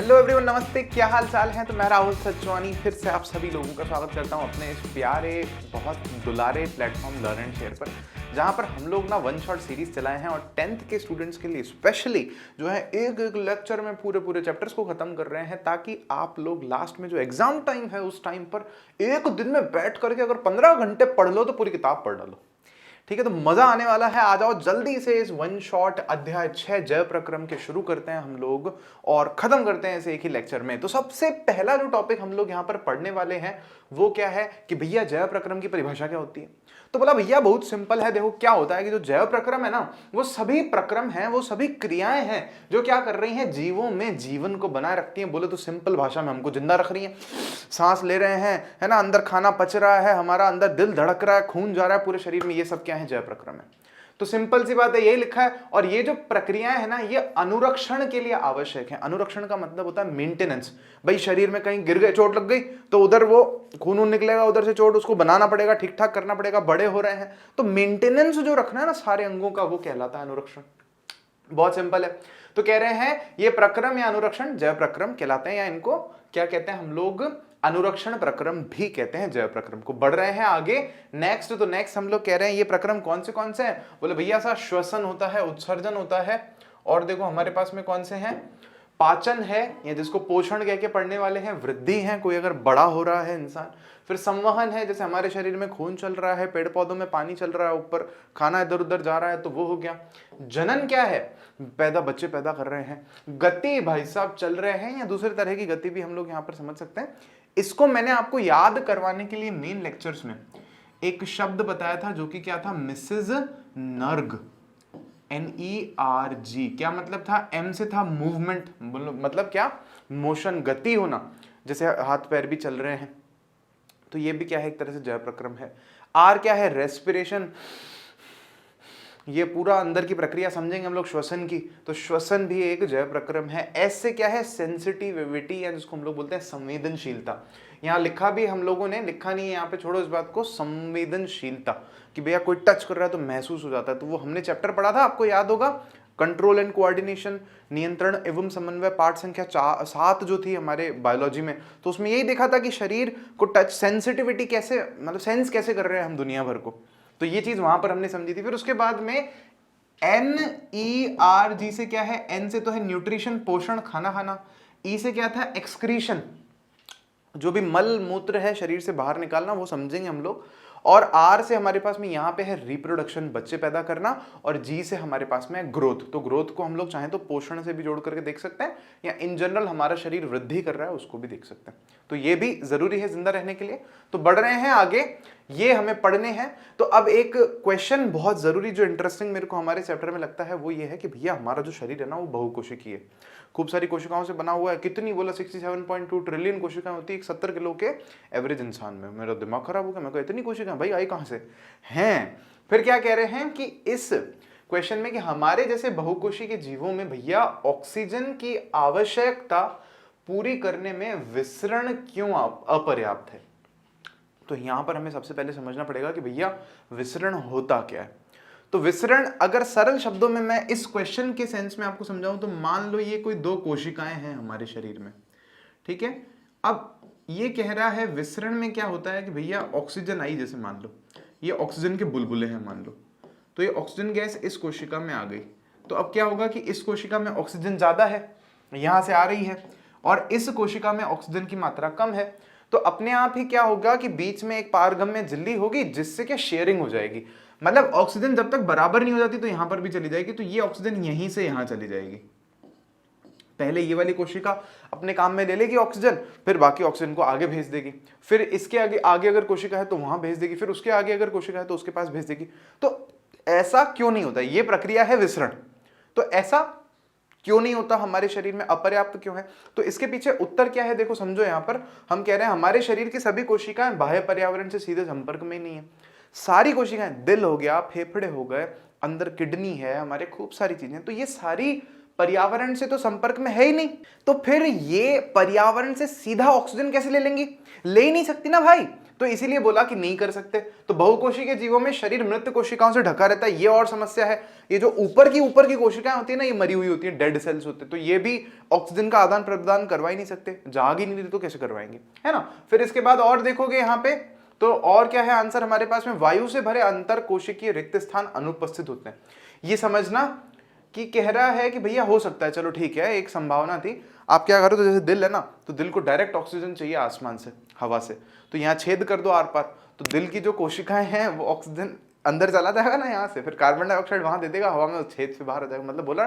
Hello everyone, नमस्ते। क्या हाल चाल है? तो मैं राहुल सचवानी फिर से आप सभी लोगों का स्वागत करता हूं अपने इस प्यारे, बहुत दुलारे प्लेटफॉर्म लर्न एंड शेयर पर, जहां पर हम लोग ना वन शॉट सीरीज चलाए हैं और 10th के स्टूडेंट्स के लिए स्पेशली जो है एक एक लेक्चर में पूरे पूरे चैप्टर्स को खत्म कर रहे हैं, ताकि आप लोग लास्ट में जो एग्जाम टाइम है उस टाइम पर एक दिन में बैठ करके अगर 15 घंटे पढ़ लो तो पूरी किताब पढ़ लो। ठीक है, तो मजा आने वाला है। आ जाओ जल्दी से इस वन शॉट अध्याय 6 जय प्रक्रम के शुरू करते हैं हम लोग और खत्म करते हैं इसे एक ही लेक्चर में। तो सबसे पहला जो टॉपिक हम लोग यहां पर पढ़ने वाले हैं वो क्या है कि भैया जय प्रक्रम की परिभाषा क्या होती है। तो बोला भैया बहुत सिंपल है। देखो क्या होता है कि जो जय प्रक्रम है ना, वो सभी प्रक्रम हैं, वो सभी क्रियाएं हैं जो क्या कर रही हैं, जीवों में जीवन को बनाए रखती हैं। बोले तो सिंपल भाषा में हमको जिंदा रख रही हैं। सांस ले रहे हैं, है ना, अंदर खाना पच रहा है, हमारा अंदर दिल धड़क रहा है, खून जा रहा है पूरे शरीर में, ये सब क्या है, जय प्रक्रम है। तो सिंपल सी बात है, यही लिखा है। और ये जो प्रक्रियाएं है ना, ये अनुरक्षण के लिए आवश्यक है। अनुरक्षण का मतलब होता है मेंटेनेंस। भाई शरीर में कहीं गिर गए, चोट लग गई, तो उधर वो खून निकलेगा, उधर से चोट, उसको बनाना पड़ेगा, ठीक ठाक करना पड़ेगा। बड़े हो रहे हैं तो मेंटेनेंस जो रखना है ना सारे अंगों का, वो कहलाता है अनुरक्षण। बहुत सिंपल है। तो कह रहे हैं ये प्रक्रम या अनुरक्षण जय प्रक्रम कहलाते हैं, या इनको क्या कहते हैं हम लोग, अनुरक्षण प्रक्रम भी कहते हैं जय प्रक्रम को। बढ़ रहे हैं आगे नेक्स्ट। तो नेक्स्ट हम लोग कह रहे हैं ये प्रक्रम कौन से हैं। बोले भैया सा श्वसन होता है, उत्सर्जन होता है, और देखो हमारे पास में कौन से हैं, पाचन है, या जिसको पोषण कह के पढ़ने वाले हैं, वृद्धि है, कोई अगर बड़ा हो रहा है इंसान, फिर संवहन है, जैसे हमारे शरीर में खून चल रहा है, पेड़ पौधों में पानी चल रहा है, ऊपर खाना इधर उधर जा रहा है, तो वो हो गया। जनन क्या है, बच्चे पैदा कर रहे हैं। गति भाई साहब चल रहे हैं, या दूसरे तरह की गति भी हम लोग यहाँ पर समझ सकते हैं। इसको मैंने आपको याद करवाने के लिए मेन लेक्चर्स में एक शब्द बताया था, जो कि क्या था, मिसेज नर्ग, NERG। क्या मतलब था, M से था मूवमेंट, मतलब क्या, मोशन, गति होना, जैसे हाथ पैर भी चल रहे हैं, तो ये भी क्या है, एक तरह से जय प्रक्रम है। R क्या है, रेस्पिरेशन, ये पूरा अंदर की प्रक्रिया समझेंगे हम लोग श्वसन की, तो श्वसन भी एक जय प्रक्रम है। S से क्या है, सेंसिटिविटी, या जिसको हम लोग बोलते हैं संवेदनशीलता। यहाँ लिखा भी हम लोगों ने, लिखा नहीं है यहाँ पे, छोड़ो इस बात को, संवेदनशीलता, कि भैया कोई टच कर रहा है तो महसूस हो जाता है। तो वो हमने चैप्टर पढ़ा था, आपको याद होगा, कंट्रोल एंड कोऑर्डिनेशन, नियंत्रण एवं समन्वय, पाठ संख्या 7 जो थी हमारे बायोलॉजी में। तो उसमें यही देखा था कि शरीर को टच, सेंसिटिविटी कैसे, मतलब सेंस कैसे कर रहे हैं हम दुनिया भर को, तो ये चीज वहां पर हमने समझी थी। फिर उसके बाद में NERG से क्या है, N से तो है न्यूट्रिशन, पोषण, खाना खाना। E से क्या था, एक्सक्रीशन, जो भी मल मूत्र है शरीर से बाहर निकालना, वो समझेंगे हम लोग। और R से हमारे पास में यहाँ पे है रिप्रोडक्शन, बच्चे पैदा करना। और G से हमारे पास में है ग्रोथ। तो ग्रोथ को हम लोग चाहें तो पोषण से भी जोड़ करके देख सकते हैं, या इन जनरल हमारा शरीर वृद्धि कर रहा है उसको भी देख सकते हैं। तो ये भी जरूरी है जिंदा रहने के लिए। तो बढ़ रहे हैं आगे, ये हमें पढ़ने हैं। तो अब एक क्वेश्चन बहुत जरूरी, जो इंटरेस्टिंग मेरे को हमारे चैप्टर में लगता है, वो ये है कि भैया हमारा जो शरीर है ना, वो बहुकोशिकीय है, खूब सारी कोशिकाओं से बना हुआ है। कितनी बोला, 67.2 ट्रिलियन कोशिकाएं होती है एक 70 किलो के एवरेज इंसान में। मेरा दिमाग खराब हो गया, मैं कहा इतनी कोशिकाएं भाई आई कहां से हैं। फिर क्या कह रहे हैं कि इस क्वेश्चन में कि हमारे जैसे बहुकोशी के जीवों में भैया ऑक्सीजन की आवश्यकता पूरी करने में विसरण क्यों अपर्याप्त है। तो यहां पर हमें सबसे पहले समझना पड़ेगा कि भैया विसरण होता क्या है। तो विसरण, अगर सरल शब्दों में मैं इस क्वेश्चन के सेंस में आपको समझाऊं, तो मान लो ये कोई 2 कोशिकाएं हैं हमारे शरीर में, ठीक है। अब ये कह रहा है विसरण में क्या होता है कि भैया ऑक्सीजन आई, जैसे मान लो ये ऑक्सीजन के बुलबुले हैं मान लो, तो ये ऑक्सीजन गैस इस कोशिका में आ गई। तो अब क्या होगा कि इस कोशिका में ऑक्सीजन ज्यादा है, यहां से आ रही है, और इस कोशिका में ऑक्सीजन की मात्रा कम है। तो अपने आप ही क्या होगा कि बीच में एक पारगम्य झिल्ली होगी, जिससे क्या शेयरिंग हो जाएगी। मतलब ऑक्सीजन जब तक बराबर नहीं हो जाती तो यहां पर भी चली जाएगी, तो ये ऑक्सीजन यहीं से यहां चली जाएगी। पहले ये वाली कोशिका अपने काम में ले लेगी ऑक्सीजन, फिर बाकी ऑक्सीजन को आगे भेज देगी, फिर इसके आगे अगर कोशिका है तो वहां भेज देगी, फिर उसके आगे अगर कोशिका है तो उसके पास भेज देगी। तो ऐसा क्यों नहीं होता, ये प्रक्रिया है विसरण। तो ऐसा क्यों नहीं होता हमारे शरीर में, अपर्याप्त क्यों है। तो इसके पीछे उत्तर क्या है, देखो समझो। यहां पर हम कह रहे हैं हमारे शरीर की सभी कोशिकाएं बाह्य पर्यावरण से सीधे संपर्क में नहीं है। सारी कोशिकाएं, दिल हो गया, फेफड़े हो गए, अंदर किडनी है, हमारे खूब सारी चीजें, तो ये सारी पर्यावरण से तो संपर्क में है ही नहीं। तो फिर ये पर्यावरण से सीधा ऑक्सीजन कैसे ले लेंगी, ले ही नहीं सकती ना भाई। तो इसीलिए बोला कि नहीं कर सकते। तो बहुकोशी के जीवों में शरीर मृत कोशिकाओं से ढका रहता है, ये और समस्या है। ये जो ऊपर की कोशिकाएं होती है ना, ये मरी हुई होती है, डेड सेल्स होते हैं, तो ये भी ऑक्सीजन का आदान प्रदान करवा ही नहीं सकते, जाग ही नहीं देते तो कैसे करवाएंगे, है ना। फिर इसके बाद और देखोगे यहाँ पे, तो और क्या है आंसर हमारे पास में, वायु से भरे अंतर कोशिकीय रिक्त स्थान अनुपस्थित होते हैं। ये समझना कि कह रहा है कि भैया हो सकता है, चलो ठीक है, एक संभावना थी। आप क्या करो, तो जैसे दिल है ना, तो दिल को डायरेक्ट ऑक्सीजन चाहिए आसमान से, हवा से, तो यहाँ छेद कर दो आर पार, तो दिल की जो कोशिकाएं हैं वो ऑक्सीजन अंदर चला जाएगा ना यहाँ से, फिर कार्बन डाइऑक्साइड वहां दे देगा हवा में, छेद से बाहर आ जाएगा। मतलब बोला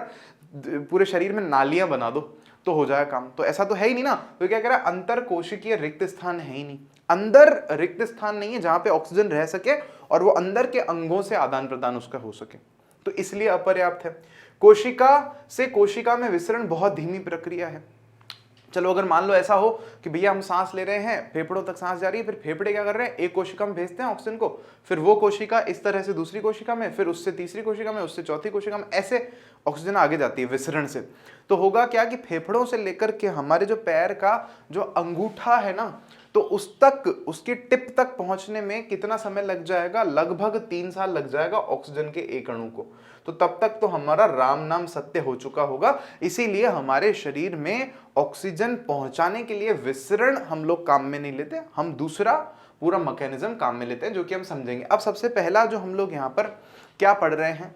पूरे शरीर में नालियां बना दो तो हो जाएगा काम, तो ऐसा तो है ही नहीं ना। तो क्या कह रहा है, अंतर कोशिकीय रिक्त स्थान है ही नहीं, अंदर रिक्त स्थान नहीं है जहां पे ऑक्सीजन रह सके और वो अंदर के अंगों से आदान प्रदान उसका हो सके, तो इसलिए अपर्याप्त है। कोशिका से कोशिका में विसरण बहुत धीमी प्रक्रिया है। चलो अगर मान लो ऐसा हो कि भैया हम सांस ले रहे हैं, फेफड़ों तक सांस जा रही है, फिर फेफड़े क्या कर रहे हैं, एक कोशिका में भेजते हैं ऑक्सीजन को, फिर वो कोशिका इस तरह से दूसरी कोशिका में, फिर उससे तीसरी कोशिका में, उससे चौथी कोशिका में, ऐसे ऑक्सीजन आगे जाती है विसरण से। तो होगा क्या कि फेफड़ों से लेकर के हमारे जो पैर का जो अंगूठा है ना, तो उस तक, उसकी टिप तक पहुंचने में कितना समय लग जाएगा, लगभग 3 साल लग जाएगा ऑक्सीजन के एक अणु को। तो तब तक तो हमारा राम नाम सत्य हो चुका होगा। इसीलिए हमारे शरीर में ऑक्सीजन पहुंचाने के लिए विसरण हम लोग काम में नहीं लेते, हम दूसरा पूरा मैकेनिज्म काम में लेते हैं, जो कि हम समझेंगे। अब सबसे पहला जो हम लोग यहाँ पर क्या पढ़ रहे हैं,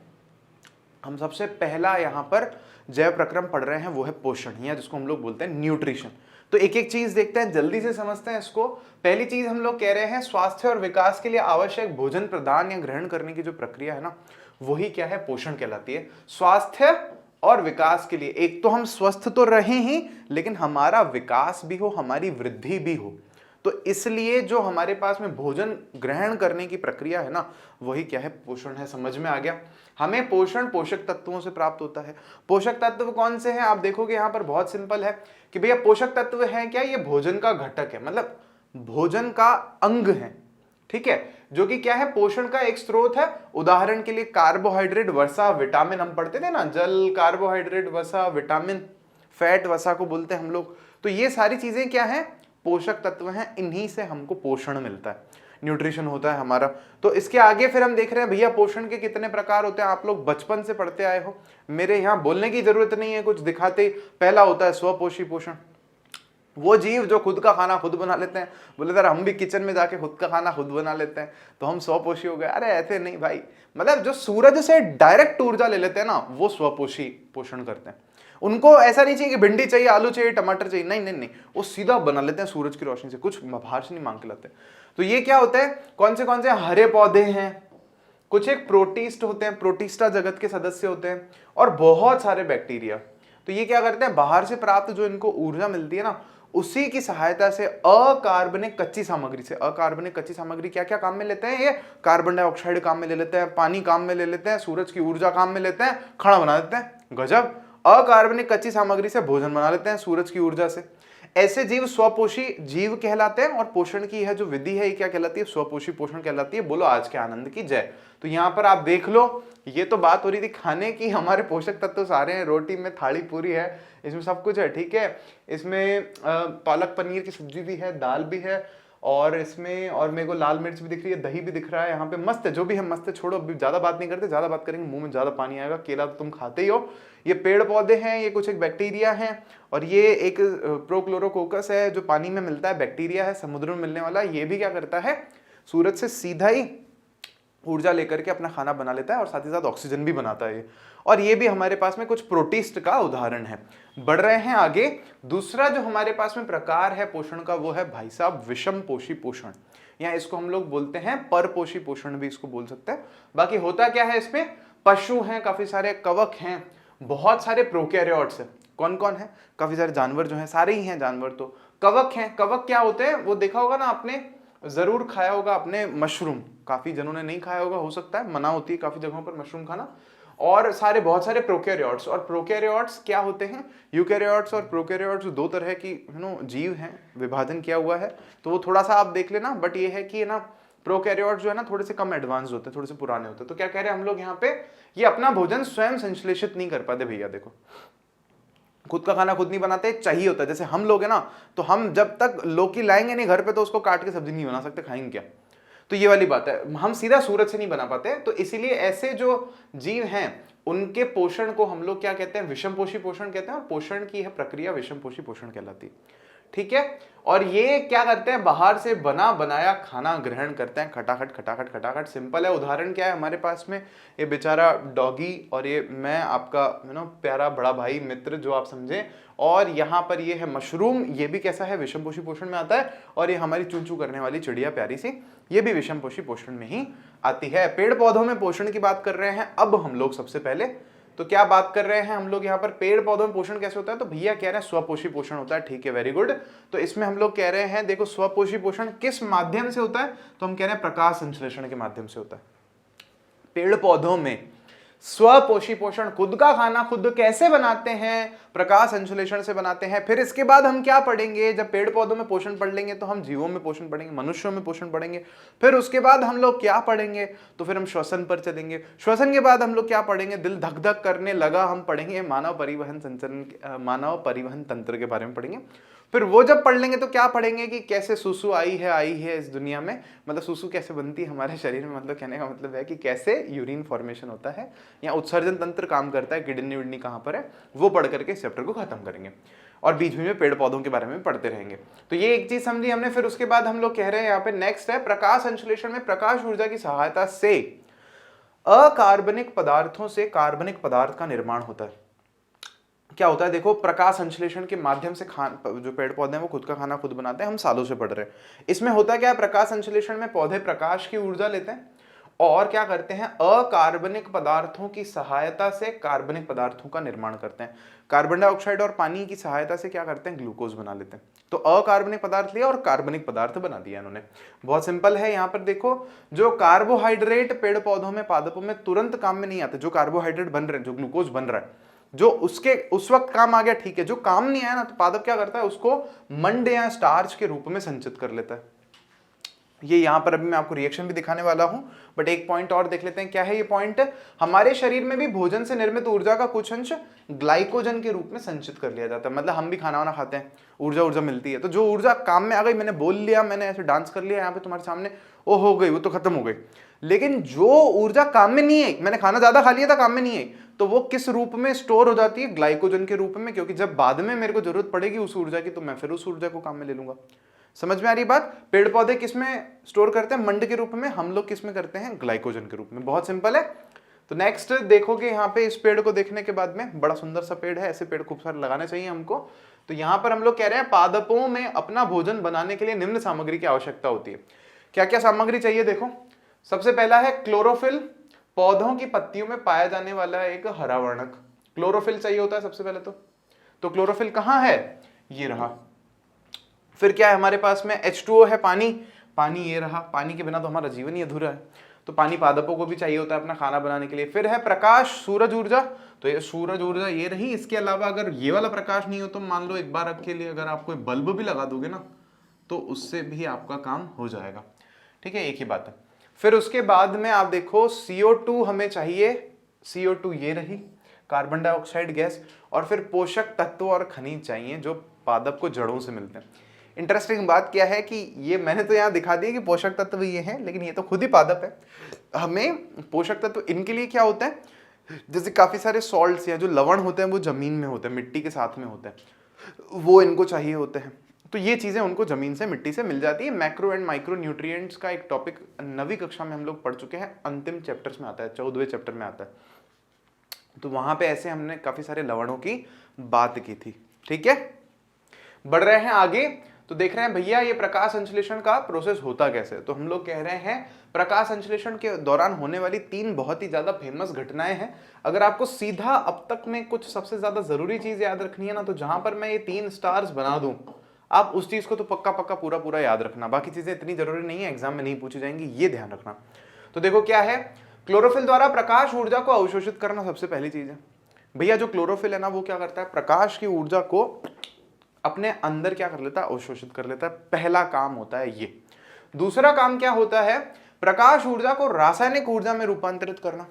हम सबसे पहला यहाँ पर जैव प्रक्रम पढ़ रहे हैं, वो है पोषण, या जिसको हम लोग बोलते हैं न्यूट्रिशन। तो एक एक चीज देखते हैं, जल्दी से समझते हैं इसको। पहली चीज हम लोग कह रहे हैं, स्वास्थ्य और विकास के लिए आवश्यक भोजन प्रदान या ग्रहण करने की जो प्रक्रिया है ना, वही क्या है, पोषण कहलाती है। स्वास्थ्य और विकास के लिए, एक तो हम स्वस्थ तो रहे ही, लेकिन हमारा विकास भी हो, हमारी वृद्धि भी हो, तो इसलिए जो हमारे पास में भोजन ग्रहण करने की प्रक्रिया है ना, वही क्या है, पोषण है। समझ में आ गया। हमें पोषण पोषक तत्वों से प्राप्त होता है। पोषक तत्व कौन से हैं, आप देखोगे यहाँ पर बहुत सिंपल है कि भैया पोषक तत्व है क्या, ये भोजन का घटक है, मतलब भोजन का अंग है, ठीक है, जो कि क्या है, पोषण का एक स्रोत है। उदाहरण के लिए कार्बोहाइड्रेट, वसा, विटामिन, हम पढ़ते थे ना, जल, कार्बोहाइड्रेट, वसा, विटामिन, फैट, वसा को बोलते हैं हम लोग। तो ये सारी चीजें क्या है, पोषक तत्व हैं, इन्हीं से हमको पोषण मिलता है, न्यूट्रिशन होता है हमारा। तो इसके आगे फिर हम देख रहे हैं भैया पोषण के कितने प्रकार होते हैं, आप लोग बचपन से पढ़ते आए हो, मेरे यहाँ बोलने की जरूरत नहीं है, कुछ दिखाते। पहला होता है स्वपोषी पोषण, वो जीव जो खुद का खाना खुद बना लेते हैं। बोले सर हम भी किचन में जाके खुद का खाना खुद बना लेते हैं तो हम स्वपोषी हो गए। अरे ऐसे नहीं भाई, मतलब जो सूरज से डायरेक्ट ऊर्जा ले लेते हैं ना, वो स्वपोषी पोषण करते हैं। उनको ऐसा नहीं चाहिए कि भिंडी चाहिए, आलू चाहिए, टमाटर चाहिए, नहीं नहीं नहीं, वो सीधा बना लेते हैं सूरज की रोशनी से, कुछ बाहर से नहीं मांग के लाते। तो ये क्या होता है, कौन से हरे पौधे हैं, कुछ एक प्रोटिस्ट होते हैं, प्रोटिस्टा जगत के सदस्य होते हैं, और बहुत सारे बैक्टीरिया। तो ये क्या करते हैं, बाहर से प्राप्त जो इनको ऊर्जा मिलती है ना, उसी की सहायता से अकार्बनिक कच्ची सामग्री से, अकार्बनिक कच्ची सामग्री क्या क्या काम में लेते हैं, ये कार्बन डाइऑक्साइड काम में ले लेते हैं, पानी काम में ले लेते हैं, सूरज की ऊर्जा काम में लेते हैं, खाना बना देते हैं। गजब, अकार्बनिक कच्ची सामग्री से भोजन बना लेते हैं सूरज की ऊर्जा से। ऐसे जीव स्वपोषी जीव कहलाते हैं। और पोषण की है जो विधि है, ये क्या कहलाती है, स्वपोषी पोषण कहलाती है। बोलो आज के आनंद की जय। तो यहाँ पर आप देख लो, ये तो बात हो रही थी खाने की, हमारे पोषक तत्व सारे हैं, रोटी में थाली पूरी है, इसमें सब कुछ है, ठीक है। इसमें पालक पनीर की सब्जी भी है, दाल भी है, और इसमें और मेरे को लाल मिर्च भी दिख रही है, दही भी दिख रहा है यहाँ पे, मस्त है, जो भी है मस्त है। छोड़ो, अभी ज्यादा बात नहीं करते, ज्यादा बात करेंगे मुंह में ज्यादा पानी आएगा। केला तो तुम खाते ही हो। ये पेड़ पौधे हैं, ये कुछ एक बैक्टीरिया हैं, और ये एक प्रोक्लोरोकोकस है जो पानी में मिलता है, बैक्टीरिया है समुद्र में मिलने वाला। ये भी क्या करता है, सूरज से सीधा ही ऊर्जा लेकर के अपना खाना बना लेता है, और साथ ही साथ ऑक्सीजन भी बनाता है। और ये भी हमारे पास में कुछ प्रोटिस्ट का उदाहरण है। बढ़ रहे हैं आगे। दूसरा जो हमारे पास में प्रकार है पोषण का, वो है भाई साहब विषम पोषी पोषण, या इसको हम लोग बोलते हैं परपोषी पोषण भी इसको बोल सकते हैं। बाकी होता क्या है, इसमें पशु हैं, काफी सारे कवक हैं, बहुत सारे प्रोकैरियोट्स हैं। कौन कौन है, काफी सारे जानवर जो हैं, सारे ही हैं जानवर। तो कवक हैं। कवक क्या होते हैं, वो देखा होगा ना आपने, जरूर खाया होगा आपने मशरूम, काफी जनों ने नहीं खाया होगा, हो सकता है, मना होती है काफी जगहों पर मशरूम खाना। और सारे बहुत सारे प्रोकैरियोट्स। और प्रोकैरियोट्स क्या होते हैं, यूकैरियोट्स और प्रोकैरियोट्स दो तरह की जीव हैं, विभाजन किया हुआ है, तो वो थोड़ा सा आप देख लेना। बट ये है कि ना प्रोकैरियोट्स जो है ना थोड़े से कम एडवांस होते हैं, थोड़े से पुराने होते हैं। तो क्या कह रहे हैं हम लोग यहाँ पे, ये अपना भोजन स्वयं संश्लेषित नहीं कर पाते भैया। देखो खुद का खाना खुद नहीं बनाते, चाहिए होता है। जैसे हम लोग हैं ना, तो हम जब तक लौकी लाएंगे नहीं घर पे तो उसको काट के सब्जी नहीं बना सकते, खाएंगे क्या? तो ये वाली बात है, हम सीधा सूरज से नहीं बना पाते। तो इसीलिए ऐसे जो जीव हैं उनके पोषण को हम लोग क्या कहते हैं, विषमपोषी पोषण कहते हैं, और पोषण की है प्रक्रिया विषमपोषी पोषण कहलाती है। ठीक है, और ये क्या करते हैं, बाहर से बना बनाया खाना ग्रहण करते हैं, खटाखट खटाखट खटाखट। सिंपल है, उदाहरण क्या है हमारे पास में, ये बेचारा डॉगी और ये मैं आपका प्यारा बड़ा भाई मित्र जो आप समझे, और यहाँ पर ये है मशरूम, ये भी कैसा है, विषमपोषी पोषण में आता है। और ये हमारी चूं चूं करने वाली चिड़िया प्यारी सी, ये भी विषमपोषी पोषण में ही आती है। पेड़ पौधों में पोषण की बात कर रहे हैं अब हम लोग सबसे पहले। तो क्या बात कर रहे हैं हम लोग यहाँ पर, पेड़ पौधों में पोषण कैसे होता है, तो भैया कह रहे हैं स्वपोषी पोषण होता है। ठीक है, वेरी गुड। तो इसमें हम लोग कह रहे हैं, देखो स्वपोषी पोषण किस माध्यम से होता है, तो हम कह रहे हैं प्रकाश संश्लेषण के माध्यम से होता है। पेड़ पौधों में स्वपोषी पोषण, खुद का खाना खुद कैसे बनाते हैं, प्रकाश संश्लेषण से बनाते हैं। फिर इसके बाद हम क्या पढ़ेंगे, जब पेड़ पौधों में पोषण पढ़ लेंगे तो हम जीवों में पोषण पढ़ेंगे, मनुष्यों में पोषण पढ़ेंगे। फिर उसके बाद हम लोग क्या पढ़ेंगे, तो फिर हम श्वसन पर चलेंगे। श्वसन के बाद हम लोग क्या पढ़ेंगे, दिल धक धक करने लगा, हम पढ़ेंगे मानव परिवहन संचरण, मानव परिवहन तंत्र के बारे में पढ़ेंगे। फिर वो जब पढ़ लेंगे तो क्या पढ़ेंगे कि कैसे सुसु आई है इस दुनिया में, मतलब सुसु कैसे बनती है हमारे शरीर में, मतलब कहने का मतलब है कि कैसे यूरिन फॉर्मेशन होता है या उत्सर्जन तंत्र काम करता है, किडनी विडनी कहाँ पर है, वो पढ़ करके इस चैप्टर को खत्म करेंगे। और बीच में पेड़ पौधों के बारे में पढ़ते रहेंगे। तो ये एक चीज समझी हमने। फिर उसके बाद हम लोग कह रहे हैं यहाँ पे नेक्स्ट है, प्रकाश संश्लेषण में प्रकाश ऊर्जा की सहायता से अकार्बनिक पदार्थों से कार्बनिक पदार्थ का निर्माण होता है। क्या होता है, देखो प्रकाश संश्लेषण के माध्यम से जो पेड़ पौधे हैं वो खुद का खाना खुद बनाते हैं, हम सालों से पढ़ रहे हैं। इसमें होता क्या है, प्रकाश संश्लेषण में पौधे प्रकाश की ऊर्जा लेते हैं और क्या करते हैं, अकार्बनिक पदार्थों की सहायता से कार्बनिक पदार्थों का निर्माण करते हैं। कार्बन डाइऑक्साइड और पानी की सहायता से क्या करते हैं, ग्लूकोज बना लेते हैं। तो अकार्बनिक पदार्थ लिया और कार्बनिक पदार्थ बना दिया इन्होंने। बहुत सिंपल है। यहाँ पर देखो, जो कार्बोहाइड्रेट पेड़ पौधों में पादपों में तुरंत काम में नहीं आते, जो कार्बोहाइड्रेट बन रहे हैं, जो ग्लूकोज बन रहा है, जो उसके उस वक्त काम आ गया ठीक है, जो काम नहीं आया ना, तो पादप क्या करता है, उसको मंड या स्टार्च के रूप में संचित कर लेता है। ये यहां पर अभी मैं आपको रिएक्शन भी दिखाने वाला हूं, बट एक पॉइंट और देख लेते हैं। क्या है ये पॉइंट, हमारे शरीर में भी भोजन से निर्मित ऊर्जा का कुछ अंश ग्लाइकोजन के रूप में संचित कर लिया जाता है। मतलब हम भी खाना वाना खाते हैं, ऊर्जा मिलती है, तो जो ऊर्जा काम में आ गई, मैंने बोल लिया, मैंने ऐसे डांस कर लिया यहाँ पे तुम्हारे सामने, वो हो गई, वो तो खत्म हो गई। लेकिन जो ऊर्जा काम में नहीं आई, मैंने खाना ज्यादा खा लिया था, काम में नहीं आई, तो वो किस रूप में स्टोर हो जाती है, ग्लाइकोजन के रूप में, क्योंकि जब बाद में मेरे को जरूरत पड़ेगी उस ऊर्जा की, तो मैं फिर उस ऊर्जा को काम में ले लूंगा। समझ में आ रही बात। पेड़ पौधे किस में स्टोर करते हैं, मंड के रूप में, हम लोग किस में करते हैं, ग्लाइकोजन के रूप में। बहुत सिंपल है। तो नेक्स्ट देखोगे यहाँ पे, इस पेड़ को देखने के बाद में, बड़ा सुंदर सा पेड़ है, ऐसे पेड़ खूब सारे लगाने चाहिए हमको। तो यहाँ पर हम लोग कह रहे हैं, पादपों में अपना भोजन बनाने के लिए निम्न सामग्री की आवश्यकता होती है। क्या क्या सामग्री चाहिए, देखो सबसे पहला है क्लोरोफिल, पौधों की पत्तियों में पाया जाने वाला एक हरा वर्णक, क्लोरोफिल चाहिए होता है सबसे पहले तो क्लोरोफिल कहाँ है, ये रहा। फिर क्या है हमारे पास में, H2O है, पानी ये रहा, पानी के बिना तो हमारा जीवन ही अधूरा है, तो पानी पादपों को भी चाहिए होता है अपना खाना बनाने के लिए। फिर है प्रकाश, सूरज ऊर्जा, तो ये सूरज ऊर्जा ये रही। इसके अलावा अगर ये वाला प्रकाश नहीं हो तो मान लो एक बार के लिए अगर आप कोई बल्ब भी लगा दोगे ना, तो उससे भी आपका काम हो जाएगा। ठीक है, एक ही बात है। फिर उसके बाद में आप देखो, CO2 हमें चाहिए, CO2 ये रही, कार्बन डाइऑक्साइड गैस, और फिर पोषक तत्व और खनिज चाहिए जो पादप को जड़ों से मिलते हैं। इंटरेस्टिंग बात क्या है कि ये मैंने तो यहाँ दिखा दिया कि पोषक तत्व ये हैं, लेकिन ये तो खुद ही पादप है। हमें पोषक तत्व इनके लिए क्या होता है, जैसे काफी सारे सॉल्ट्स या जो लवण होते हैं वो जमीन में होते हैं, मिट्टी के साथ में होते हैं, वो इनको चाहिए होते हैं। तो ये चीजें उनको जमीन से, मिट्टी से मिल जाती है। मैक्रो एंड माइक्रो न्यूट्रिएंट्स का एक टॉपिक 9वीं कक्षा में हम लोग पढ़ चुके हैं, अंतिम चैप्टर्स में आता है, 14वें चैप्टर में आता है। तो वहां पे ऐसे हमने काफी सारे लवणों की बात की थी। ठीक है, बढ़ रहे हैं आगे। तो देख रहे हैं भैया ये प्रकाश संश्लेषण का प्रोसेस होता कैसे। तो हम लोग कह रहे हैं, प्रकाश संश्लेषण के दौरान होने वाली 3 बहुत ही ज्यादा फेमस घटनाएं हैं। अगर आपको सीधा अब तक में कुछ सबसे ज्यादा जरूरी चीज याद रखनी है ना, तो जहां पर मैं ये 3 स्टार्स बना दूं, आप उस चीज को तो पक्का पूरा याद रखना। बाकी चीजें इतनी जरूरी नहीं है, एग्जाम में नहीं पूछी जाएंगी, ये ध्यान रखना। तो देखो क्या है, क्लोरोफिल द्वारा प्रकाश ऊर्जा को अवशोषित करना सबसे पहली चीज है। भैया जो क्लोरोफिल है ना, वो क्या करता है, प्रकाश की ऊर्जा को अपने अंदर क्या कर लेता है, अवशोषित कर लेता है। पहला काम होता है ये। दूसरा काम क्या होता है, प्रकाश ऊर्जा को रासायनिक ऊर्जा में रूपांतरित करना।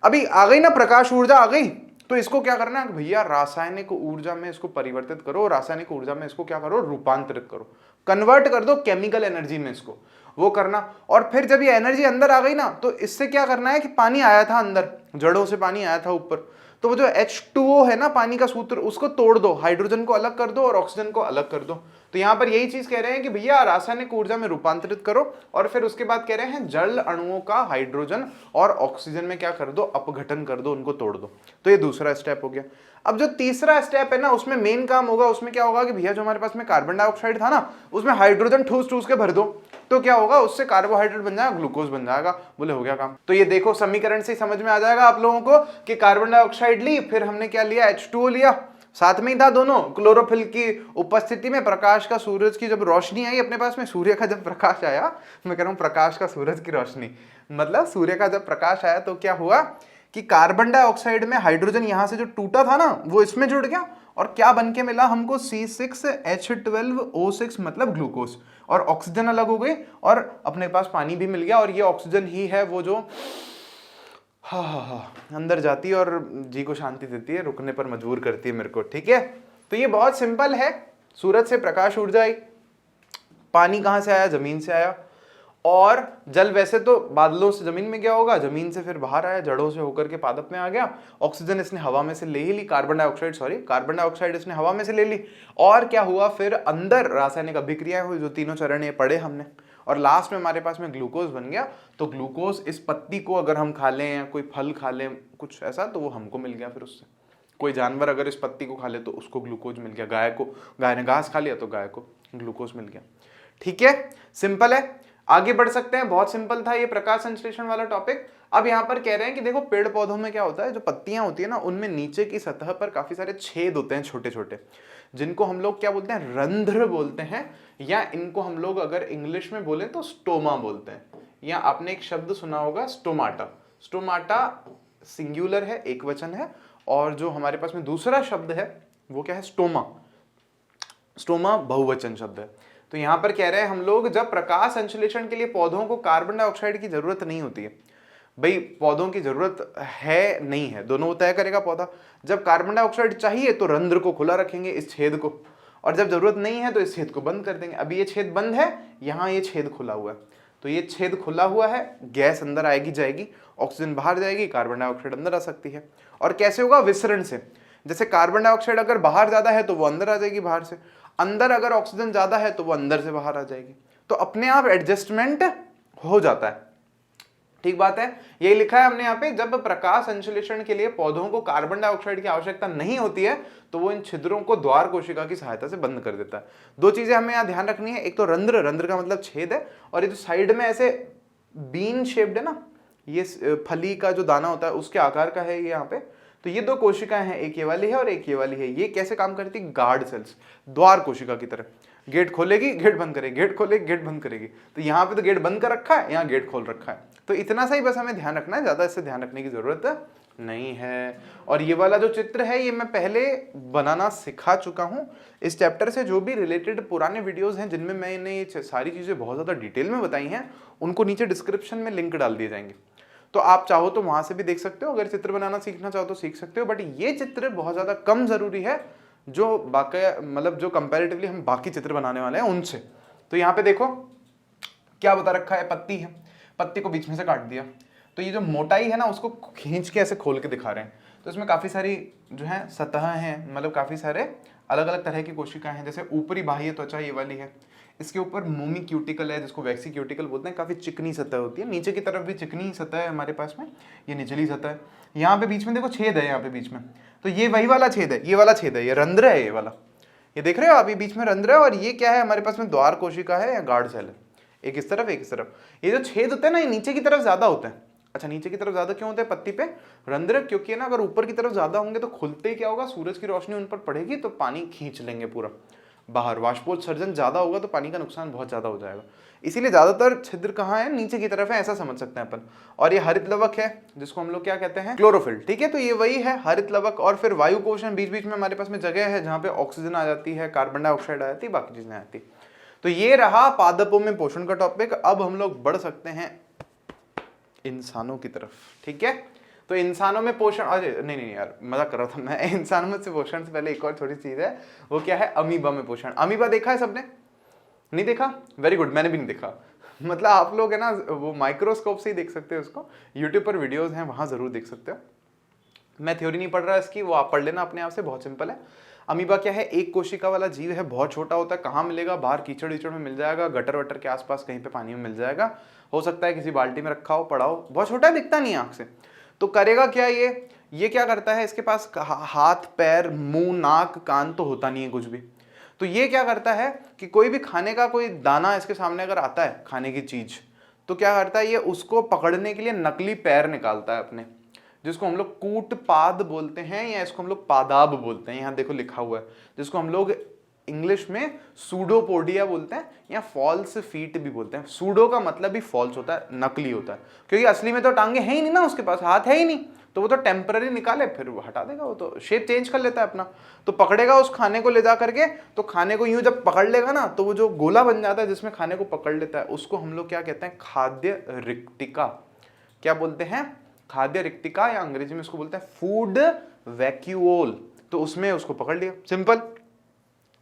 अभी आ गई ना प्रकाश ऊर्जा आ गई, तो इसको क्या करना है भैया, रासायनिक ऊर्जा में इसको परिवर्तित करो, रासायनिक ऊर्जा में इसको क्या करो, रूपांतरित करो, कन्वर्ट कर दो केमिकल एनर्जी में इसको, वो करना। और फिर जब ये एनर्जी अंदर आ गई ना, तो इससे क्या करना है कि पानी आया था अंदर, जड़ों से पानी आया था ऊपर, तो वो जो H2O है ना पानी का सूत्र, उसको तोड़ दो, हाइड्रोजन को अलग कर दो और ऑक्सीजन को अलग कर दो। तो यहां पर यही चीज कह रहे हैं कि भैया रासायनिक ऊर्जा में रूपांतरित करो, और फिर उसके बाद कह रहे हैं जल अणुओं का हाइड्रोजन और ऑक्सीजन में क्या कर दो, अपघटन कर दो, उनको तोड़ दो। तो ये दूसरा स्टेप हो गया। अब जो तीसरा स्टेप है ना, उसमें मेन काम होगा, उसमें क्या होगा कि भैया जो हमारे पास में कार्बन डाइऑक्साइड था ना, उसमें हाइड्रोजन ठूस ठूस के भर दो, तो क्या होगा, उससे कार्बोहाइड्रेट बन जाएगा, ग्लूकोज बन जाएगा। बोले हो गया काम। तो ये देखो समीकरण से समझ में आ जाएगा आप लोगों को कि कार्बन डाइऑक्साइड ली, फिर हमने क्या लिया, H2O लिया, साथ में ही था दोनों, क्लोरोफिल की उपस्थिति में प्रकाश का, सूरज की जब रोशनी आई अपने पास में, सूर्य का जब प्रकाश आया, मैं कह रहा हूं प्रकाश का, सूरज की रोशनी, मतलब सूर्य का जब प्रकाश आया तो क्या हुआ कि कार्बन डाइऑक्साइड में हाइड्रोजन यहां से जो टूटा था ना, वो इसमें जुड़ गया, और क्या बन के मिला हमको, C6H12O6 मतलब ग्लूकोज, और ऑक्सीजन अलग हो गई, और अपने पास पानी भी मिल गया। और ये ऑक्सीजन ही है वो जो अंदर जाती है और जी को शांति देती है, रुकने पर मजबूर करती है मेरे को, ठीक है। तो ये बहुत सिंपल है, सूरज से प्रकाश ऊर्जा आई, पानी कहां से आया, जमीन से आया, और जल वैसे तो बादलों से जमीन में गया होगा, जमीन से फिर बाहर आया, जड़ों से होकर के पादप में आ गया, ऑक्सीजन इसने हवा में से ले ही ली, कार्बन डाइऑक्साइड इसने हवा में से ले ली, और क्या हुआ फिर अंदर रासायनिक अभिक्रियाएं हुई, जो तीनों चरण ये पढ़े हमने, और लास्ट में हमारे पास में ग्लूकोज बन गया। तो ग्लूकोज इस पत्ती को अगर हम खा लें या कोई फल खा लें कुछ ऐसा, तो वो हमको मिल गया। फिर उससे कोई जानवर अगर इस पत्ती को खा ले तो उसको ग्लूकोज मिल गया, गाय ने घास खा लिया तो गाय को ग्लूकोज मिल गया। ठीक है, सिंपल है, आगे बढ़ सकते हैं। बहुत सिंपल था ये प्रकाश संश्लेषण वाला टॉपिक। अब यहाँ पर कह रहे हैं कि देखो पेड़ पौधों में क्या होता है, जो पत्तियां होती है ना, उनमें नीचे की सतह पर काफी सारे छेद होते हैं छोटे छोटे, जिनको हम लोग क्या बोलते हैं, रंध्र बोलते हैं, या इनको हम लोग अगर इंग्लिश में बोले तो स्टोमा बोलते हैं। या आपने एक शब्द सुना होगा स्टोमाटा, स्टोमाटा सिंगुलर है, एक वचन है, और जो हमारे पास में दूसरा शब्द है वो क्या है, स्टोमा, स्टोमा बहुवचन शब्द है। तो यहां पर कह रहे हैं हम लोग, जब प्रकाश संश्लेषण के लिए पौधों को कार्बन डाइऑक्साइड की जरूरत नहीं होती है, भाई पौधों की जरूरत है नहीं है, दोनों तय करेगा पौधा। जब कार्बन डाइऑक्साइड चाहिए तो रंध्र को खुला रखेंगे, इस छेद को, और जब जरूरत नहीं है तो इस छेद को बंद कर देंगे। अभी ये छेद बंद है, यहाँ ये छेद खुला हुआ है, तो ये छेद खुला हुआ है, गैस अंदर आएगी जाएगी, ऑक्सीजन बाहर जाएगी, कार्बन डाइऑक्साइड अंदर आ सकती है। और कैसे होगा, विसरण से। जैसे कार्बन डाइऑक्साइड अगर बाहर ज्यादा है तो वो अंदर आ जाएगी बाहर से, अंदर अगर ऑक्सीजन ज्यादा है तो वो अंदर से बाहर आ जाएगी, तो अपने आप एडजस्टमेंट हो जाता है। ठीक बात है, यही लिखा है हमने यहाँ पे, जब प्रकाश संश्लेषण के लिए पौधों को कार्बन डाइऑक्साइड की आवश्यकता नहीं होती है तो वो इन छिद्रों को द्वार कोशिका की सहायता से बंद कर देता है। दो चीजें हमें यहाँ ध्यान रखनी है, एक तो रंध्र, रंध्र का मतलब छेद है, और ये जो साइड में ऐसे बीन शेप्ड है ना, ये फली का जो दाना होता है उसके आकार का है ये यहाँ पे। तो ये दो कोशिकाएं हैं, एक ये वाली है और एक ये वाली है। ये कैसे काम करती है, गार्ड सेल्स, द्वार कोशिका की तरह, गेट खोलेगी गेट बंद करेगी, गेट खोलेगी गेट बंद करेगी। तो यहाँ पे तो गेट बंद कर रखा है, यहाँ गेट खोल रखा है। तो इतना सा ही बस हमें ध्यान रखना है, ज्यादा इससे ध्यान रखने की जरूरत नहीं है। और ये वाला जो चित्र है ये मैं पहले बनाना सिखा चुका हूँ इस चैप्टर से। जो भी रिलेटेड पुराने वीडियोस हैं जिनमें मैंने ये सारी चीजें बहुत ज्यादा डिटेल में बताई हैं, उनको नीचे डिस्क्रिप्शन में लिंक डाल दिए जाएंगे, तो आप चाहो तो वहां से भी देख सकते हो। अगर चित्र बनाना सीखना चाहो तो सीख सकते हो, बट ये चित्र बहुत ज्यादा कम जरूरी है जो बाकी, मतलब जो कंपैरेटिवली हम बाकी चित्र बनाने वाले हैं उनसे। तो यहाँ पे देखो क्या बता रखा है, पत्ती है, पत्ती को बीच में से काट दिया, तो ये जो मोटाई है ना उसको खींच के ऐसे खोल के दिखा रहे हैं। तो इसमें काफी सारी जो है सतह हैं, मतलब काफी सारे अलग अलग तरह की कोशिकाएं हैं। जैसे ऊपरी बाह्य त्वचा ये वाली है, इसके ऊपर मोमी क्यूटिकल है जिसको वैक्सी क्यूटिकल बोलते हैं, काफी चिकनी सतह होती है। नीचे की तरफ भी चिकनी सतह है हमारे पास में, ये निचली सतह है। यहाँ पे बीच में देखो छेद है, यहाँ पे बीच में, तो ये वही वाला छेद है, ये वाला छेद है, ये रंध्र है, ये वाला, ये देख रहे हो आप, ये बीच में रंध्र है। और ये क्या है हमारे पास में, द्वार कोशिका है या गार्ड सेल है, एक इस तरफ एक इस तरफ। ये जो छेद होते हैं ना ये नीचे की तरफ ज्यादा होते हैं। अच्छा, नीचे की तरफ ज्यादा क्यों होते हैं पत्ती पे रंध्र, क्योंकि है ना अगर ऊपर की तरफ ज्यादा होंगे तो खुलते ही क्या होगा, सूरज की रोशनी उन पर पड़ेगी तो पानी खींच लेंगे पूरा बाहर, वाष्पोत्सर्जन ज्यादा होगा तो पानी का नुकसान बहुत ज्यादा हो जाएगा। इसीलिए ज्यादातर छिद्र कहाँ है, नीचे की तरफ है, ऐसा समझ सकते हैं अपन। और ये हरित लवक है जिसको हम लोग क्या कहते हैं, क्लोरोफिल। ठीक है, तो ये वही है हरित लवक। और फिर वायु कोश बीच बीच में हमारे पास में जगह है जहाँ पे ऑक्सीजन आ जाती है, कार्बन डाइऑक्साइड आ जाती है, बाकी चीजें आती है। तो ये रहा पादपों में पोषण का टॉपिक। अब हम लोग बढ़ सकते हैं इंसानों की तरफ। ठीक है, तो इंसानों में पोषण, अरे नहीं नहीं यार मजाक कर रहा था मैं, इंसानों में से पोषण से पहले एक और छोटी चीज है, वो क्या है, अमीबा में पोषण। अमीबा देखा है सबने? नहीं देखा? वेरी गुड, मैंने भी नहीं देखा। मतलब आप लोग है ना वो माइक्रोस्कोप से ही देख सकते हो उसको, यूट्यूब पर वीडियोस हैं वहां जरूर देख सकते हो। मैं थ्योरी नहीं पढ़ रहा इसकी, वो आप पढ़ लेना अपने आप से, बहुत सिंपल है। अमीबा क्या है, एक कोशिका वाला जीव है, बहुत छोटा होता है। कहाँ मिलेगा? बाहर कीचड़ वीचड़ में मिल जाएगा, गटर वटर के आसपास कहीं पे पानी में मिल जाएगा, हो सकता है किसी बाल्टी में रखा हो, पड़ा हो, बहुत छोटा है, दिखता नहीं आंख से। तो करेगा क्या ये क्या करता है, इसके पास हाथ पैर मुंह नाक कान तो होता नहीं है कुछ भी। तो ये क्या करता है कि कोई भी खाने का कोई दाना इसके सामने अगर आता है, खाने की चीज, तो क्या करता है ये उसको पकड़ने के लिए नकली पैर निकालता है अपने, जिसको हम लोग कूटपाद बोलते हैं, या इसको हम लोग पादाब बोलते हैं, यहाँ देखो लिखा हुआ है, जिसको हम लोग इंग्लिश में सूडोपोडिया बोलते हैं या फॉल्स फीट भी बोलते हैं। सूडो का मतलब ही फॉल्स होता है, नकली होता है, क्योंकि असली में तो टांगे है ही नहीं ना उसके पास, हाथ है ही नहीं, तो वो तो टेम्पररी निकाले फिर वो हटा देगा, वो तो शेप चेंज कर लेता है अपना। तो पकड़ेगा उस खाने को ले जा करके, तो खाने को यूं जब पकड़ लेगा ना, तो वो जो गोला बन जाता है जिसमें खाने को पकड़ लेता है, उसको हम लोग क्या कहते हैं, खाद्य रिक्तिका। क्या बोलते हैं? खाद्य रिक्तिका, या अंग्रेजी में उसको बोलते हैं फूड वैक्यूओल। तो उसमें उसको पकड़ लिया, सिंपल।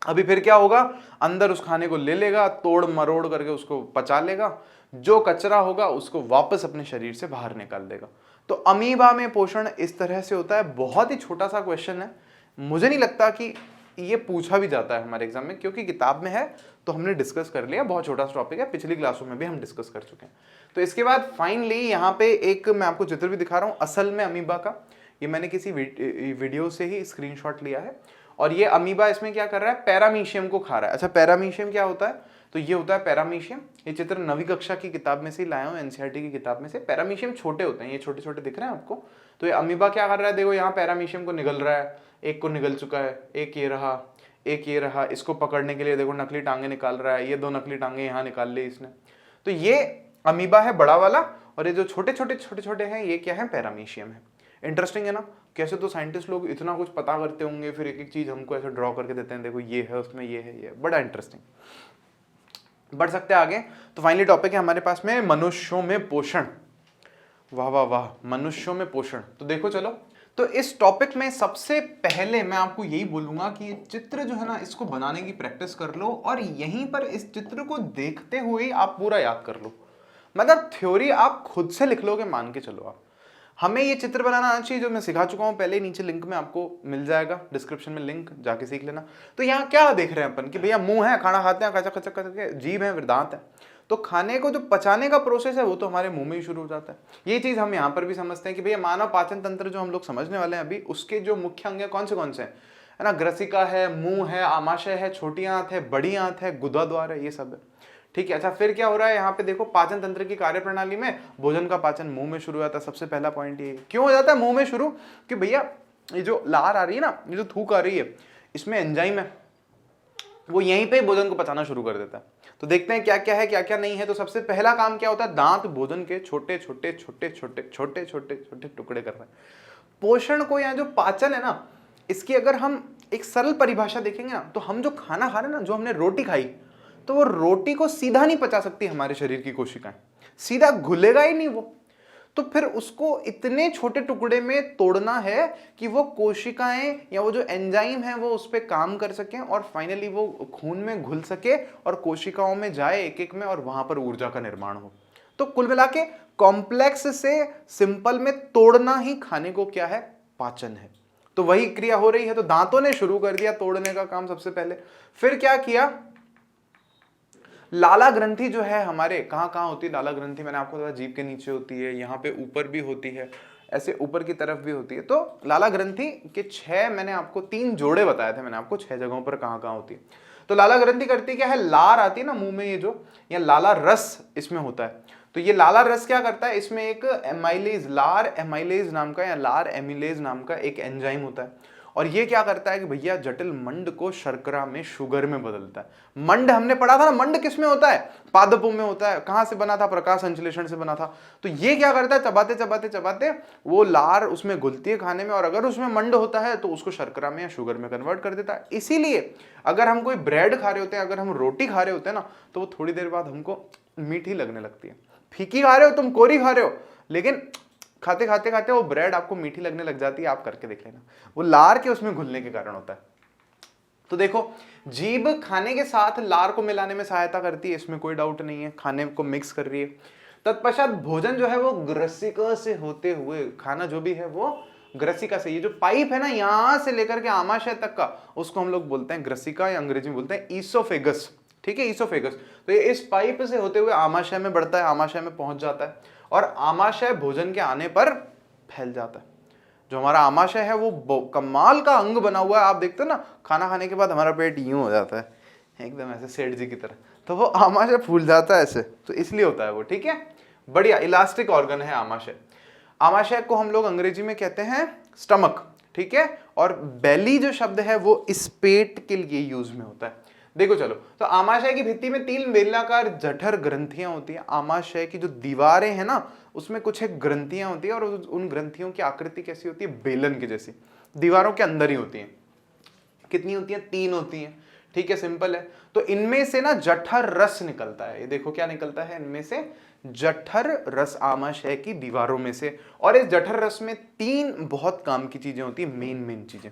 अभी फिर क्या होगा, अंदर उस खाने को ले लेगा, तोड़ मरोड़ करके उसको पचा लेगा, जो कचरा होगा उसको वापस अपने शरीर से बाहर निकाल देगा। तो अमीबा में पोषण इस तरह से होता है। बहुत ही छोटा सा क्वेश्चन है, मुझे नहीं लगता कि ये पूछा भी जाता है हमारे एग्जाम में, क्योंकि किताब में है तो हमने डिस्कस कर लिया, बहुत छोटा सा टॉपिक है, पिछली क्लासों में भी हम डिस्कस कर चुके हैं। तो इसके बाद फाइनली यहाँ पे एक मैं आपको चित्र भी दिखा रहा हूँ असल में अमीबा का, ये मैंने किसी वीडियो से ही स्क्रीनशॉट लिया है। और ये अमीबा इसमें क्या कर रहा है, पैरामीशियम को खा रहा है। अच्छा, पैरामीशियम क्या होता है? तो ये होता है पैरामीशियम, ये चित्र नवी कक्षा की किताब में से लाया हूँ, एनसीईआरटी की किताब में से। पैरामीशियम छोटे होते हैं, ये छोटे छोटे दिख रहे हैं आपको। तो ये अमीबा क्या कर रहा है, देखो यहाँ पैरामीशियम को निगल रहा है, एक को निगल चुका है, एक ये रहा, एक ये रहा। इसको पकड़ने के लिए देखो नकली टांगे निकाल रहा है, ये 2 नकली टांगे यहाँ निकाल ली इसने। तो ये अमीबा है बड़ा वाला, और ये जो छोटे छोटे हैं ये क्या है, पैरामीशियम है। इंटरेस्टिंग है ना, कैसे तो साइंटिस्ट लोग इतना कुछ पता करते होंगे, फिर एक एक चीज हमको ऐसे ड्रॉ करके देते हैं, देखो ये है उसमें, ये है, ये बड़ा इंटरेस्टिंग। बढ़ सकते हैं आगे। तो फाइनली टॉपिक है हमारे पास में मनुष्यों में पोषण। वाह वाह वाह, मनुष्यों में पोषण। तो देखो चलो, तो इस टॉपिक में सबसे पहले मैं आपको यही बोलूंगा कि ये चित्र जो है ना, इसको बनाने की प्रैक्टिस कर लो, और यहीं पर इस चित्र को देखते हुए आप पूरा याद कर लो। मतलब थ्योरी आप खुद से लिख लोगे, मान के चलो आप। हमें ये चित्र बनाना आना चाहिए, जो मैं सिखा चुका हूं पहले, नीचे लिंक में आपको मिल जाएगा, डिस्क्रिप्शन में लिंक, जाके सीख लेना। तो यहाँ क्या देख रहे हैं अपन कि भैया मुंह है, खाना खाते हैं, खचक खचक करके, जीभ है, दांत है, तो खाने को जो पचाने का प्रोसेस है वो तो हमारे मुंह में ही शुरू हो जाता है। ये चीज हम यहाँ पर भी समझते हैं कि भैया मानव पाचन तंत्र जो हम लोग समझने वाले हैं अभी, उसके जो मुख्य अंग कौन से हैं, है ना, ग्रसिका है, मुंह है, आमाशय है, छोटी आंत है, बड़ी आंत है, गुदा द्वार है, ये सब है। ठीक है। अच्छा, फिर क्या हो रहा है यहाँ पे देखो, पाचन तंत्र की कार्यप्रणाली में भोजन का पाचन मुंह में शुरू होता है। सबसे पहला पॉइंट ये क्यों हो जाता है मुंह में शुरू, कि भैया ये जो लार आ रही है ना, ये जो थूक आ रही है, इसमें एंजाइम है, वो यहीं पे भोजन को पचाना शुरू कर देता है। तो देखते हैं क्या क्या है, क्या क्या नहीं है। तो सबसे पहला काम क्या होता है, दांत भोजन के छोटे छोटे छोटे छोटे छोटे छोटे छोटे टुकड़े कर रहे हैं। पोषण को, यहाँ जो पाचन है ना, इसकी अगर हम एक सरल परिभाषा देखेंगे ना, तो हम जो खाना खा रहे हैं ना, जो हमने रोटी खाई, तो वो रोटी को सीधा नहीं पचा सकती हमारे शरीर की कोशिकाएं, सीधा घुलेगा ही नहीं वो। तो फिर उसको इतने छोटे टुकड़े में तोड़ना है कि वो कोशिकाएं या वो जो एंजाइम है वो उस पर काम कर सकें, और फाइनली वो खून में घुल सके और कोशिकाओं में जाए एक एक में, और वहां पर ऊर्जा का निर्माण हो। तो कुल मिला के कॉम्प्लेक्स से सिंपल में तोड़ना ही खाने को क्या है, पाचन है। तो वही क्रिया हो रही है। तो दांतों ने शुरू कर दिया तोड़ने का काम सबसे पहले। फिर क्या किया, लाला ग्रंथि जो है हमारे, कहाँ कहाँ होती है लाला ग्रंथि, मैंने आपको बताया जीभ के नीचे होती है, यहाँ पे ऊपर भी होती है, ऐसे ऊपर की तरफ भी होती है। तो लाला ग्रंथि के 6 मैंने आपको 3 जोड़े बताए थे मैंने आपको, 6 जगहों पर कहाँ कहाँ होती है। तो लाला ग्रंथि करती क्या है, लार आती है ना मुंह में, ये जो या लाला रस इसमें होता है। तो ये लाला रस क्या करता है, इसमें एक एमाइलेज, लार एमाइलेज नाम का या लार एमिलेज नाम का एक एंजाइम होता है, और ये क्या करता है कि भैया जटिल मंड को शर्करा में, शुगर में बदलता है। मंड हमने पढ़ा था ना, मंड किस में होता है, पादपों में होता है। कहां से बना था, प्रकाश संश्लेषण से बना था। तो ये क्या करता है, चबाते चबाते चबाते वो लार उसमें घुलती है खाने में, और अगर उसमें मंड होता है तो उसको शर्करा में या शुगर में कन्वर्ट कर देता है। इसीलिए अगर हम कोई ब्रेड खा रहे होते हैं, अगर हम रोटी खा रहे होते हैं ना, तो वो थोड़ी देर बाद हमको मीठी लगने लगती है। फीकी खा रहे हो तुम, कोरी खा रहे हो, लेकिन खाते खाते खाते वो ब्रेड आपको मीठी लगने लग जाती है, आप करके देख लेना, वो लार के उसमें घुलने के कारण होता है। तो देखो, जीभ खाने के साथ लार को मिलाने में सहायता करती है, इसमें कोई डाउट नहीं है, खाने को मिक्स कर रही है। तत्पश्चात भोजन जो है वो ग्रसिका से होते हुए, खाना जो भी है वो ग्रसिका से, ये जो पाइप है ना यहां से लेकर के आमाशय तक का, उसको हम लोग बोलते हैं ग्रसिका, या अंग्रेजी में बोलते हैं ईसोफेगस। ठीक है, ईसोफेगस। तो ये इस पाइप से होते हुए आमाशय में बढ़ता है, आमाशय में पहुंच जाता है, और आमाशय भोजन के आने पर फैल जाता है। जो हमारा आमाशय है वो कमाल का अंग बना हुआ है, आप देखते हो ना, खाना खाने के बाद हमारा पेट यूं हो जाता है एकदम ऐसे सेठ जी की तरह, तो वो आमाशय फूल जाता है ऐसे, तो इसलिए होता है वो। ठीक है, बढ़िया, इलास्टिक ऑर्गन है आमाशय। आमाशय को हम लोग अंग्रेजी में कहते हैं स्टमक। ठीक है, और बेली जो शब्द है वो इस पेट के लिए यूज में होता है। देखो चलो, तो आमाशय की भित्ति में 3 बेलनाकार जठर ग्रंथियां होती हैं। आमाशय की जो दीवारें हैं ना, उसमें कुछ एक ग्रंथियां होती है, और उन ग्रंथियों की आकृति कैसी होती है, बेलन की जैसी, दीवारों के अंदर ही होती है। कितनी होती है, 3 होती हैं। ठीक है, सिंपल है। तो इनमें से ना जठर रस निकलता है, ये देखो क्या निकलता है, इनमें से जठर रस आमाशय की दीवारों में से। और इस जठर रस में 3 बहुत काम की चीजें होती है, मेन चीजें।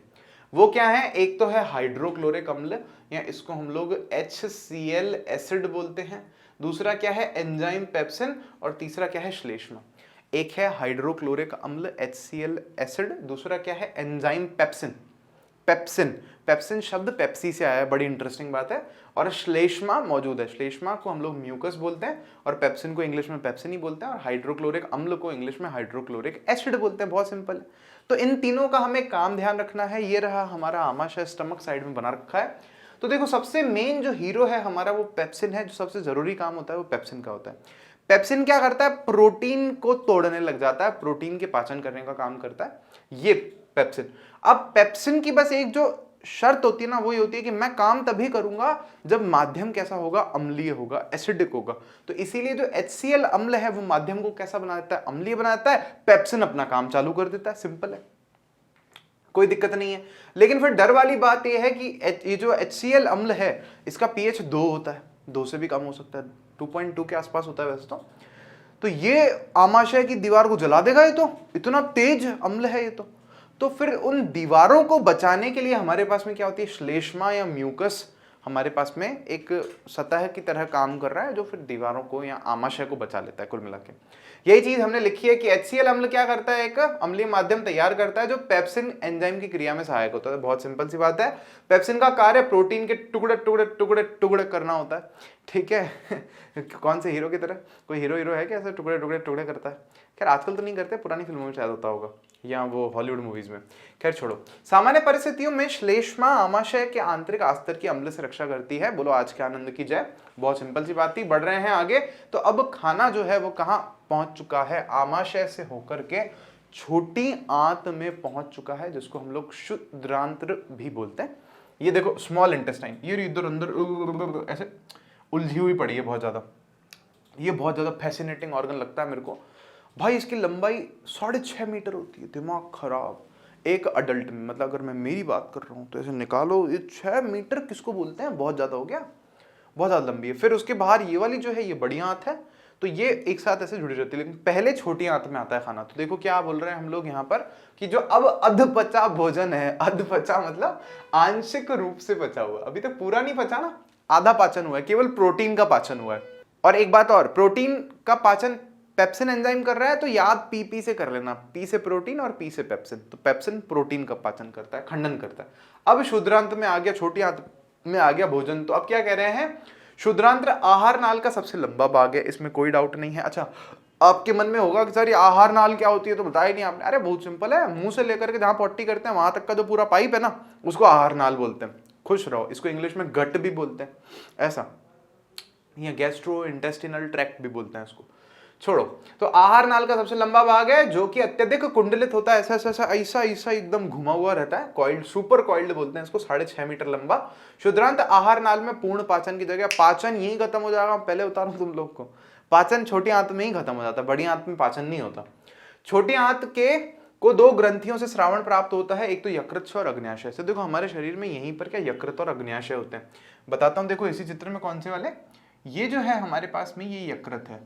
वो क्या है, एक तो है हाइड्रोक्लोरिक अम्ल, या इसको हम लोग HCl एसिड बोलते हैं। दूसरा क्या है, एंजाइम पेप्सिन, और तीसरा क्या है, श्लेष्मा। एक है हाइड्रोक्लोरिक अम्ल HCl एसिड, दूसरा क्या है, एंजाइम पेप्सिन। पेप्सिन, पेप्सिन शब्द पेप्सी से आया है, बड़ी इंटरेस्टिंग बात है। और श्लेष्मा मौजूद है, श्लेष्मा को हम लोग म्यूकस बोलते हैं, और पेप्सिन को इंग्लिश में पेप्सिन ही बोलते हैं, और हाइड्रोक्लोरिक अम्ल को इंग्लिश में हाइड्रोक्लोरिक एसिड बोलते हैं। बहुत सिंपल है। तो इन तीनों का हमें काम ध्यान रखना है। ये रहा हमारा आमाशय, स्टमक साइड में बना रखा है। तो देखो, सबसे मेन जो हीरो है हमारा वो पेप्सिन है, जो सबसे जरूरी काम होता है वो पेप्सिन का होता है। पेप्सिन क्या करता है, प्रोटीन को तोड़ने लग जाता है, प्रोटीन के पाचन करने का काम करता है ये पेप्सिन। अब पेप्सिन की बस एक जो शर्त होती है ना, वो ये होती है कि मैं काम तभी करूंगा जब माध्यम कैसा होगा, अम्लीय होगा, एसिडिक होगा। तो इसीलिए जो HCl अम्ल है वो माध्यम को कैसा बना देता है, अम्लीय बना देता है, पेप्सिन अपना काम चालू कर देता है। सिंपल है, कोई दिक्कत नहीं है। लेकिन फिर डर वाली बात यह है कि ये जो HCl अम्ल है इसका pH 2 होता है, 2 से भी कम हो सकता है, 2.2 के आसपास होता है वैसे तो ये आमाशय की दीवार को जला देगा, ये तो इतना तेज अम्ल है ये तो फिर उन दीवारों को बचाने के लिए हमारे पास में क्या होती है, श्लेष्मा या म्यूकस हमारे पास में एक सतह की तरह काम कर रहा है, जो फिर दीवारों को या आमाशय को बचा लेता है। कुल मिला के यही चीज हमने लिखी है कि HCl अम्ल क्या करता है, एक अम्लीय माध्यम तैयार करता है जो पेप्सिन एंजाइम की क्रिया में सहायक होता है। बहुत सिंपल सी बात है, पेप्सिन का कार्य प्रोटीन के टुकड़े टुकड़े टुकड़े टुकड़े करना होता है। ठीक है कौन से हीरो की तरह, कोई हीरो है क्या ऐसे टुकड़े टुकड़े टुकड़े करता है? खैर आजकल तो नहीं करते, पुरानी फिल्मों में शायद होता होगा, या वो हॉलीवुड मूवीज में। खैर छोड़ो, सामान्य परिस्थितियों में श्लेष्मा आमाशय के आंतरिक आस्तर की अम्ल से रक्षा करती है। बोलो आज के आनंद की जय। बहुत सिंपल सी बात थी, बढ़ रहे हैं आगे। तो अब खाना जो है वो कहाँ पहुंच चुका है, आमाशय से होकर के छोटी आंत में पहुंच चुका है, जिसको हम लोग क्षुद्रांत्र भी बोलते हैं। ये देखो स्मॉल इंटेस्टाइन, ये इधर अंदर ऐसे उलझी हुई पड़ी है बहुत ज्यादा। ये बहुत ज्यादा फैसिनेटिंग ऑर्गन लगता है मेरे को भाई। इसकी लंबाई 6.5 मीटर होती है, दिमाग खराब। एक अडल्ट में, मतलब अगर मैं मेरी बात कर रहा हूँ तो ऐसे निकालो, ये 6 मीटर किसको बोलते हैं, बहुत ज्यादा हो गया, बहुत ज्यादा लंबी है। फिर उसके बाहर ये वाली जो है ये बड़ी आंत है, तो ये एक साथ ऐसे जुड़ी रहती है। लेकिन पहले छोटी आंत में आता है खाना। तो देखो क्या बोल रहे हैं हम लोग यहाँ पर कि जो अब अधपचा भोजन है, अधपचा मतलब आंशिक रूप से पचा हुआ, अभी तक पूरा नहीं पचा ना, आधा पाचन हुआ है, केवल प्रोटीन का पाचन हुआ है। और एक बात और, प्रोटीन का पाचन पेप्सिन एंजाइम कर रहा है, तो याद पी से कर लेना, पी से प्रोटीन और पी से पेप्सिन। तो पेप्सिन प्रोटीन का पाचन करता है, खंडन करता है। अब क्षुद्रांत में आ गया, छोटी आंत में आ गया भोजन। तो अब क्या कह रहे हैं, क्षुद्रांत्र आहार नाल का सबसे लंबा भाग है, इसमें कोई डाउट नहीं है। अच्छा, आपके मन में होगा कि सर ये आहार नाल क्या होती है, तो बताया नहीं आपने। अरे बहुत सिंपल है, मुंह से लेकर के जहां पट्टी करते हैं वहां तक का जो पूरा पाइप है ना, उसको आहार नाल बोलते हैं। खुश रहो, इसको इंग्लिश में गट भी बोलते हैं, ऐसा, या गैस्ट्रो इंटेस्टिनल ट्रैक्ट भी बोलते हैं इसको। छोड़ो, तो आहार नाल का सबसे लंबा भाग है, जो कि अत्यधिक कुंडलित होता है, ऐसा ऐसा ऐसा ऐसा एकदम घुमा हुआ रहता है, कॉइल्ड, सुपर कॉइल्ड बोलते हैं इसको, 6.5 मीटर लंबा। क्षुद्रांत आहार नाल में पूर्ण पाचन की जगह पाचन यही खत्म हो जाएगा। पहले बता रहा हूं तुम लोग को, पाचन छोटी आंत में ही खत्म हो जाता है, बड़ी आंत में पाचन नहीं होता। छोटी आंत के को 2 ग्रंथियों से श्रावण प्राप्त होता है, एक तो यकृत और अग्न्याशय से। देखो हमारे शरीर में यहीं पर क्या यकृत और अग्न्याशय होते हैं, बताता हूं। देखो इसी चित्र में कौन से वाले, ये जो है हमारे पास में ये यकृत है,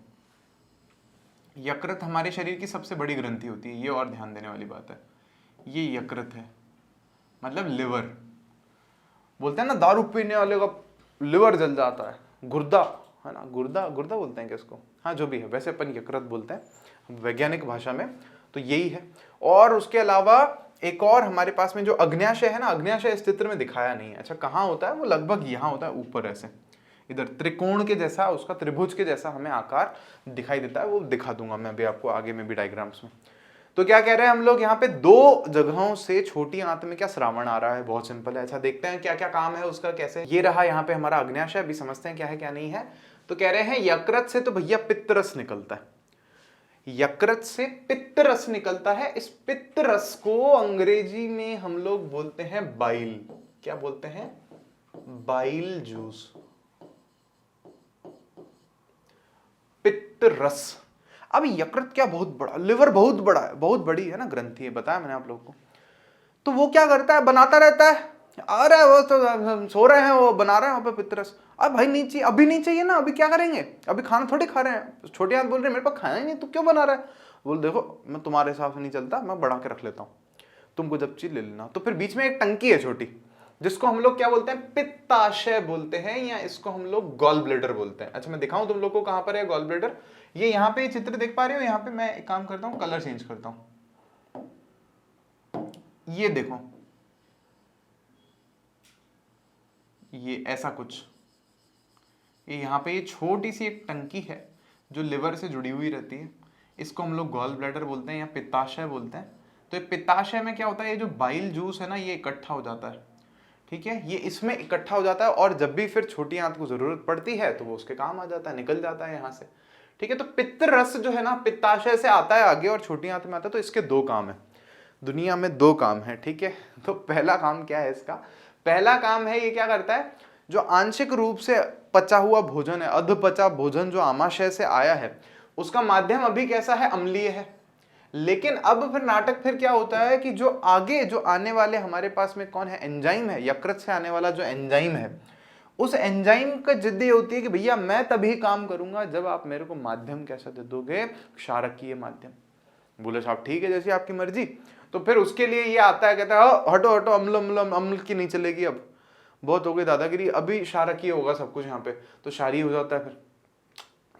यकृत हमारे शरीर की सबसे बड़ी ग्रंथि होती है, ये और ध्यान देने वाली बात है। ये यकृत है, मतलब लिवर। बोलते हैं ना दारू पीने वाले का लिवर जल जाता है, गुर्दा है ना, गुर्दा गुर्दा बोलते हैं क्या इसको, हाँ जो भी है, वैसे अपन यकृत बोलते हैं वैज्ञानिक भाषा में, तो यही है। और उसके अलावा एक और हमारे पास में जो अग्न्याशय है ना, अग्न्याशय इस चित्र में दिखाया नहीं है। अच्छा कहाँ होता है वो? लगभग यहाँ होता है, ऊपर ऐसे इधर त्रिकोण के जैसा, उसका त्रिभुज के जैसा हमें आकार दिखाई देता है, वो दिखा दूंगा मैं अभी आपको आगे में भी डायग्राम्स में। तो क्या कह रहे हैं हम लोग यहाँ पे, दो जगहों से छोटी आंत में क्या श्रावण आ रहा है, बहुत सिंपल है। अच्छा देखते हैं क्या क्या काम है उसका, कैसे। ये रहा यहाँ पे हमारा अग्न्याशय, अभी समझते हैं क्या है क्या नहीं है। तो कह रहे हैं यकृत से तो भैया पित्तरस निकलता है, यकृत से पित्तरस निकलता है। इस पित्तरस को अंग्रेजी में हम लोग बोलते हैं बाइल। क्या बोलते हैं? बाइल जूस, पित्तरस। अब यकृत क्या बहुत बड़ा, लिवर बहुत बड़ा है, बहुत बड़ी है ना ग्रंथि है, बताया मैंने आप लोगों को। तो वो क्या करता है, बनाता रहता है, अरे वो तो सो रहे हैं, वो बना रहे हैं वहां पे पित्तरस। अब भाई नहीं चाहिए, अभी नहीं चाहिए ना, अभी क्या करेंगे, अभी खाना थोड़ी खा रहे हैं। छोटी हाथ बोल रहे हैं मेरे पास खाना ही नहीं, तू क्यों बना रहा है? बोल देखो मैं तुम्हारे हिसाब से नहीं चलता, मैं बढ़ा के रख लेता हूँ, तुमको जब चीज ले लेना। तो फिर बीच में एक टंकी है छोटी, जिसको हम लोग क्या बोलते हैं, पित्ताशय बोलते हैं, या इसको हम लोग गॉल ब्लेडर बोलते हैं। अच्छा मैं दिखाऊं तुम लोग को कहां पर है गॉल ब्लेडर। ये यहाँ पे चित्र देख पा रहे हो, यहाँ पे मैं एक काम करता हूँ, कलर चेंज करता हूँ। ये देखो, ये ऐसा कुछ, ये यहाँ पे ये छोटी सी एक टंकी है जो लिवर से जुड़ी हुई रहती है, इसको हम लोग गॉल ब्लैडर बोलते हैं या पित्ताशय बोलते हैं। तो ये पित्ताशय में क्या होता है, ये जो बाइल जूस है ना, ये इकट्ठा हो जाता है, ठीक है, ये इसमें इकट्ठा हो जाता है, और जब भी फिर छोटी आंत को जरूरत पड़ती है तो वो उसके काम आ जाता है, निकल जाता है यहाँ से, ठीक है। तो पित्त रस जो है ना, पित्ताशय से आता है आगे और छोटी आंत में आता है। तो इसके दो काम है, दुनिया में दो काम है, ठीक है। तो पहला काम क्या है इसका, पहला काम है ये क्या करता है, जो आंशिक रूप से पचा हुआ भोजन है, अधपचा भोजन जो आमाशय से आया है, उसका माध्यम अभी कैसा है, अम्लीय है। लेकिन अब फिर नाटक फिर क्या होता है कि जो आगे जो आने वाले हमारे पास में कौन है, एंजाइम है, यकृत से आने वाला जो एंजाइम है, उस एंजाइम का जिद ये होती है कि भैया मैं तभी काम करूंगा जब आप मेरे को माध्यम कैसा दे दोगे, क्षारकीय माध्यम। बोले साहब ठीक है, जैसी आपकी मर्जी। तो फिर उसके लिए ये आता है, कहता है हटो हटो, अम्ल अम्ल अम्ल की नहीं चलेगी, अब बहुत हो गई दादागिरी, अभी क्षारकीय होगा सब कुछ यहाँ पे। तो क्षारीय हो जाता है फिर,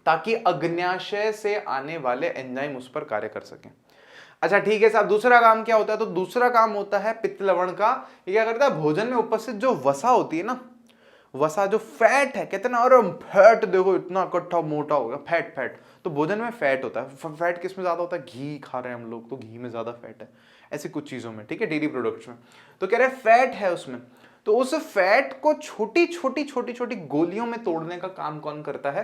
ताकि अग्न्याशय से आने वाले एंजाइम उस पर कार्य कर सकें। अच्छा ठीक है साहब, दूसरा काम क्या होता है, तो दूसरा काम होता है पित्त लवण का। ये क्या करता है, भोजन में उपस्थित जो वसा होती है ना, वसा जो फैट है, कहते हैं ना अरे फैट देखो इतना इकट्ठा मोटा हो गया, फैट फैट, तो भोजन में फैट होता है। फैट किस में ज्यादा होता है, घी खा रहे हैं हम लोग तो घी में ज्यादा फैट है, ऐसी कुछ चीजों में, ठीक है, डेयरी प्रोडक्ट्स में। तो कह रहे हैं फैट है उसमें, तो उस फैट को छोटी छोटी छोटी छोटी गोलियों में तोड़ने का काम कौन करता है,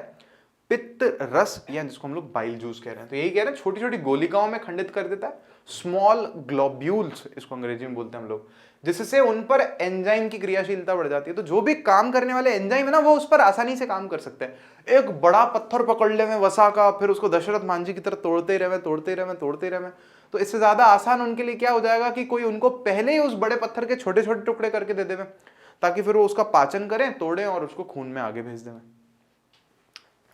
पित्त रस, या जिसको हम लोग बाइल जूस कह रहे हैं। तो यही कह रहे हैं छोटी छोटी गोलिकाओं में खंडित कर देता है, स्मॉल ग्लोब्यूल्स इसको अंग्रेजी में बोलते हैं हम लोग, जिससे उन पर एंजाइम की क्रियाशीलता बढ़ जाती है। तो जो भी काम करने वाले एंजाइम है ना, वो उस पर आसानी से काम कर सकते हैं। एक बड़ा पत्थर पकड़ ले में वसा का, फिर उसको दशरथ मांझी की तरह तोड़ते रहे तोड़ते रहे तोड़ते रहे, तो इससे ज्यादा आसान उनके लिए क्या हो जाएगा कि कोई उनको पहले ही उस बड़े पत्थर के छोटे छोटे टुकड़े करके दे देवे, ताकि फिर वो उसका पाचन करें, तोड़ें और उसको खून में आगे भेज दें।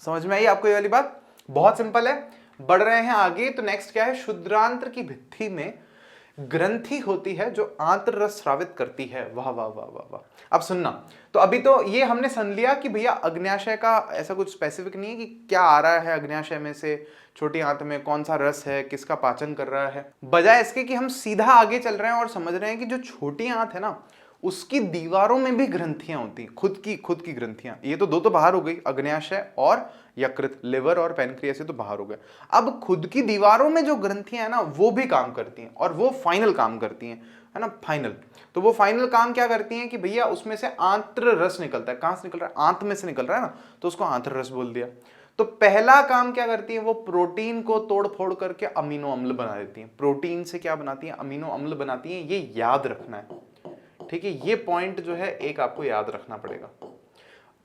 समझ में आई आपको ये वाली बात? बहुत सिंपल है। बढ़ रहे हैं आगे, तो नेक्स्ट क्या है, शुद्रांत्र की भित्ति में ग्रंथि होती है जो आंत्र रस स्रावित करती है। वाह वाह वाह वाह वाह। अब सुनना, तो अभी तो ये हमने सुन लिया कि भैया अग्न्याशय का ऐसा कुछ स्पेसिफिक नहीं है कि क्या आ रहा है अग्न्याशय में से, छोटी आंत में कौन सा रस है, किसका पाचन कर रहा है। बजाय इसके कि हम सीधा आगे चल रहे हैं और समझ रहे हैं कि जो छोटी आंत है ना, उसकी दीवारों में भी ग्रंथियां होती हैं, खुद की ग्रंथियां। ये तो दो तो बाहर हो गई, अग्न्याशय और यकृत, लिवर और पैनक्रियास तो बाहर हो गए। अब खुद की दीवारों में जो ग्रंथियां है ना, वो भी काम करती हैं, और वो फाइनल काम करती हैं, है ना, फाइनल। तो वो फाइनल काम क्या करती हैं कि भैया उसमें से आंत्र रस निकलता है। कहां से निकल रहा है, आंत में से निकल रहा है ना, तो उसको आंत्र रस बोल दिया। तो पहला काम क्या करती है, वो प्रोटीन को तोड़ फोड़ करके अमीनो अम्ल बना देती हैं। प्रोटीन से क्या बनाती हैं, अमीनो अम्ल बनाती हैं। ये याद रखना है, ठीक है, ये पॉइंट जो है एक आपको याद रखना पड़ेगा।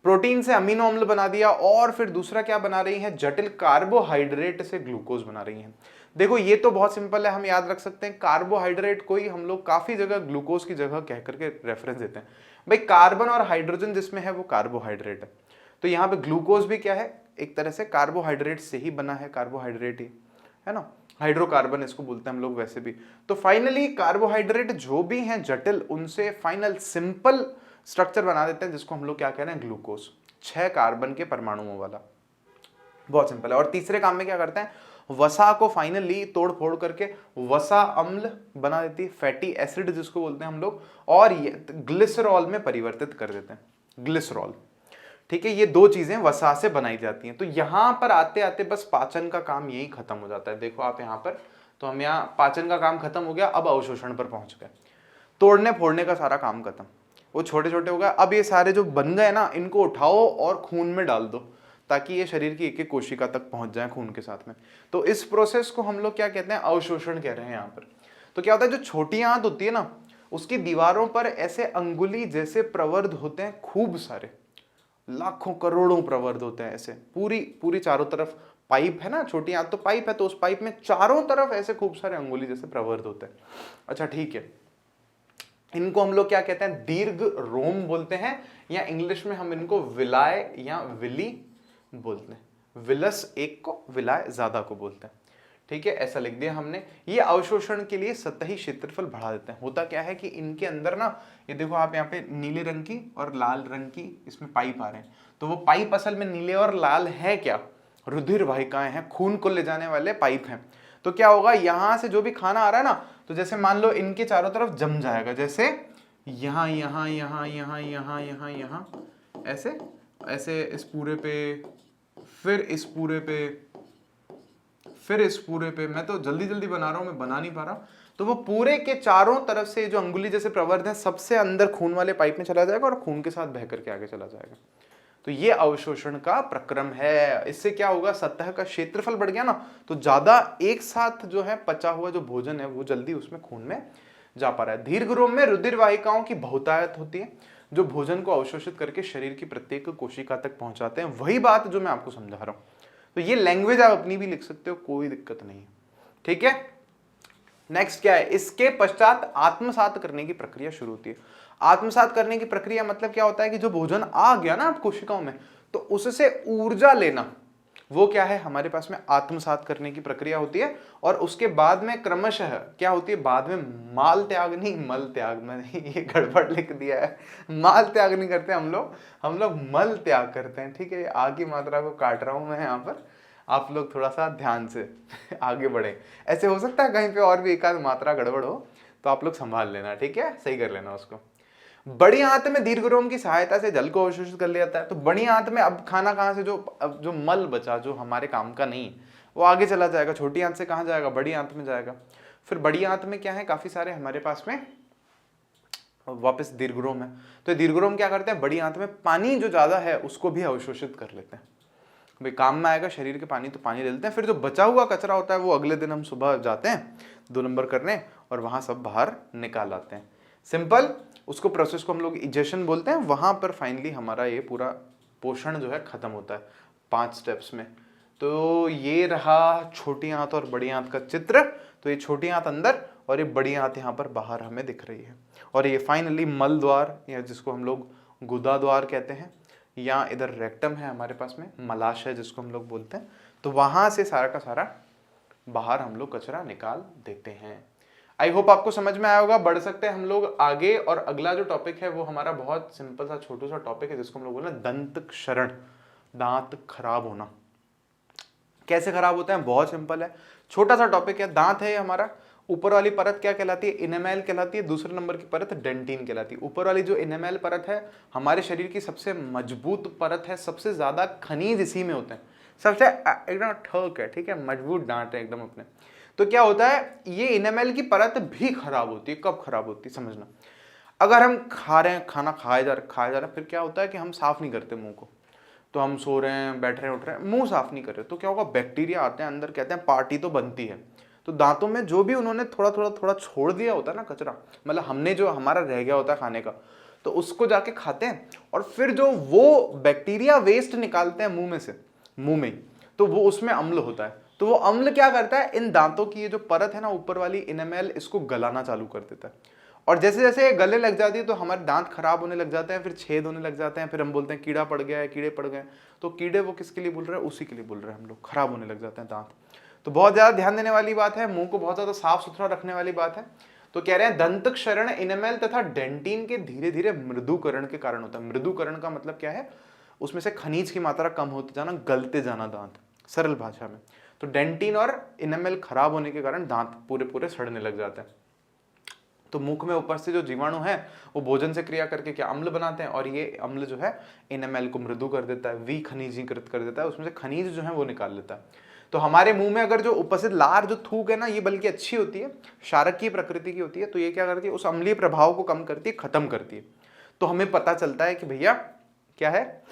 प्रोटीन से अमीनो अम्ल बना दिया, और फिर दूसरा क्या बना रही है, जटिल कार्बोहाइड्रेट से ग्लूकोज बना रही है। देखो ये तो बहुत सिंपल है, हम याद रख सकते हैं। कार्बोहाइड्रेट को ही हम लोग काफी जगह ग्लूकोज की जगह कह करके रेफरेंस देते हैं। भाई कार्बन और हाइड्रोजन जिसमें है वो कार्बोहाइड्रेट है, तो यहाँ पे ग्लूकोज भी क्या है, एक तरह से कार्बोहाइड्रेट से ही बना है, कार्बोहाइड्रेट ही। है ना, हाइड्रोकार्बन इसको बोलते हैं हम लोग वैसे भी। तो फाइनली कार्बोहाइड्रेट जो भी हैं जटिल, उनसे फाइनल सिंपल स्ट्रक्चर बना देते हैं जिसको हम लोग क्या कह रहे हैं, ग्लूकोज, 6 कार्बन के परमाणुओं वाला, बहुत सिंपल है। और तीसरे काम में क्या करते हैं, वसा को फाइनली तोड़ फोड़ करके वसा अम्ल बना देती है, फैटी एसिड जिसको बोलते हैं हम लोग, और ये ग्लिसरॉल में परिवर्तित कर देते हैं, ग्लिसरॉल। ठीक है, ये दो चीजें वसा से बनाई जाती हैं। तो यहां पर आते आते बस पाचन का काम यही खत्म हो जाता है। देखो आप यहां पर, तो हम यहाँ पाचन का काम खत्म हो गया, अब अवशोषण पर पहुंच गए, तोड़ने फोड़ने का सारा काम खत्म, वो छोटे छोटे हो गए। अब ये सारे जो बन गए ना, इनको उठाओ और खून में डाल दो ताकि ये शरीर की एक एक कोशिका तक पहुंच जाए खून के साथ में। तो इस प्रोसेस को हम लोग क्या कहते हैं, अवशोषण कह रहे हैं यहाँ पर। तो क्या होता है, जो छोटी आंत होती है ना, उसकी दीवारों पर ऐसे अंगुली जैसे प्रवर्ध होते हैं, खूब सारे, लाखों करोड़ों प्रवर्ध होते हैं ऐसे, पूरी पूरी चारों तरफ पाइप है ना, छोटी आंत तो पाइप है, तो उस पाइप में चारों तरफ ऐसे खूब सारे अंगुली जैसे प्रवर्ध होते हैं। अच्छा ठीक है, इनको हम लोग क्या कहते हैं, दीर्घ रोम बोलते हैं, या इंग्लिश में हम इनको विलाय या विली बोलते हैं। विलस एक को, विलाय ज्यादा को बोलते हैं। ठीक है, ऐसा लिख दिया हमने। ये अवशोषण के लिए सतही क्षेत्रफल बढ़ा देते हैं। होता क्या है कि इनके अंदर ना, ये देखो आप यहाँ पे नीले रंग की और लाल रंग की इसमें पाइप आ रहे हैं, तो वो पाइप असल में नीले और लाल है क्या, रुधिर वाहिकाएं हैं, खून को ले जाने वाले पाइप हैं। तो क्या होगा, यहां से जो भी खाना आ रहा है ना, तो जैसे मान लो इनके चारों तरफ जम जाएगा, जैसे यहाँ यहाँ यहाँ यहाँ यहाँ यहाँ यहाँ ऐसे ऐसे, इस पूरे पे, फिर इस पूरे पे, फिर इस पूरे पे। मैं तो जल्दी जल्दी बना रहा हूं, मैं बना नहीं पा रहा। तो वो पूरे के चारों तरफ से जो अंगुली जैसे प्रवर्ध है, सबसे अंदर खून वाले पाइप में चला जाएगा और खून के साथ बह करके आगे चला जाएगा। तो ये अवशोषण का प्रक्रम है। इससे क्या होगा, सतह का क्षेत्रफल बढ़ गया ना, तो ज्यादा एक साथ जो है पचा हुआ जो भोजन है वो जल्दी उसमें खून में जा पा रहा है। दीर्घरोम में रुधिर वाहिकाओं की बहुतायत होती है जो भोजन को अवशोषित करके शरीर की प्रत्येक कोशिका तक पहुंचाते हैं। वही बात जो मैं आपको समझा रहा हूं। तो ये लैंग्वेज आप अपनी भी लिख सकते हो, कोई दिक्कत नहीं है। ठीक है, नेक्स्ट क्या है, इसके पश्चात आत्मसात करने की प्रक्रिया शुरू होती है। आत्मसात करने की प्रक्रिया मतलब क्या होता है कि जो भोजन आ गया ना आप कोशिकाओं में, तो उससे ऊर्जा लेना, वो क्या है, हमारे पास में आत्मसात करने की प्रक्रिया होती है। और उसके बाद में क्रमशः क्या होती है, बाद में माल त्याग, नहीं मल त्याग, मैंने ये गड़बड़ लिख दिया है, माल त्याग नहीं करते हम लोग मल त्याग करते हैं। ठीक है, आ की मात्रा को काट रहा हूं मैं यहाँ पर, आप लोग थोड़ा सा ध्यान से आगे बढ़े। ऐसे हो सकता है कहीं पे और भी एक आध मात्रा गड़बड़ हो, तो आप लोग संभाल लेना, ठीक है, सही कर लेना उसको। बड़ी आंत में दीर्घरोम की सहायता से जल को अवशोषित कर लिया जाता है। तो बड़ी आंत में अब खाना कहां से, जो मल बचा, जो हमारे काम का नहीं, वो आगे चला जाएगा। छोटी आंत से कहां जाएगा, बड़ी आंत में जाएगा। फिर बड़ी आंत में क्या है, काफी सारे हमारे पास में वापस दीर्घरोम है। तो दीर्घरोम क्या करते हैं, बड़ी आंत में पानी जो ज्यादा है उसको भी अवशोषित कर लेते हैं। भाई काम में आएगा शरीर के पानी, तो पानी ले लेते हैं। फिर जो बचा हुआ कचरा होता है वो अगले दिन हम सुबह जाते हैं 2 नंबर करने, और वहां सब बाहर निकाल आते हैं। सिंपल, उसको प्रोसेस को हम लोग इजेशन बोलते हैं। वहां पर फाइनली हमारा ये पूरा पोषण जो है खत्म होता है 5 स्टेप्स में। तो ये रहा छोटी आंत और बड़ी आंत का चित्र। तो ये छोटी आंत अंदर और ये बड़ी आंत यहाँ पर बाहर हमें दिख रही है। और ये फाइनली मल द्वार, या जिसको हम लोग गुदा द्वार कहते हैं, या इधर रेक्टम है हमारे पास में, मलाशय जिसको हम लोग बोलते हैं। तो वहां से सारा का सारा बाहर हम लोग कचरा निकाल देते हैं। आई होप आपको समझ में आया होगा। बढ़ सकते हैं हम लोग आगे, और अगला जो टॉपिक है वो हमारा बहुत सिंपल सा छोटू सा टॉपिक है जिसको हम लोग बोलते हैं दंत क्षरण, दांत खराब होना। कैसे खराब होता है, बहुत सिंपल है, छोटा सा टॉपिक है। दांत है हमारा, ऊपर वाली परत क्या कहलाती है, इनेमेल कहलाती है। दूसरे नंबर की परत डेंटिन कहलाती है। ऊपर वाली जो इनेमेल परत है हमारे शरीर की सबसे मजबूत परत है, सबसे ज्यादा खनिज इसी में होते हैं, सबसे एकदम ठोक है, ठीक है, मजबूत दांत है एकदम अपने। तो क्या होता है, ये इनेमेल की परत भी खराब होती है। कब खराब होती है समझना, अगर हम खा रहे हैं, खाना खाया जा रहा है, फिर क्या होता है कि हम साफ नहीं करते मुंह को। तो हम सो रहे हैं, बैठ रहे हैं, उठ रहे हैं, मुंह साफ नहीं कर रहे, तो क्या होगा, बैक्टीरिया आते हैं अंदर, कहते हैं पार्टी तो बनती है। तो दांतों में जो भी उन्होंने थोड़ा थोड़ा थोड़ा छोड़ दिया होता है ना कचरा, मतलब हमने जो हमारा रह गया होता है खाने का, तो उसको जाके खाते हैं, और फिर जो वो बैक्टीरिया वेस्ट निकालते हैं मुंह में से, मुंह में ही, तो वो उसमें अम्ल होता है। तो वो अम्ल क्या करता है, इन दांतों की ये जो परत है ना ऊपर वाली इनेमेल, इसको गलाना चालू कर देता है। और जैसे जैसे ये गले लग जाती है तो हमारे दांत खराब होने लग जाते हैं, फिर छेद होने लग जाते हैं, फिर हम बोलते हैं कीड़ा पड़ गया है, कीड़े पड़ गए। तो कीड़े वो किसके लिए बोल रहे हैं, उसी के लिए बोल रहे हैं हम लोग, खराब होने लग जाते हैं दांत। तो बहुत ज्यादा ध्यान देने वाली बात है, मुंह को बहुत ज्यादा साफ सुथरा रखने वाली बात है। तो कह रहे हैं दंत क्षरण इनेमेल तथा डेंटिन के धीरे धीरे मृदुकरण के कारण होता है। मृदुकरण का मतलब क्या है, उसमें से खनिज की मात्रा कम होते जाना, गलते जाना दांत, सरल भाषा में। तो डेंटिन और इनेमेल खराब होने के कारण दांत पूरे पूरे सड़ने लग जाते हैं। तो मुख में उपस्थित जो जीवाणु है वो भोजन से क्रिया करके क्या अम्ल बनाते हैं, और ये अम्ल जो है इनेमेल को मृदु कर देता है, विखनिजीकृत कर देता है, उसमें से खनिज जो है वो निकाल लेता है। तो हमारे मुंह में अगर जो उपस्थित लार जो थूक है ना, ये बल्कि अच्छी होती है, क्षारकीय प्रकृति की होती है। तो ये क्या करती है, उस अम्लीय प्रभाव को कम करती है, खत्म करती है। तो हमें पता चलता है कि भैया क्या है,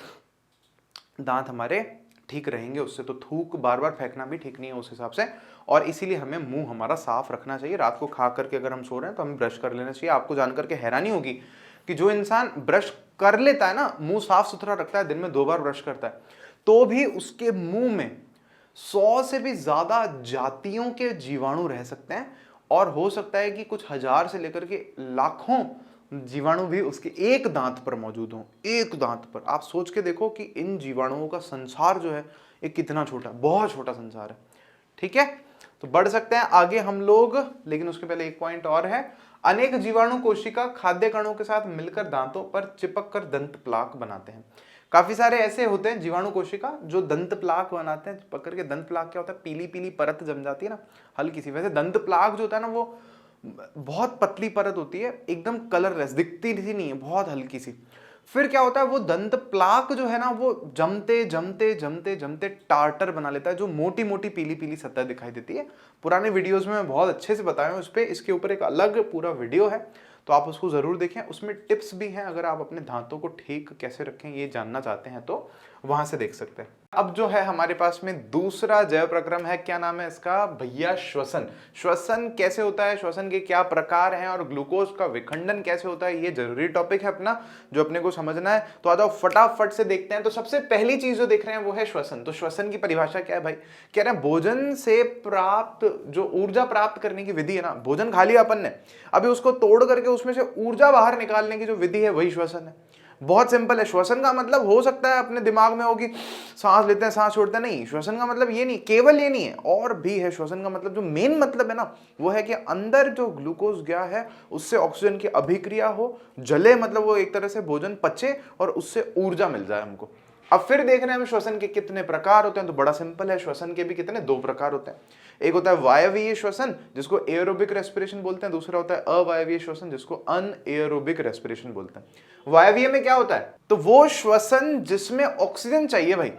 दांत हमारे ठीक रहेंगे उससे। तो थूक बार बार फेंकना भी ठीक नहीं है उस हिसाब से, और इसीलिए हमें मुंह हमारा साफ रखना चाहिए। रात को खा करके अगर हम सो रहे हैं तो हमें ब्रश कर लेना चाहिए। आपको जानकर के हैरानी होगी कि जो इंसान ब्रश कर लेता है ना, मुंह साफ सुथरा रखता है, दिन में 2 बार ब्रश करता है, तो भी उसके मुंह में 100 से भी ज्यादा जातियों के जीवाणु रह सकते हैं, और हो सकता है कि कुछ हजार से लेकर के लाखों जीवाणु भी उसके एक दांत पर मौजूद हों। एक दांत पर आप सोच के देखो कि इन जीवाणुओं का संसार जो है ये कितना छोटा, बहुत छोटा संसार है। ठीक है, तो बढ़ सकते हैं आगे हम लोग, लेकिन उसके पहले एक पॉइंट और है। अनेक जीवाणु कोशिका खाद्य कणों के साथ मिलकर दांतों पर चिपक कर दंत प्लाक बनाते हैं। काफी सारे ऐसे होते हैं जीवाणु कोशिका जो दंत प्लाक बनाते हैं, चिपक करके। दंत प्लाक क्या होता है, पीली पीली परत जम जाती है ना, हल्की सी। वैसे दंत प्लाक जो होता है ना, वो बहुत पतली परत होती है, एकदम कलरलेस, दिखती सी नहीं है, बहुत हल्की सी। फिर क्या होता है, वो दंत प्लाक जो है ना, वो जमते जमते जमते जमते टार्टर बना लेता है, जो मोटी मोटी पीली पीली सतह दिखाई देती है। पुराने वीडियोस में मैं बहुत अच्छे से बताया हूँ इस पे, इसके ऊपर एक अलग पूरा वीडियो है, तो आप उसको जरूर देखें। उसमें टिप्स भी हैं, अगर आप अपने दांतों को ठीक कैसे रखें ये जानना चाहते हैं तो वहां से देख सकते हैं। अब जो है हमारे पास में दूसरा जैव प्रक्रम है, क्या नाम है इसका भैया, श्वसन। श्वसन कैसे होता है, श्वसन के क्या प्रकार हैं, और ग्लूकोज का विखंडन कैसे होता है, ये जरूरी टॉपिक है अपना, जो अपने को समझना है। तो आ जाओ फटाफट से देखते हैं। तो सबसे पहली चीज जो देख रहे हैं वो है श्वसन। तो श्वसन की परिभाषा क्या है भाई, कह रहे हैं भोजन से प्राप्त जो ऊर्जा प्राप्त करने की विधि है ना, भोजन खा लिया अपन ने, अभी उसको तोड़ करके उसमें से ऊर्जा बाहर निकालने की जो विधि है वही श्वसन है। बहुत सिंपल है। श्वसन का मतलब हो सकता है अपने दिमाग में होगी सांस लेते हैं सांस छोड़ते हैं, नहीं, श्वसन का मतलब ये नहीं, केवल ये नहीं है, और भी है। श्वसन का मतलब जो मेन मतलब है ना, वो है कि अंदर जो ग्लूकोज गया है उससे ऑक्सीजन की अभिक्रिया हो, जले, मतलब वो एक तरह से भोजन पचे और उससे ऊर्जा मिल जाए हमको। अब फिर देख रहे हैं हम श्वसन के कितने प्रकार होते हैं, तो बड़ा सिंपल है, श्वसन के भी कितने, 2 प्रकार होते हैं। एक होता है वायवीय श्वसन जिसको एरोबिक रेस्पिरेशन बोलते हैं, दूसरा होता है अवायवीय श्वसन जिसको अनएरोबिक रेस्पिरेशन बोलते हैं। वायवीय में क्या होता है, तो वो श्वसन जिसमें ऑक्सीजन चाहिए भाई,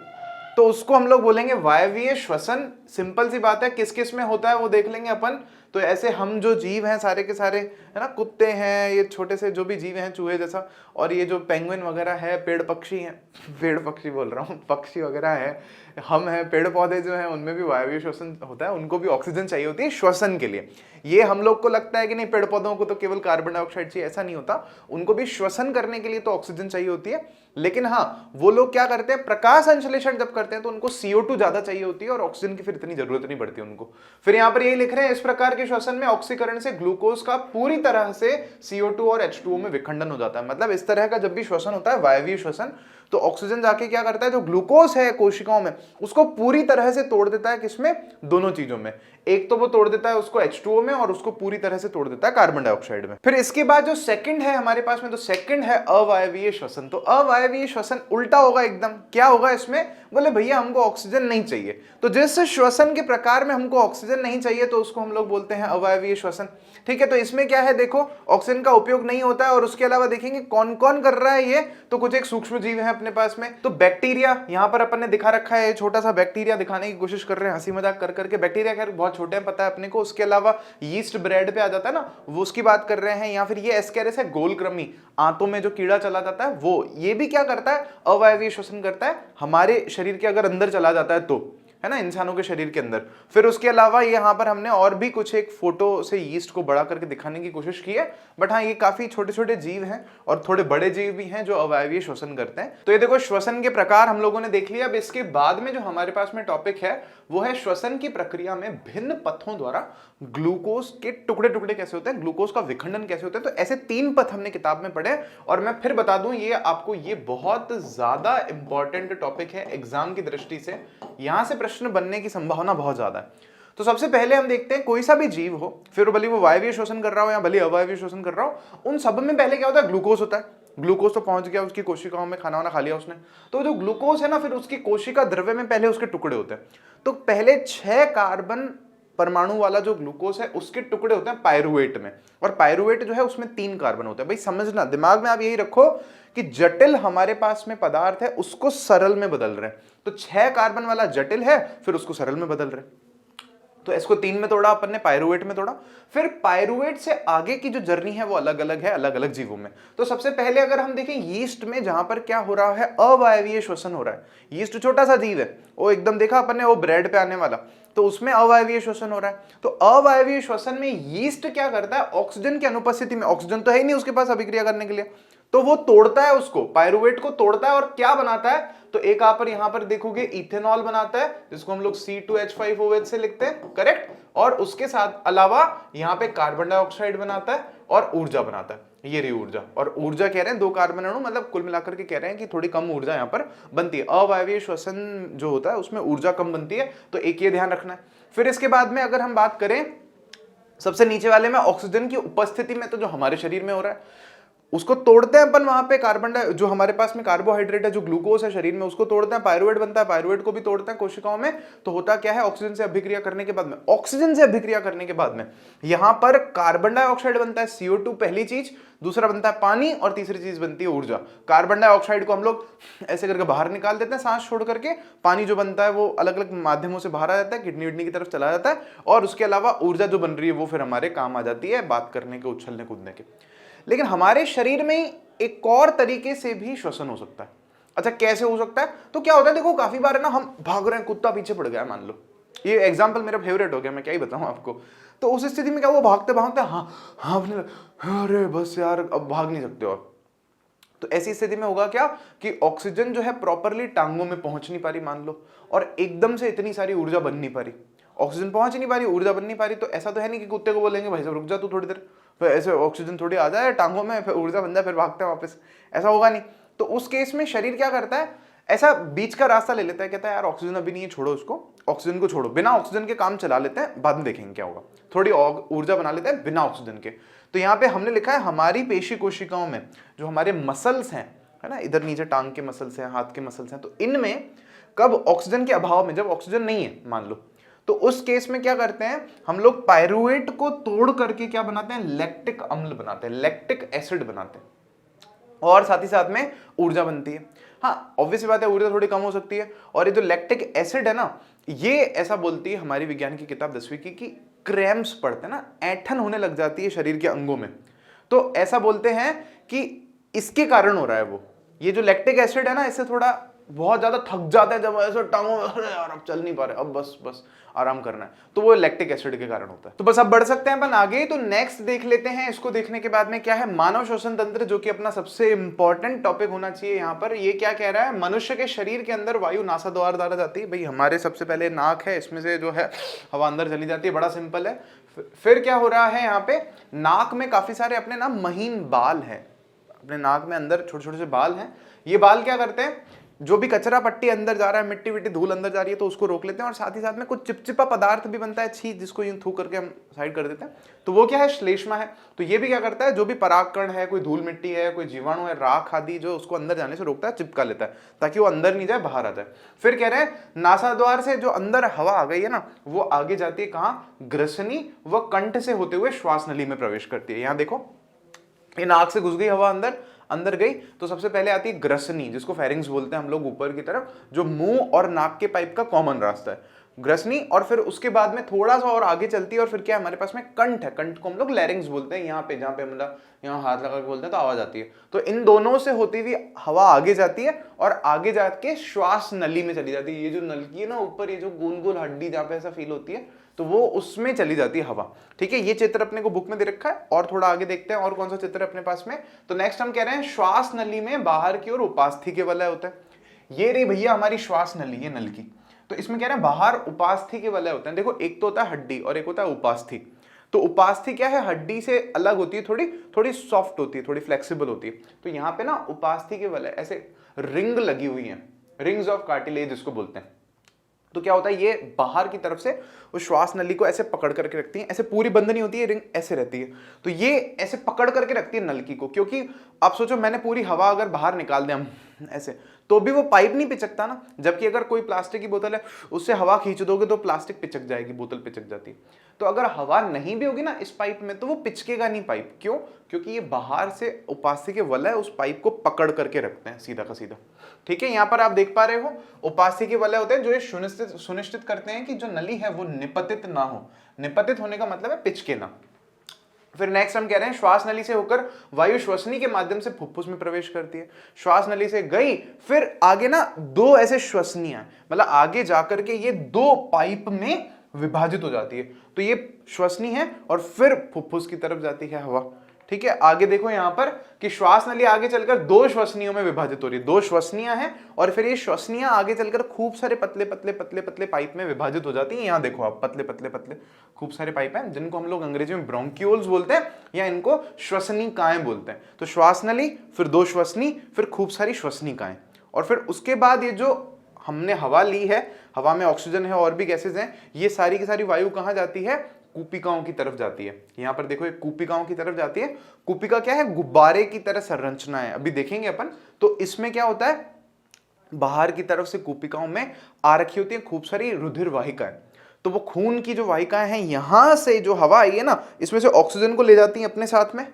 तो उसको हम लोग बोलेंगे वायवीय श्वसन। सिंपल सी बात है, किस किस में होता है वो देख लेंगे अपन। तो ऐसे हम जो जीव हैं सारे के सारे, है ना, कुत्ते हैं, ये छोटे से जो भी जीव हैं चूहे जैसा, और ये जो पेंगुइन वगैरह है, पेड़ पक्षी हैं, पेड़ पक्षी बोल रहा हूँ, पक्षी वगैरह है, हम हैं, पेड़ पौधे जो हैं उनमें भी वायवीय श्वसन होता है, उनको भी ऑक्सीजन चाहिए होती है श्वसन के लिए। ये हम लोग को लगता है कि नहीं, पेड़ पौधों को तो केवल कार्बन डाइऑक्साइड चाहिए, ऐसा नहीं होता, उनको भी श्वसन करने के लिए तो ऑक्सीजन चाहिए होती है। लेकिन हाँ, वो लोग क्या करते हैं, प्रकाश संश्लेषण जब करते हैं तो उनको CO2 ज्यादा चाहिए होती है, और ऑक्सीजन की फिर इतनी जरूरत नहीं पड़ती उनको। फिर यहाँ पर यही लिख रहे हैं, इस प्रकार के श्वसन में ऑक्सीकरण से ग्लूकोज का पूरी तरह से CO2 और H2O में विखंडन हो जाता है। मतलब इस तरह का जब भी श्वसन होता है, वायवीय श्वसन, तो ऑक्सीजन जाके क्या करता है, जो ग्लूकोज है कोशिकाओं में उसको पूरी तरह से तोड़ देता है। किसमें, दोनों चीजों में। एक तो वो तोड़ देता है उसको H2O में, और उसको पूरी तरह से तोड़ देता है कार्बन डाइऑक्साइड में। फिर इसके बाद जो सेकंड है हमारे पास में, तो सेकंड है अवायवीय श्वसन। तो अवायवीय श्वसन उल्टा होगा एकदम। क्या होगा इसमें, बोले भैया हमको ऑक्सीजन नहीं चाहिए, तो जिस श्वसन के प्रकार में हमको ऑक्सीजन नहीं चाहिए तो उसको हम लोग बोलते हैं अवायवीय श्वसन। ठीक है, तो इसमें क्या है, देखो ऑक्सीजन का उपयोग नहीं होता है, और उसके अलावा देखेंगे कौन कौन कर रहा है ये, तो कुछ एक सूक्ष्म जीव है अपने पास में। तो बैक्टीरिया यहाँ पर अपन ने दिखा रखा है, छोटा सा बैक्टीरिया दिखाने की कोशिश कर रहे हैं हंसी मजाक कर करके। बैक्टीरिया खैर बहुत छोटे हैं, पता है अपने को। उसके अलावा यीस्ट ब्रेड पे आ जाता है ना, वो उसकी बात कर रहे हैं। या फिर ये एस्केरिस है, गोलकृमि, आंतों में जो कीड़ा चला जाता है वो, ये भी क्या करता है, अवायवीय श्वसन करता है, हमारे शरीर के अगर अंदर चला जाता है तो, है ना, इंसानों के शरीर के अंदर। फिर उसके अलावा यहाँ पर हमने और भी कुछ एक फोटो से यीस्ट को बड़ा करके दिखाने की कोशिश की है, बट हाँ, ये काफी छोटे छोटे जीव हैं, और थोड़े बड़े जीव भी हैं जो अवायवीय श्वसन करते हैं। तो ये देखो श्वसन के प्रकार हम लोगों ने देख लिया। अब इसके बाद में जो हमारे पास में टॉपिक है वो है श्वसन की प्रक्रिया में भिन्न पथों द्वारा ग्लूकोज के टुकड़े टुकड़े कैसे होते हैं, ग्लूकोज का विखंडन कैसे होता है। तो ऐसे 3 पथ हमने किताब में पढ़े, और मैं फिर बता दूं, ये आपको ये बहुत ज्यादा इंपॉर्टेंट टॉपिक है एग्जाम की दृष्टि से, यहां से प्रश्न बनने की संभावना बहुत ज्यादा है। तो सबसे पहले हम देखते हैं कोई सा भी जीव हो, फिर भले वो वायवीय शोषण कर रहा हो या भले अवायवीय शोषण कर रहा हो, उन सब में पहले क्या होता है, ग्लूकोज होता है। ग्लूकोज तो पहुंच गया उसकी कोशिकाओं में, खाना वाना खा लिया उसने, तो जो ग्लूकोज है ना, फिर उसकी कोशिका द्रव्य में पहले उसके टुकड़े होते हैं। तो पहले 6 कार्बन परमाणु वाला जो ग्लूकोज है उसके टुकड़े होते हैं पायरुवेट में, और पायरुवेट जो है उसमें 3 कार्बन होते हैं। भाई समझना, दिमाग में आप यही रखो कि जटिल हमारे पास में पदार्थ है उसको सरल में बदल रहे हैं। तो 6 कार्बन वाला जटिल है, फिर उसको सरल में बदल रहे हैं। तो इसको 3 में तोड़ा अपन ने, पायरुवेट में तोड़ा। फिर पायरुवेट से आगे की जो जर्नी है वो अलग अलग है, अलग अलग जीवों में। तो सबसे पहले अगर हम देखें यीस्ट में, जहां पर क्या हो रहा है, अवायवीय श्वसन हो रहा है। यीस्ट छोटा सा जीव है, वो एकदम देखा अपन ने वो ब्रेड पे आने वाला, तो उसमें अवायवीय श्वसन हो रहा है। तो अवायवीय श्वसन में यीस्ट क्या करता है, ऑक्सीजन की अनुपस्थिति में, ऑक्सीजन तो है ही नहीं उसके पास अभिक्रिया करने के लिए, तो वो तोड़ता है उसको, पायरुवेट को तोड़ता है, और क्या बनाता है, तो एक आप यहां पर देखोगे इथेनॉल बनाता है, जिसको हम लोग C2H5OH से लिखते हैं, करेक्ट। और उसके साथ अलावा यहां पे कार्बन डाइऑक्साइड बनाता है और ऊर्जा बनाता है, ये रही ऊर्जा। और ऊर्जा कह रहे हैं 2 कार्बन अणु, मतलब कुल मिलाकर के कह रहे हैं कि थोड़ी कम ऊर्जा यहां पर बनती है। अवायवीय श्वसन जो होता है उसमें ऊर्जा कम बनती है, तो एक ये ध्यान रखना है। फिर इसके बाद में अगर हम बात करें सबसे नीचे वाले में, ऑक्सीजन की उपस्थिति में, तो जो हमारे शरीर में हो रहा है उसको तोड़ते हैं अपन, वहां पे कार्बन जो हमारे पास में कार्बोहाइड्रेट है, जो ग्लूकोज है शरीर में, उसको तोड़ते हैं, पायरुवेट बनता है, पायरुवेट को भी तोड़ते हैं कोशिकाओं में। तो होता क्या है, ऑक्सीजन से अभिक्रिया करने के बाद में, ऑक्सीजन से अभिक्रिया करने के बाद में यहां पर कार्बन डाइऑक्साइड बनता है, CO2 पहली चीज, दूसरा बनता है पानी, और तीसरी चीज बनती है ऊर्जा। कार्बन डाइऑक्साइड को हम लोग ऐसे करके बाहर निकाल देते हैं सांस छोड़ करके, पानी जो बनता है वो अलग अलग माध्यमों से बाहर आ जाता है, किडनी विडनी की तरफ चला जाता है, और उसके अलावा ऊर्जा जो बन रही है वो फिर हमारे काम आ जाती है बात करने के, उछलने कूदने के। लेकिन हमारे शरीर में एक और तरीके से भी श्वसन हो सकता है। अच्छा, कैसे हो सकता है, तो क्या होता है, देखो काफी बार है ना, हम भाग रहे हैं, कुत्ता पीछे पड़ गया, मान लो, ये एग्जांपल मेरा फेवरेट हो गया, मैं क्या ही बताऊं आपको। तो उस स्थिति में क्या, वो भागते भागते हाँ हाँ अरे बस यार अब भाग नहीं सकते, और तो ऐसी स्थिति में होगा क्या कि ऑक्सीजन जो है प्रॉपरली टांगों में पहुंच नहीं पा रही, मान लो, और एकदम से इतनी सारी ऊर्जा बन नहीं पा रही, ऑक्सीजन पहुंच नहीं पा रही, ऊर्जा बन नहीं पा रही। तो ऐसा तो है नहीं कि कुत्ते को बोलेंगे भाई साहब रुक जा तू थोड़ी देर, फिर ऐसे ऑक्सीजन थोड़ी आ जाए टांगों में, फिर ऊर्जा बन जाए, फिर भागते हैं वापस, ऐसा होगा नहीं। तो उस केस में शरीर क्या करता है, ऐसा बीच का रास्ता ले लेता है, कहता है यार ऑक्सीजन अभी नहीं है, छोड़ो उसको, ऑक्सीजन को छोड़ो, बिना ऑक्सीजन के काम चला लेते हैं, बाद में देखेंगे क्या होगा, थोड़ी ऊर्जा बना लेते हैं बिना ऑक्सीजन के। तो यहाँ पे हमने लिखा है हमारी पेशी कोशिकाओं में जो हमारे मसल्स हैं, है ना, इधर नीचे टांग के मसल्स हैं, हाथ के मसल्स हैं, तो इनमें कब ऑक्सीजन के अभाव में, जब ऑक्सीजन नहीं है मान लो, तो उस केस में क्या करते हैं हम लोग, पायरुवेट को तोड़ करके क्या बनाते हैं, लैक्टिक अम्ल बनाते हैं, लैक्टिक एसिड बनाते हैं, और साथ ही साथ में ऊर्जा बनती है। हाँ ऑब्वियस बात है, ऊर्जा थोड़ी कम हो सकती है। और ये जो लैक्टिक एसिड है ना, ये ऐसा बोलती है हमारी विज्ञान की किताब 10वीं की कि क्रैम्प्स पड़ते हैं ना, ऐंठन होने लग जाती है शरीर के अंगों में, तो ऐसा बोलते हैं कि इसके कारण हो रहा है वो, ये जो लैक्टिक एसिड है ना, इससे थोड़ा बहुत ज्यादा थक जाता है, जब ऐसे टांगों में अरे यार अब चल नहीं पा रहे, अब बस बस आराम करना है, तो वो लैक्टिक एसिड के कारण होता है। तो बस अब बढ़ सकते हैं अपन आगे, तो नेक्स्ट देख लेते हैं। इसको देखने के बाद में क्या है, मानव श्वसन तंत्र, जो कि अपना सबसे इंपॉर्टेंट टॉपिक होना चाहिए यहाँ पर। ये क्या कह रहा है, मनुष्य के शरीर के अंदर वायु नासा द्वारा जाती है। भाई हमारे सबसे पहले नाक है, इसमें से जो है हवा अंदर चली जाती है, बड़ा सिंपल है। फिर क्या हो रहा है, यहाँ पे नाक में काफी सारे अपने ना महीन बाल है, अपने नाक में अंदर छोटे छोटे से बाल हैं। ये बाल क्या करते हैं, जो भी कचरा पट्टी अंदर जा रहा है, मिट्टी विट्टी धूल अंदर जा रही है, तो उसको रोक लेते हैं, और साथ ही साथ में कुछ चिपचिपा पदार्थ भी बनता है, छींक, जिसको यूं थूक करके हम साइड कर देते हैं, तो वो क्या है, श्लेष्मा है। तो ये भी क्या करता है, जो भी परागकण है, कोई धूल मिट्टी है, कोई जीवाणु है, राख आदि, जो उसको अंदर जाने से रोकता है, चिपका लेता है, ताकि वो अंदर नहीं जाए, बाहर आ जाए। फिर कह रहे हैं नासा द्वार से जो अंदर हवा आ गई है ना, वो आगे जाती है कहाँ, ग्रसनी व कंठ से होते हुए श्वास नली में प्रवेश करती है। यहाँ देखो, ये नाक से घुस गई हवा अंदर गई, तो सबसे पहले आती है ग्रसनी, जिसको फेरिंग्स बोलते हैं हम लोग, ऊपर की तरफ, जो मुंह और नाक के पाइप का कॉमन रास्ता है, ग्रसनी। और फिर उसके बाद में थोड़ा सा और आगे चलती है, और फिर क्या हमारे पास में कंठ है, कंठ को हम लोग लैरिंग्स बोलते हैं, यहाँ पे जहाँ पे मतलब यहाँ हाथ लगा के बोलते हैं तो आवाज आती है। तो इन दोनों से होती हुई हवा आगे जाती है, और आगे जाके श्वास नली में चली जाती है। ये जो नलकी है ना ऊपर, ये जो गोल गोल हड्डी जहाँ पे ऐसा फील होती है, तो वो उसमें चली जाती है हवा। ठीक है, ये चित्र अपने को बुक में दे रखा है, और थोड़ा आगे देखते हैं और कौन सा चित्र है अपने पास में। तो नेक्स्ट हम कह रहे हैं श्वास नली में बाहर की ओर उपास्थि वलय होता है। ये रही भैया हमारी श्वास नली, ये नल की। तो इसमें कह रहे हैं बाहर उपास्थि के वलय होते हैं। देखो एक तो होता है हड्डी और एक होता है उपास्थि। तो उपास्थि क्या है, हड्डी से अलग होती है, थोड़ी सॉफ्ट होती है, थोड़ी फ्लेक्सिबल होती है। तो यहाँ पे ना उपास्थि के वलय ऐसे रिंग लगी हुई है, रिंग्स ऑफ कार्टिलेज इसको बोलते हैं। तो क्या होता है, ये बाहर की तरफ से उस श्वास नली को ऐसे पकड़ करके रखती है, ऐसे पूरी बंद नहीं होती है, रिंग ऐसे रहती है, तो ये ऐसे पकड़ करके रखती है नलकी को। क्योंकि आप सोचो मैंने पूरी हवा अगर बाहर निकाल दें हम ऐसे, तो भी वो पाइप नहीं पिचकता ना, जबकि अगर कोई प्लास्टिक की बोतल है उससे हवा खींच दोगे तो प्लास्टिक पिचक जाएगी, बोतल पिचक जाती है। तो अगर हवा नहीं भी होगी ना इस पाइप में तो वो पिचकेगा नहीं पाइप। क्यों? क्योंकि ये बाहर से उपास्थि के वलय उस पाइप को पकड़ करके रखते हैं सीधा का सीधा। ठीक है, यहां पर आप देख पा रहे हो उपास्थि के वलय होते हैं जो ये सुनिश्चित करते हैं कि जो नली है वो निपतित ना हो। निपतित होने का मतलब है पिचके ना। फिर नेक्स्ट हम कह रहे हैं श्वास नली से होकर वायु श्वसनी के माध्यम से फुफ्फुस में प्रवेश करती है। श्वास नली से गई, फिर आगे ना दो ऐसे श्वसनियां, मतलब आगे जाकर के ये दो पाइप में विभाजित हो जाती है। तो ये श्वसनी है और फिर फुफ्फुस की तरफ जाती है हवा। ठीक है, आगे देखो यहां पर कि श्वास नली आगे चलकर दो श्वसनियों में विभाजित हो रही है, दो श्वसनियां हैं और फिर ये श्वसनियां आगे चलकर खूब सारे पतले पतले पतले पतले पाइप में विभाजित हो जाती हैं। यहां देखो आप पतले पतले पतले खूब सारे पाइप हैं जिनको हम लोग अंग्रेजी में ब्रोंक्यूल्स बोलते हैं या इनको श्वसनिकाएं बोलते हैं। तो श्वास नली, फिर दो श्वसनी, फिर खूब सारी श्वसनिकाएं, और फिर उसके बाद ये जो हमने हवा ली है, हवा में ऑक्सीजन है और भी गैसेज हैं, ये सारी की सारी वायु कहां जाती है? कूपिकाओं की तरफ जाती है। यहां पर देखो ये कूपिकाओं की तरफ जाती है। कूपिका क्या है? गुब्बारे की तरह संरचना है, अभी देखेंगे अपन। तो इसमें क्या होता है, बाहर की तरफ से कूपिकाओं में आ रखी होती है खूब सारी रुधिर वाहिकाएं। तो वो खून की जो वाहिकाएं हैं, यहां से जो हवा आई है ना, इसमें से ऑक्सीजन को ले जाती है अपने साथ में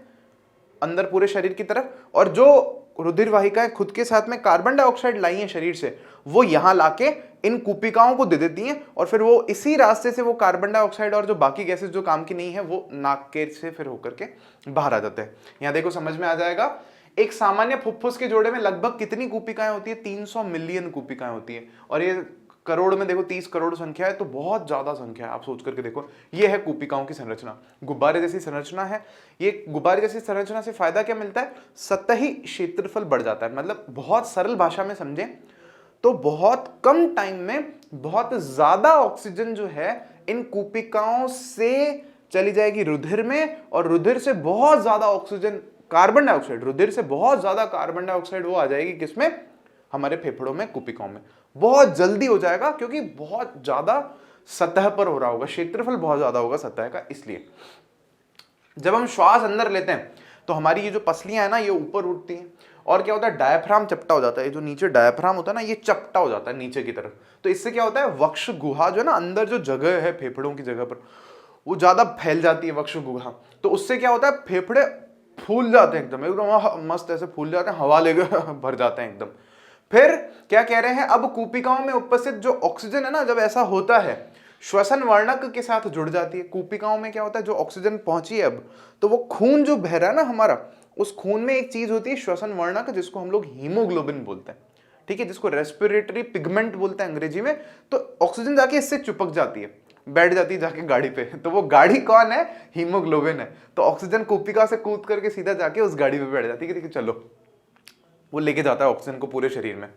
अंदर पूरे शरीर की तरफ, और जो रुधिर वाहिकाएं खुद के साथ में कार्बन डाइऑक्साइड लाई हैं शरीर से, वो यहां लाके इन कूपिकाओं को दे देती हैं, और फिर वो इसी रास्ते से वो कार्बन डाइऑक्साइड और जो बाकी गैसेस जो काम की नहीं है वो नाक के से फिर होकर के बाहर आ जाते हैं। यहां देखो समझ में आ जाएगा, एक सामान्य फुफ्फुस के जोड़े में लगभग कितनी कूपिकाएं होती है? 300 मिलियन कूपिकाएं होती है, और ये करोड़ में देखो 30 करोड़ संख्या है, तो बहुत ज्यादा संख्या है। आप सोच करके देखो, ये है कूपिकाओं की संरचना, गुब्बारे जैसी संरचना है। ये गुब्बारे जैसी संरचना से फायदा क्या मिलता है? सतही क्षेत्रफल बढ़ जाता है। मतलब बहुत सरल भाषा में समझें तो बहुत कम टाइम में बहुत ज्यादा ऑक्सीजन जो है इन कूपिकाओं से चली जाएगी रुधिर में, और रुधिर से बहुत ज्यादा ऑक्सीजन, कार्बन डाइऑक्साइड, रुधिर से बहुत ज्यादा कार्बन डाइऑक्साइड वो आ जाएगी किसमें? हमारे फेफड़ों में, कूपिकाओं में। बहुत जल्दी हो जाएगा क्योंकि बहुत ज्यादा सतह पर हो रहा होगा, क्षेत्रफल बहुत ज्यादा होगा सतह का। इसलिए जब हम श्वास अंदर लेते हैं तो हमारी ये जो पसलियां है ना, ये ऊपर उठती हैं, और क्या होता है? डायफ्राम चपटा हो जाता है। ये जो नीचे डायफ्राम होता है ना, ये चपटा हो जाता है नीचे की तरफ। तो इससे क्या होता है? वक्ष गुहा जो है ना, अंदर जो जगह है फेफड़ों की जगह पर, वो ज्यादा फैल जाती है वक्ष गुहा। तो उससे क्या होता है? फेफड़े फूल जाते हैं एकदम एकदम मस्त ऐसे फूल जाते हैं, हवा लेकर भर जाते हैं एकदम। फिर क्या कह रहे हैं? अब कूपिकाओं में उपस्थित जो ऑक्सीजन है ना, जब ऐसा होता है श्वसन वर्णक के साथ जुड़ जाती है। कूपिकाओं में क्या होता है? जो ऑक्सीजन पहुंची है अब, तो वो खून जो बह रहा है ना हमारा, उस खून में एक चीज होती है श्वसन वर्णक, जिसको हम लोग हीमोग्लोबिन बोलते हैं। ठीक है, जिसको रेस्पिरेटरी पिगमेंट बोलते हैं अंग्रेजी में। तो ऑक्सीजन जाके इससे चिपक जाती है, बैठ जाती है जाके गाड़ी पे। तो वो गाड़ी कौन है? हीमोग्लोबिन है। तो ऑक्सीजन कूपिका से कूद करके सीधा जाके उस गाड़ी पे बैठ जाती है कि चलो, वो लेके जाता है ऑक्सीजन को पूरे शरीर में।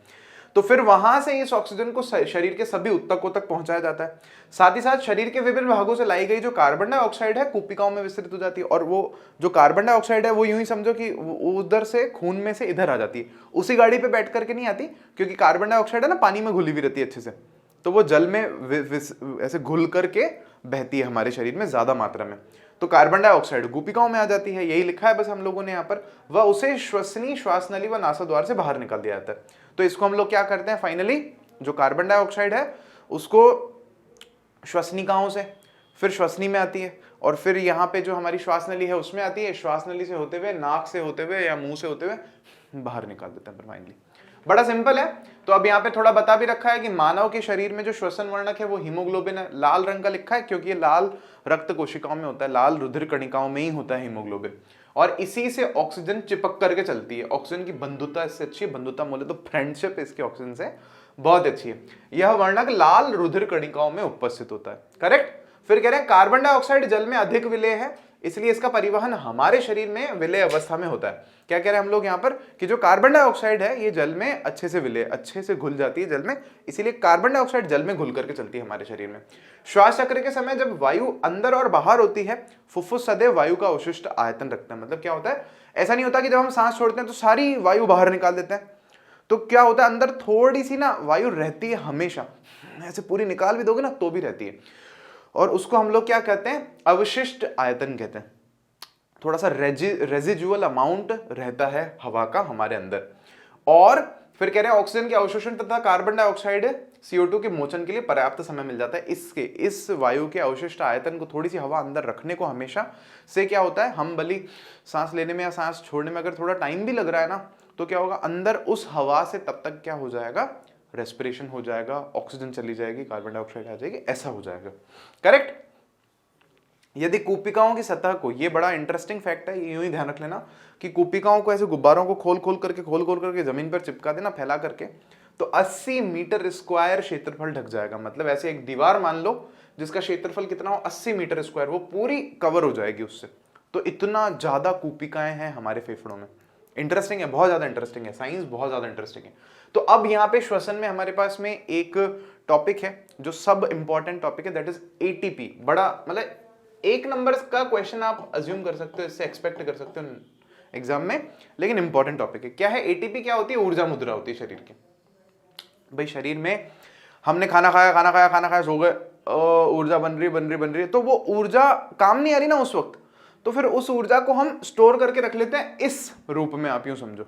तो फिर वहां से इस ऑक्सीजन को शरीर के सभी ऊतकों तक पहुंचाया जाता है। साथ ही साथ शरीर के विभिन्न भागों से लाई गई जो कार्बन डाइऑक्साइड है कूपिकाओं में विस्तृत हो जाती है, और वो जो कार्बन डाइऑक्साइड है वो यूं ही समझो कि उधर से खून में से इधर आ जाती है, उसी गाड़ी पे बैठ करके नहीं आती, क्योंकि कार्बन डाइऑक्साइड है ना पानी में घुली हुई रहती है अच्छे से, तो वो जल में ऐसे घुल करके बहती है हमारे शरीर में ज्यादा मात्रा में। तो कार्बन डाइऑक्साइड कूपिकाओं में आ जाती है, यही लिखा है बस हम लोगों ने यहाँ पर, वह उसे श्वसनी, श्वास नली व नासाद्वार से बाहर निकाल दिया जाता है। तो इसको हम लोग क्या करते हैं? फाइनली जो कार्बन डाइऑक्साइड है उसको श्वसनिकाओं से, फिर श्वसनी में आती है, और फिर यहाँ पे जो हमारी श्वास नली है उसमें आती है, श्वास नली से होते हुए, नाक से होते हुए या मुंह से होते हुए बाहर निकाल देते हैं फाइनली। बड़ा सिंपल है। तो अब यहाँ पे थोड़ा बता भी रखा है कि मानव के शरीर में जो श्वसन वर्णक है वो हीमोग्लोबिन है। लाल रंग का लिखा है क्योंकि ये लाल रक्त कोशिकाओं में होता है, लाल रुधिर कणिकाओं में ही होता है हीमोग्लोबिन, और इसी से ऑक्सीजन चिपक करके चलती है। ऑक्सीजन की बंधुता इससे अच्छी है, बंधुता बोले तो फ्रेंडशिप इसके ऑक्सीजन से बहुत अच्छी है। यह वर्णक लाल रुधिर कणिकाओं में उपस्थित होता है। करेक्ट। फिर कह रहे हैं कार्बन डाइऑक्साइड जल में अधिक विलेय है, इसलिए इसका परिवहन हमारे शरीर में विलेय अवस्था में होता है। क्या कह रहे हैं हम लोग यहाँ पर कि जो कार्बन डाइऑक्साइड है ये जल में अच्छे से विलेय, अच्छे से घुल जाती है जल में, इसीलिए कार्बन डाइऑक्साइड जल में घुल करके चलती है हमारे शरीर में। श्वास चक्र के समय जब वायु अंदर और बाहर होती है, फुफ्फुस सदैव वायु का अवशिष्ट आयतन रखता है। मतलब क्या होता है? ऐसा नहीं होता कि जब हम सांस छोड़ते हैं तो सारी वायु बाहर निकाल देते हैं। तो क्या होता है? अंदर थोड़ी सी ना वायु रहती है हमेशा, ऐसे पूरी निकाल भी दोगे ना तो भी रहती है। और उसको हम लोग क्या कहते हैं, अवशिष्ट आयतन कहते हैं। थोड़ा सा रेजिजुअल अमाउंट रहता है हवा का हमारे अंदर। और फिर कह रहे हैं ऑक्सीजन के अवशोषण तथा कार्बन डाइऑक्साइड CO2 के मोचन के लिए पर्याप्त समय मिल जाता है। इस वायु के अवशिष्ट आयतन को थोड़ी सी हवा अंदर रखने को हमेशा से क्या होता है, हम भली सांस लेने में या सांस छोड़ने में अगर थोड़ा टाइम भी लग रहा है ना, तो क्या होगा, अंदर उस हवा से तब तक क्या हो जाएगा, रेस्पिरेशन हो जाएगा, ऑक्सीजन चली जाएगी, कार्बन डाइऑक्साइड आ जाएगी, ऐसा हो जाएगा। करेक्ट। यदि कूपिकाओं की सतह को, ये बड़ा इंटरेस्टिंग फैक्ट है, यूं ही ध्यान रख लेना कि कूपिकाओं को ऐसे गुब्बारों को खोल खोल करके जमीन पर चिपका देना फैला करके, तो 80 मीटर स्क्वायर क्षेत्रफल ढक जाएगा। मतलब ऐसे एक दीवार मान लो जिसका क्षेत्रफल कितना हो, 80 मीटर स्क्वायर, वो पूरी कवर हो जाएगी उससे। तो इतना ज्यादा कूपिकाएं हैं हमारे फेफड़ों में। इंटरेस्टिंग है, बहुत ज्यादा इंटरेस्टिंग है, साइंस बहुत ज्यादा इंटरेस्टिंग है। तो अब यहाँ पे श्वसन में हमारे पास में एक टॉपिक है जो सब इंपॉर्टेंट टॉपिक है, दैट इज ATP। बड़ा मतलब 1 नंबर का क्वेश्चन आप अज्यूम कर सकते हो, इससे एक्सपेक्ट कर सकते हो एग्जाम में, लेकिन इंपॉर्टेंट टॉपिक है। क्या है ATP? क्या होती है? ऊर्जा मुद्रा होती है शरीर की। भाई शरीर में हमने खाना खाया सो गए, ऊर्जा बन रही है, तो वो ऊर्जा काम नहीं आ रही ना उस वक्त, तो फिर उस ऊर्जा को हम स्टोर करके रख लेते हैं इस रूप में, आप यूं समझो,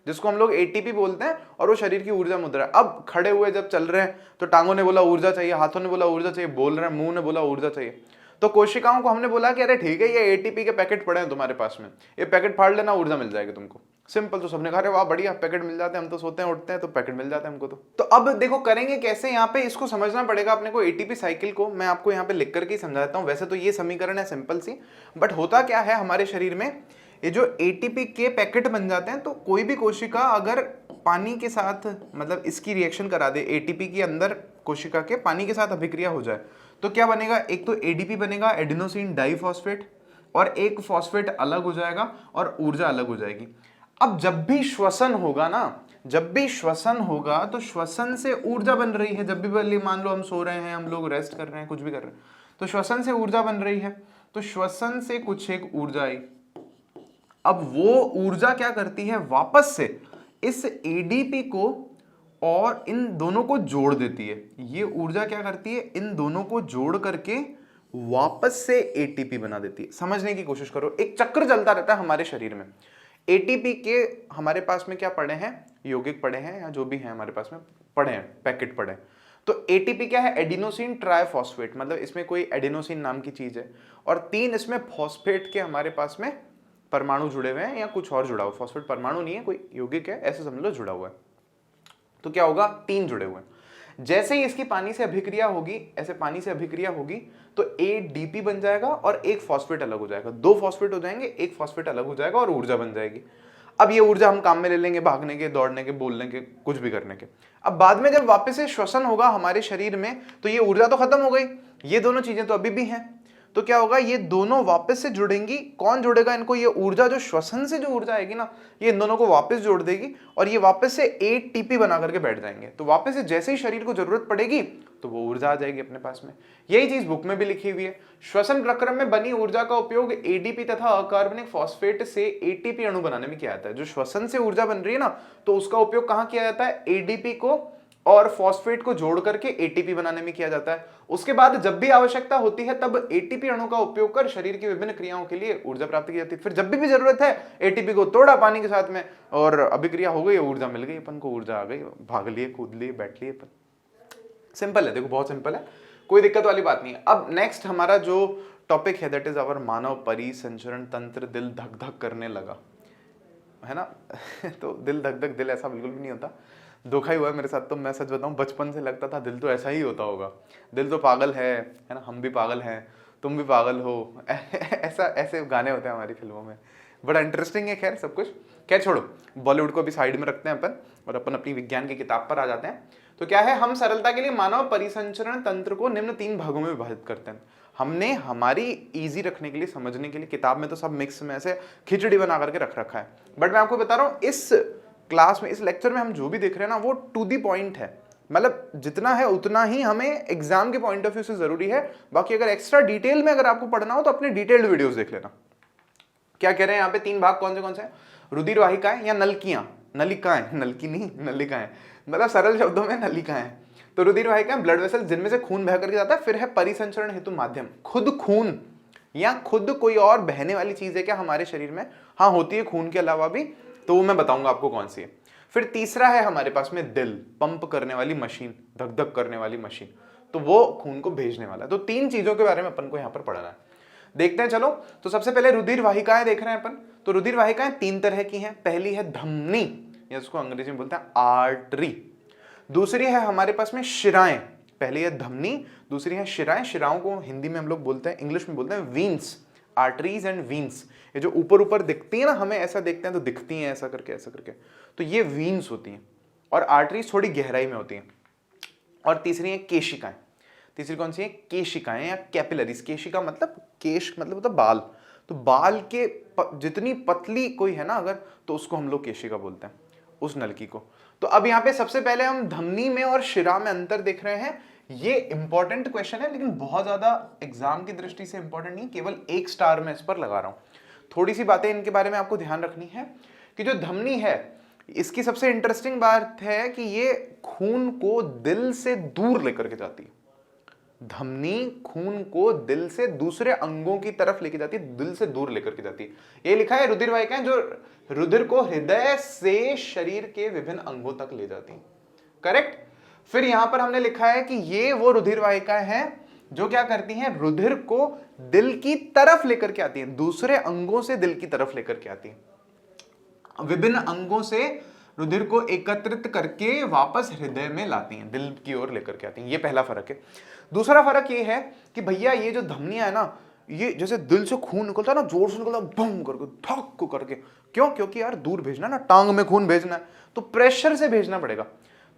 जिसको हम लोग ATP बोलते हैं, और वो शरीर की ऊर्जा मुद्रा है। अब खड़े हुए जब चल रहे हैं तो टांगों ने बोला ऊर्जा चाहिए, हाथों ने बोला ऊर्जा चाहिए, बोल रहे हैं, मुंह ने बोला ऊर्जा चाहिए, तो कोशिकाओं को हमने बोला कि अरे ठीक है, ये ATP के पैकेट पड़े हैं तुम्हारे पास में, ये पैकेट फाड़ लेना, ऊर्जा मिल जाएगी तुमको। सिंपल। तो सबने कहा अरे वाह बढ़िया, पैकेट मिल जाते हैं, हम तो सोते हैं उठते हैं तो पैकेट मिल जाते हैं हमको। तो अब देखो करेंगे कैसे, यहाँ पे इसको समझना पड़ेगा अपने को, ATP साइकिल को मैं आपको यहाँ पे लिख करके समझाता हूँ। वैसे तो ये समीकरण है सिंपल सी, बट होता क्या है हमारे शरीर में, ये जो ATP के पैकेट बन जाते हैं, तो कोई भी कोशिका अगर पानी के साथ मतलब इसकी रिएक्शन करा दे, ATP के अंदर कोशिका के पानी के साथ अभिक्रिया हो जाए, तो क्या बनेगा, एक तो ADP बनेगा, एडिनोसिन डाइफॉस्फेट, और एक फॉस्फेट अलग हो जाएगा और ऊर्जा अलग हो जाएगी। अब जब भी श्वसन होगा ना, जब भी श्वसन होगा तो श्वसन से ऊर्जा बन रही है। जब भी मान लो हम सो रहे हैं, हम लोग रेस्ट कर रहे हैं, कुछ भी कर रहे हैं, तो श्वसन से ऊर्जा बन रही है, तो श्वसन से कुछ एक ऊर्जा आई। अब वो ऊर्जा क्या करती है, वापस से इस ADP को और इन दोनों को जोड़ देती है। ये ऊर्जा क्या करती है, इन दोनों को जोड़ करके वापस से ATP बना देती है। समझने की कोशिश करो, एक चक्र चलता रहता है हमारे शरीर में। ATP के हमारे पास में क्या पड़े हैं, यौगिक पड़े हैं या जो भी है हमारे पास में पड़े हैं, पैकेट पड़े हैं। तो ATP क्या है, एडिनोसिन ट्राइफॉस्फेट, मतलब इसमें कोई एडिनोसिन नाम की चीज है, और 3 इसमें फॉस्फेट के हमारे पास में परमाणु जुड़े हुए हैं या कुछ और जुड़ा हुआ। फॉस्फेट परमाणु नहीं है, कोई यौगिक है, ऐसे समझ लो जुड़ा हुआ है। तो क्या होगा, 3 जुड़े हुए हैं। जैसे ही इसकी पानी से अभिक्रिया होगी, ऐसे पानी से अभिक्रिया होगी, तो ADP बन जाएगा और एक फॉस्फेट अलग हो जाएगा, 2 फॉस्फेट हो जाएंगे, एक फॉस्फेट अलग हो जाएगा और ऊर्जा बन जाएगी। अब ये ऊर्जा हम काम में ले लेंगे, भागने के, दौड़ने के, बोलने के, कुछ भी करने के। अब बाद में जब वापस से श्वसन होगा हमारे शरीर में, तो ये ऊर्जा तो खत्म हो गई, ये दोनों चीजें तो अभी भी हैं, तो क्या होगा, ये दोनों वापस से जुड़ेंगी। कौन जोड़ेगा इनको, ये ऊर्जा जो श्वसन से जो ऊर्जा आएगी ना, ये इन दोनों को वापस जोड़ देगी और ये वापस से ATP बना करके बैठ जाएंगे। तो वापस से जैसे ही शरीर को जरूरत पड़ेगी तो वो ऊर्जा आ जाएगी अपने पास में। यही चीज बुक में भी लिखी हुई है। श्वसन प्रक्रम में बनी ऊर्जा का उपयोग ADP तथा अकार्बनिक फॉस्फेट से ATP अणु बनाने में किया जाता है। जो श्वसन से ऊर्जा बन रही है ना, तो उसका उपयोग कहाँ किया जाता है, ADP को और फॉस्फेट को जोड़ करके ATP बनाने में किया जाता है। उसके बाद जब भी आवश्यकता होती है तब ATP अणु का उपयोग कर शरीर की विभिन्न क्रियाओं के लिए ऊर्जा प्राप्त की जाती है। फिर जब भी जरूरत है ATP को तोड़ा पानी के साथ में और अभिक्रिया हो गई, ऊर्जा मिल गई, अपन को ऊर्जा आ गई, भाग लिए, कूद लिए, बैठ लिए। सिंपल है, देखो बहुत सिंपल है, कोई दिक्कत वाली बात नहीं है। अब नेक्स्ट हमारा जो टॉपिक है दैट इज आवर मानव परिसंचरण तंत्र। दिल धक धक करने लगा है ना तो दिल धक धक, दिल ऐसा बिल्कुल भी नहीं होता, धोखा ही हुआ है मेरे साथ। तो मैं सच बताऊं, बचपन से लगता था दिल तो ऐसा ही होता होगा, दिल तो पागल है ना, हम भी पागल हैं, तुम भी पागल हो ऐसा ऐसे गाने होते हैं हमारी फिल्मों में। बड़ा इंटरेस्टिंग है। खैर सब कुछ, खैर छोड़ो, बॉलीवुड को भी साइड में रखते हैं अपन और अपन अपनी विज्ञान की किताब पर आ जाते हैं। तो क्या है, हम सरलता के लिए मानव परिसंचरण तंत्र को निम्न 3 भागों में विभाजित करते हैं। हमने हमारी इजी रखने के लिए, समझने के लिए, किताब में तो सब मिक्स में ऐसे खिचड़ी बना करके रख रखा है, बट मैं आपको बता रहा हूँ इस क्लास में, इस लेक्चर में हम जो भी देख रहे हैं ना, वो टू दी पॉइंट है। मतलब जितना है उतना ही हमें एग्जाम के पॉइंट ऑफ व्यू से जरूरी है। बाकी अगर एक्स्ट्रा डिटेल में अगर आपको पढ़ना हो तो अपने डिटेल्ड वीडियोस देख लेना। क्या कह रहे हैं यहाँ पे, 3 भाग कौन से हैं, रुधिर वाहिकाएं या नलकियां, नलिकाएं, नलकी नहीं, नलिकाएं, मतलब सरल शब्दों में नलिकाएं। तो रुधिर वाहिकाएं ब्लड वेसल जिनमें से खून बह करके जाता है। फिर है परिसंचरण हेतु माध्यम, खुद खून या खुद कोई और बहने वाली चीज है क्या हमारे शरीर में? हाँ होती है खून के अलावा भी, तो वो मैं बताऊंगा आपको कौन सी है। फिर तीसरा है हमारे पास में दिल, पंप करने वाली मशीन, धक धक करने वाली मशीन, तो वो खून को भेजने वाला है। तो 3 चीजों के बारे में अपन को यहां पर पढ़ना है। देखते हैं चलो। तो सबसे पहले रुधिर वाहिकाएं देख रहे हैं अपन। तो रुधिर वाहिकाएं 3 तरह की हैं। पहली है धमनी, या उसको अंग्रेजी में बोलते हैं आर्टरी। दूसरी है हमारे पास में शिराएं, पहली है धमनी, दूसरी है शिराएं। शिराओं को हिंदी में हम लोग बोलते हैं, इंग्लिश में बोलते हैं वीन्स, आर्टरीज एंड वीन्स। ये जो ऊपर ऊपर दिखती है ना, हमें ऐसा देखते हैं तो दिखती हैं ऐसा करके ऐसा करके, तो ये वीन्स होती हैं। और आर्टरीज थोड़ी गहराई में होती हैं। और तीसरी है केशिकाएं। तीसरी कौन सी है? केशिकाएं या कैपिलरीज। केशिका मतलब केश मतलब होता है बाल, तो बाल के जितनी पतली कोई है ना अगर, तो उसको हम लोग केशिका बोलते हैं, उस नलकी को। तो अब यहाँ पे सबसे पहले हम धमनी में और शिरा में अंतर देख रहे हैं। ये इंपॉर्टेंट क्वेश्चन है, लेकिन बहुत ज्यादा एग्जाम की दृष्टि से इंपॉर्टेंट नहीं, केवल 1 स्टार में इस पर लगा रहा हूं। थोड़ी सी बातें इनके बारे में आपको ध्यान रखनी है कि जो धमनी है, इसकी सबसे इंटरेस्टिंग बात है कि ये खून को दिल से दूर लेकर के जाती है। धमनी खून को दिल से दूसरे अंगों की तरफ लेके जाती है, दिल से दूर लेकर के जाती है। ये लिखा है रुधिर वाहिकाएं जो रुधिर को हृदय से शरीर के विभिन्न अंगों तक ले जाती हैं। करेक्ट। फिर यहां पर हमने लिखा है कि ये वो रुधिर वाहिकाएं हैं जो क्या करती हैं, रुधिर को दिल की तरफ लेकर के आती हैं, दूसरे अंगों से दिल की तरफ लेकर के आती हैं। विभिन्न अंगों से रुधिर को एकत्रित करके वापस हृदय में लाती हैं, दिल की ओर लेकर के आती हैं। ये पहला फर्क है। दूसरा फर्क ये है कि भैया ये जो धमनियां है ना, ये जैसे दिल से खून निकलता है ना, जोर से निकलता है, बम करके धक को करके। क्यों? क्योंकि यार दूर भेजना ना, टांग में खून भेजना है तो प्रेशर से भेजना पड़ेगा।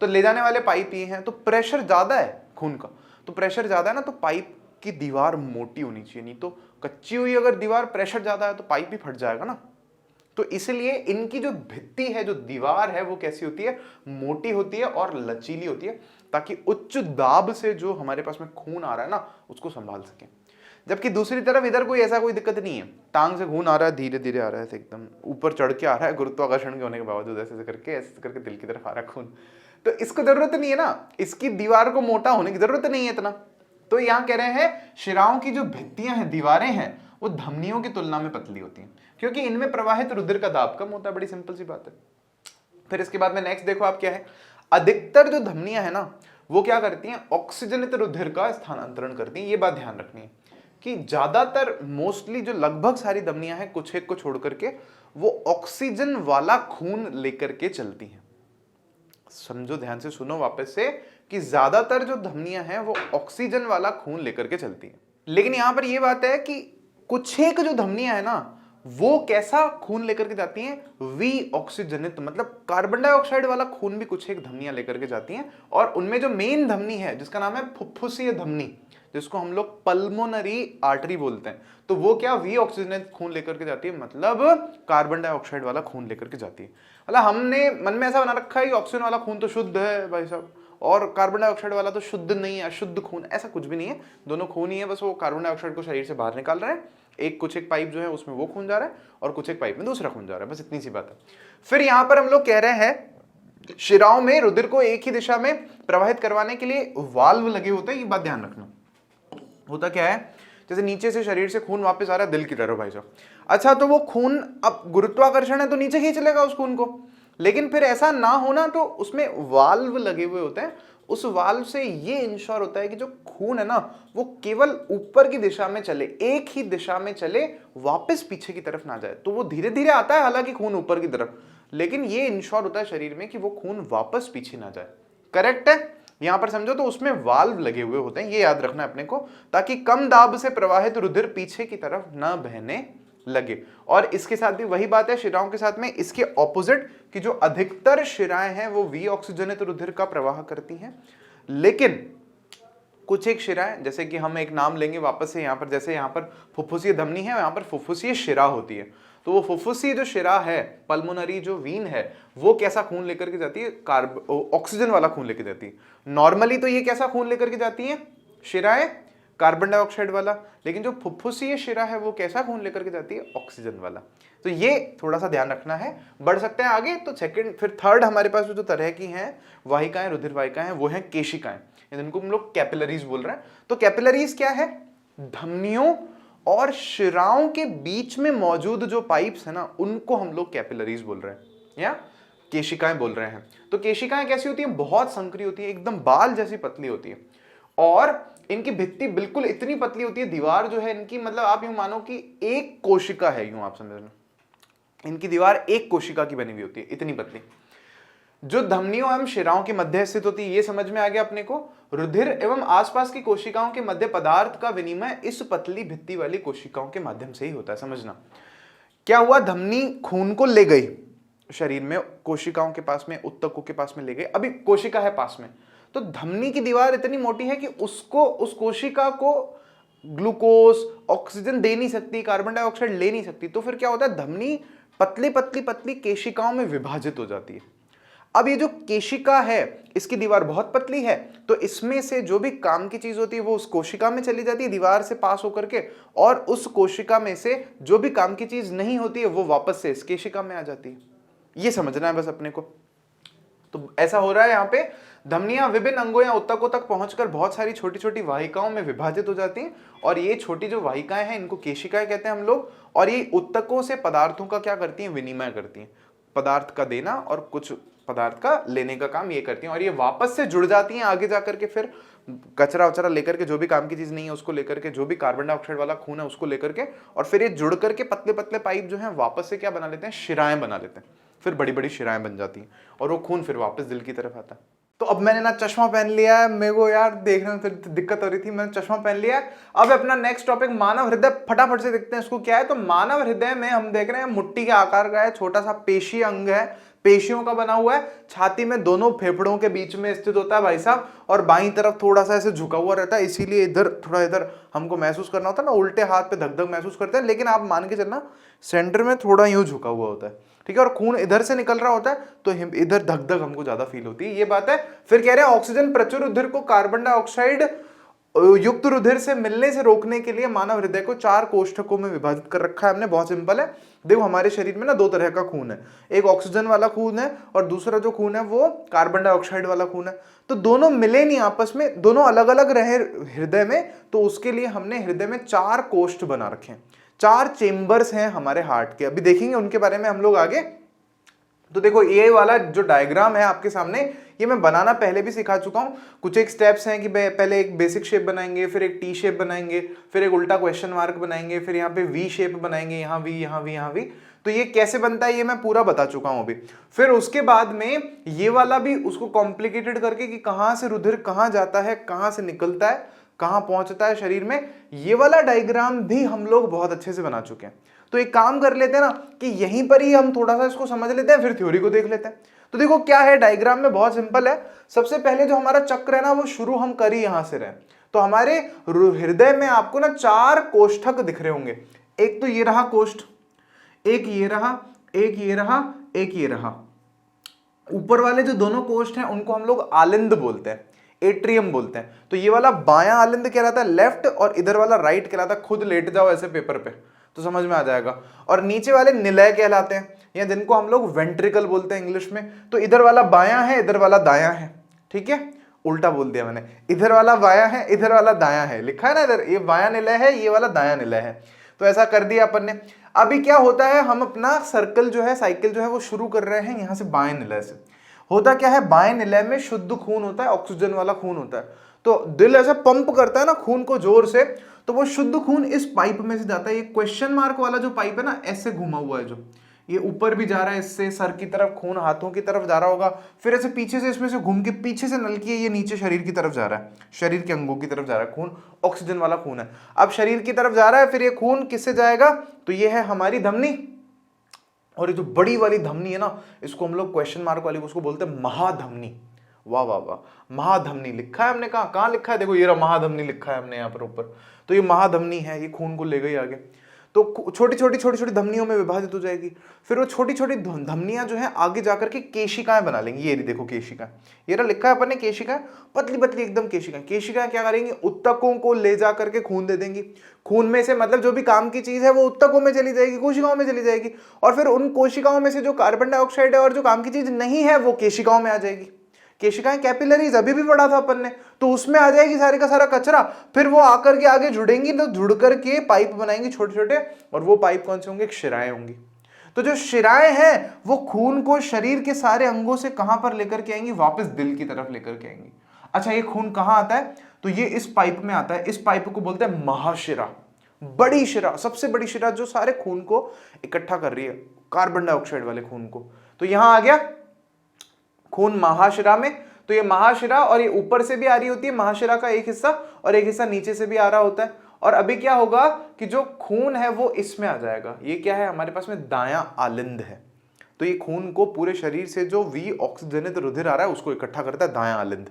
तो ले जाने वाले पाइप ये हैं, तो प्रेशर ज्यादा है खून का, तो प्रेशर ज्यादा है ना, तो पाइप की दीवार मोटी होनी चाहिए, नहीं तो कच्ची हुई अगर दीवार प्रेशर ज्यादा है तो पाइप भी फट जाएगा ना। तो इसलिए इनकी जो भित्ति है, जो दीवार है, वो कैसी होती है? मोटी होती है और लचीली होती है, ताकि उच्च दाब से जो हमारे पास में खून आ रहा है ना, उसको संभाल सके। जबकि दूसरी तरफ इधर कोई ऐसा कोई दिक्कत नहीं है, टांग से खून आ रहा है, धीरे धीरे आ रहा है, एकदम ऊपर चढ़ के आ रहा है, गुरुत्वाकर्षण के होने के बावजूद ऐसे करके दिल की तरफ आ रहा है खून। तो इसको जरूरत नहीं है ना, इसकी दीवार को मोटा होने की जरूरत नहीं है इतना। तो यहां कह रहे हैं शिराओं की जो भित्तियां हैं, दीवारें हैं, वो धमनियों की तुलना में पतली होती हैं, क्योंकि इनमें प्रवाहित रुधिर का दाब कम होता है। बड़ी सिंपल सी बात है। फिर इसके बाद में नेक्स्ट देखो आप क्या है, अधिकतर जो धमनियां है ना, वो क्या करती हैं? ऑक्सीजनित रुधिर का स्थानांतरण करती हैं। ये बात ध्यान रखनी है कि ज्यादातर मोस्टली जो लगभग सारी धमनियां हैं, कुछ एक को छोड़ करके, वो ऑक्सीजन वाला खून लेकर के चलती हैं। समझो, ध्यान से सुनो वापस से, कि ज्यादातर जो धमनियां हैं वो ऑक्सीजन वाला खून लेकर के चलती हैं। लेकिन यहां पर यह बात है कि कुछ एक जो धमनियां है ना, वो कैसा खून लेकर के जाती हैं? वी ऑक्सीजनित, मतलब कार्बन डाइऑक्साइड वाला खून भी कुछ एक धमनियां लेकर के जाती हैं। और उनमें जो मेन धमनी है, जिसका नाम है फुफ्फुसीय धमनी, जिसको हम लोग पल्मोनरी आर्टरी बोलते हैं, तो वो क्या वी ऑक्सीजनेट खून लेकर के जाती है, मतलब कार्बन डाइऑक्साइड वाला खून लेकर के जाती है। मतलब हमने मन में ऐसा बना रखा है कि ऑक्सीजन वाला खून तो शुद्ध है भाई साहब, और कार्बन डाइऑक्साइड वाला तो शुद्ध नहीं है, अशुद्ध खून। ऐसा कुछ भी नहीं है, दोनों खून ही है, बस वो कार्बन डाइऑक्साइड को शरीर से बाहर निकाल रहे हैं। एक कुछ एक पाइप जो है उसमें वो खून जा रहा है, और कुछ एक पाइप में दूसरा खून जा रहा है, बस इतनी सी बात है। फिर यहां पर हम लोग कह रहे हैं शिराओं में रुधिर को एक ही दिशा में प्रवाहित करवाने के लिए वाल्व लगे होते हैं। ये बात ध्यान रखना। होता क्या है, जैसे नीचे से शरीर से खून वापस आ रहा है दिल की तरफ भाई साहब, अच्छा तो वो खून, अब गुरुत्वाकर्षण है तो नीचे खींच लेगा उस खून को, लेकिन फिर ऐसा ना होना तो उसमें वाल्व लगे हुए होते हैं। उस वाल्व से ये इंश्योर होता है कि जो खून है ना, वो केवल ऊपर की दिशा में चले, एक ही दिशा में चले, वापस पीछे की तरफ ना जाए। तो वो धीरे धीरे आता है हालांकि खून ऊपर की तरफ, लेकिन ये इंश्योर होता है शरीर में कि वो खून वापस पीछे ना जाए। करेक्ट है? यहां पर समझो, तो उसमें वाल्व लगे हुए होते हैं, ये याद रखना है अपने को, ताकि कम दाब से प्रवाहित रुधिर पीछे की तरफ न बहने लगे। और इसके साथ भी वही बात है शिराओं के साथ में, इसके ऑपोजिट, कि जो अधिकतर शिराएं हैं वो वी ऑक्सीजनित रुधिर का प्रवाह करती हैं, लेकिन कुछ एक शिराएं, जैसे कि हम एक नाम लेंगे वापस से यहाँ पर, जैसे यहाँ पर फुफ्फुसीय धमनी है, यहाँ पर फुफ्फुसीय शिरा होती है। तो वो फुफ्फुसीय जो शिरा है, पल्मोनरी जो वीन है, वो कैसा खून लेकर के जाती है? ऑक्सीजन वाला खून लेकर जाती है। नॉर्मली तो ये कैसा खून लेकर के जाती है शिराएं? कार्बन डाइऑक्साइड वाला, लेकिन जो फुफ्फुसीय शिरा है वो कैसा खून लेकर के जाती है, ऑक्सीजन वाला। तो ये थोड़ा सा ध्यान रखना है। बढ़ सकते हैं आगे, तो सेकंड फिर थर्ड हमारे पास जो तरह की हैं वाहिकाएं, रुधिर वाहिकाएं, वो हैं केशिकाएं, जिनको हम लोग कैपिलरीज बोल रहे हैं। तो कैपिलरीज क्या है, धमनियों और शिराओं के बीच में मौजूद जो पाइप्स है ना, उनको हम लोग कैपिलरीज बोल रहे हैं या केशिकाएं बोल रहे हैं। तो केशिकाएं कैसी होती हैं, बहुत संकरी होती है, एकदम बाल जैसी पतली होती है, और इनकी भित्ति बिल्कुल इतनी पतली होती है, दीवार जो है इनकी, मतलब आप यूं मानो कि एक कोशिका है, यूं आप समझ लो इनकी दीवार एक कोशिका की बनी हुई होती है, इतनी पतली, जो धमनियों एवं शिराओं के मध्य स्थित होती है। ये समझ में आ गया अपने को। रुधिर एवं आसपास की कोशिकाओं के मध्य पदार्थ का विनिमय इस पतली भित्ति वाली कोशिकाओं के माध्यम से ही होता है। समझना क्या हुआ, धमनी खून को ले गई शरीर में, कोशिकाओं के पास में, उत्तकों के पास में ले गई, अभी कोशिका है पास में, तो धमनी की दीवार इतनी मोटी है कि उसको, उस कोशिका को ग्लूकोज, ऑक्सीजन दे नहीं सकती, कार्बन डाइऑक्साइड ले नहीं सकती। तो फिर क्या होता है, धमनी पतली पतली पतली केशिकाओं में विभाजित हो जाती है। अब ये जो केशिका है, इसकी दीवार बहुत पतली है, तो इसमें से जो भी काम की चीज होती है वो उस कोशिका में चली जाती है दीवार से पास होकर के, और उस कोशिका में से जो भी काम की चीज नहीं होती है वो वापस से इस केशिका में आ जाती है। ये समझना है बस अपने को। तो ऐसा हो रहा है यहाँ पे, धमनियां विभिन्न अंगों या उत्तकों तक पहुंचकर बहुत सारी छोटी छोटी वाहिकाओं में विभाजित हो जाती हैं, और ये छोटी जो वाहिकाएं हैं इनको केशिकाएं कहते हैं हम लोग, और ये उत्तकों से पदार्थों का क्या करती हैं, विनिमय करती हैं, पदार्थ का देना और कुछ पदार्थ का लेने का काम ये करती हैं, और ये वापस से जुड़ जाती हैं आगे जाकर के, फिर कचरा वचरा लेकर के, जो भी काम की चीज नहीं है उसको लेकर के, जो भी कार्बन डाइऑक्साइड वाला खून है उसको लेकर के, और फिर ये जुड़ करके पतले पतले पाइप जो है वापस से क्या बना लेते हैं, शिराएं बना लेते हैं, फिर बड़ी बड़ी शिराएं बन जाती हैं, और वो खून फिर वापस दिल की तरफ आता है। तो अब मैंने ना चश्मा पहन लिया है, मेरे को यार देखने में फिर दिक्कत हो रही थी, मैंने चश्मा पहन लिया है। अब अपना नेक्स्ट टॉपिक मानव हृदय, फटाफट से देखते हैं इसको क्या है। तो मानव हृदय में हम देख रहे हैं मुट्ठी के आकार का है, छोटा सा पेशी अंग है, पेशियों का बना हुआ है, छाती में दोनों फेफड़ों के बीच में स्थित होता है भाई साहब, और बाईं तरफ थोड़ा सा ऐसे झुका हुआ रहता है, इसीलिए इधर थोड़ा, इधर हमको महसूस करना होता है ना, उल्टे हाथ पे धक धक महसूस करते हैं, लेकिन आप मान के चलना सेंटर में थोड़ा यूं झुका हुआ होता है, ठीक है, और खून इधर से निकल रहा होता है तो इधर धक धक हमको ज्यादा फील होती है, ये बात है। फिर कह रहे हैं ऑक्सीजन प्रचुर रुधिर को कार्बन डाइऑक्साइड युक्त रुधिर से मिलने से रोकने के लिए मानव हृदय को 4 कोष्ठकों में विभाजित कर रखा है हमने। बहुत सिंपल है, देखो हमारे शरीर में ना 2 तरह का खून है, एक ऑक्सीजन वाला खून है और दूसरा जो खून है वो कार्बन डाइऑक्साइड वाला खून है। तो दोनों मिले नहीं आपस में, दोनों अलग अलग रहे हृदय में, तो उसके लिए हमने हृदय में 4 कोष्ठ बना रखे हैं, 4 चेंबर्स हैं हमारे हार्ट के, अभी देखेंगे उनके बारे में हम लोग आगे। तो देखो ये वाला जो डायग्राम है आपके सामने, ये मैं बनाना पहले भी सिखा चुका हूं। कुछ एक स्टेप्स हैं कि पहले एक बेसिक शेप बनाएंगे, फिर एक टी शेप बनाएंगे, फिर एक उल्टा क्वेश्चन मार्क बनाएंगे, फिर यहाँ पे वी शेप बनाएंगे, यहाँ वी, यहाँ वी, यहाँ वी। तो ये कैसे बनता है ये मैं पूरा बता चुका हूं अभी। फिर उसके बाद में ये वाला भी उसको कॉम्प्लिकेटेड करके कि कहाँ से रुधिर कहाँ जाता है, कहाँ से निकलता है, कहाँ पहुंचता है शरीर में, ये वाला डायग्राम भी हम लोग बहुत अच्छे से बना चुके हैं। तो एक काम कर लेते हैं ना कि यहीं पर ही हम थोड़ा सा इसको समझ लेते हैं, फिर थ्योरी को देख लेते हैं। तो देखो क्या है डायग्राम में, बहुत सिंपल है। सबसे पहले जो हमारा चक्र है ना वो शुरू हम कर ही यहां से रहे। तो हमारे हृदय में आपको ना 4 कोष्ठक दिख रहे होंगे, एक तो ये रहा कोष्ठ, एक ये रहा, एक ये रहा, एक ये रहा। ऊपर वाले जो दोनों कोष्ठ हैं उनको हम लोग आलिंद बोलते हैं, एट्रियम बोलते हैं। तो ये वाला बायां आलिंद कहलाता है लेफ्ट, और इधर वाला राइट कहलाता है, खुद लेट जाओ ऐसे पेपर पे तो समझ में आ जाएगा। और नीचे वाले निलय कहलाते हैं, या जिनको हम लोग वेंट्रिकल बोलते हैं इंग्लिश में। तो इधर वाला बायां है, इधर वाला दायां है, ठीक है, उल्टा बोल दिया मैंने, इधर वाला बायां है, इधर वाला दायां है, लिखा है ना इधर, ये बायां निलय है, ये वाला दायां निलय है। तो ऐसा कर दिया अपन ने। अभी क्या होता है, हम अपना सर्कल जो है, साइकिल जो है वो शुरू कर रहे हैं यहां से बाएं निलय से। होता क्या है, बाएं निलय में शुद्ध खून होता है, ऑक्सीजन वाला खून होता है। तो दिल ऐसे पंप करता है ना खून को जोर से, तो वो शुद्ध खून इस पाइप में से जाता है। ये क्वेश्चन मार्क वाला जो पाइप है ना, ऐसे घुमा हुआ है, जो ये ऊपर भी जा रहा है, इससे सर की तरफ खून हाथों की तरफ जा रहा होगा, फिर ऐसे पीछे से इसमें से घूम के पीछे से नलकी है, ये नीचे शरीर की तरफ जा रहा है, शरीर के अंगों की तरफ जा रहा है खून, ऑक्सीजन वाला खून है। अब शरीर की तरफ जा रहा है, फिर ये खून किससे जाएगा, तो ये है हमारी धमनी। और ये जो बड़ी वाली धमनी है ना, इसको हम लोग क्वेश्चन मार्क वाली उसको बोलते हैं महाधमनी। वाह वाह वाह, महाधमनी लिखा है हमने, कहाँ लिखा है, देखो ये रहा महाधमनी लिखा है हमने यहाँ पर ऊपर। तो ये महाधमनी है, ये खून को ले गई आगे। तो छोटी छोटी धमनियों में विभाजित हो जाएगी। फिर वो छोटी छोटी धमनियां जो है आगे जाकर के केशिकाएं बना लेंगी। ये देखो केशिका, ये रहा लिखा है अपन ने केशिका, पतली पतली एकदम केशिकाएं। केशिकाएं क्या करेंगी, उत्तकों को ले जाकर के खून दे देंगी। खून में से मतलब जो भी काम की चीज है वो उत्तकों में चली जाएगी, कोशिकाओं में चली जाएगी, और फिर उन कोशिकाओं में से जो कार्बन डाइऑक्साइड है और जो काम की चीज नहीं है वो केशिकाओं में आ जाएगी। केशिकाएं कैपिलरीज अभी भी पढ़ा था अपन ने, तो उसमें आ जाएगी सारे का सारा कचरा। फिर वो आकर के आगे जुड़ेंगी, तो जुड़ करके पाइप बनाएंगी छोटे छोटे, और वो पाइप कौन से होंगे, शिराएं होंगी। तो जो शिराएं हैं वो खून को शरीर के सारे अंगों से कहां पर लेकर के आएंगी, वापस दिल की तरफ लेकर के आएंगी। अच्छा, ये खून कहां आता है, तो ये इस पाइप में आता है। इस पाइप को बोलते हैं महाशिरा, बड़ी शिरा, सबसे बड़ी शिरा जो सारे खून को इकट्ठा कर रही है, कार्बन डाइऑक्साइड वाले खून को। तो यहां आ गया खून महाशिरा में। तो ये महाशिरा, और ये ऊपर से भी आ रही होती है महाशिरा का एक हिस्सा, और एक हिस्सा नीचे से भी आ रहा होता है। और अभी क्या होगा कि जो खून है वो इसमें आ जाएगा। ये क्या है, हमारे पास में दायां आलिंद है। तो ये खून को पूरे शरीर से जो वी ऑक्सीजनित रुधिर आ रहा है उसको इकट्ठा करता है दायां आलिंद।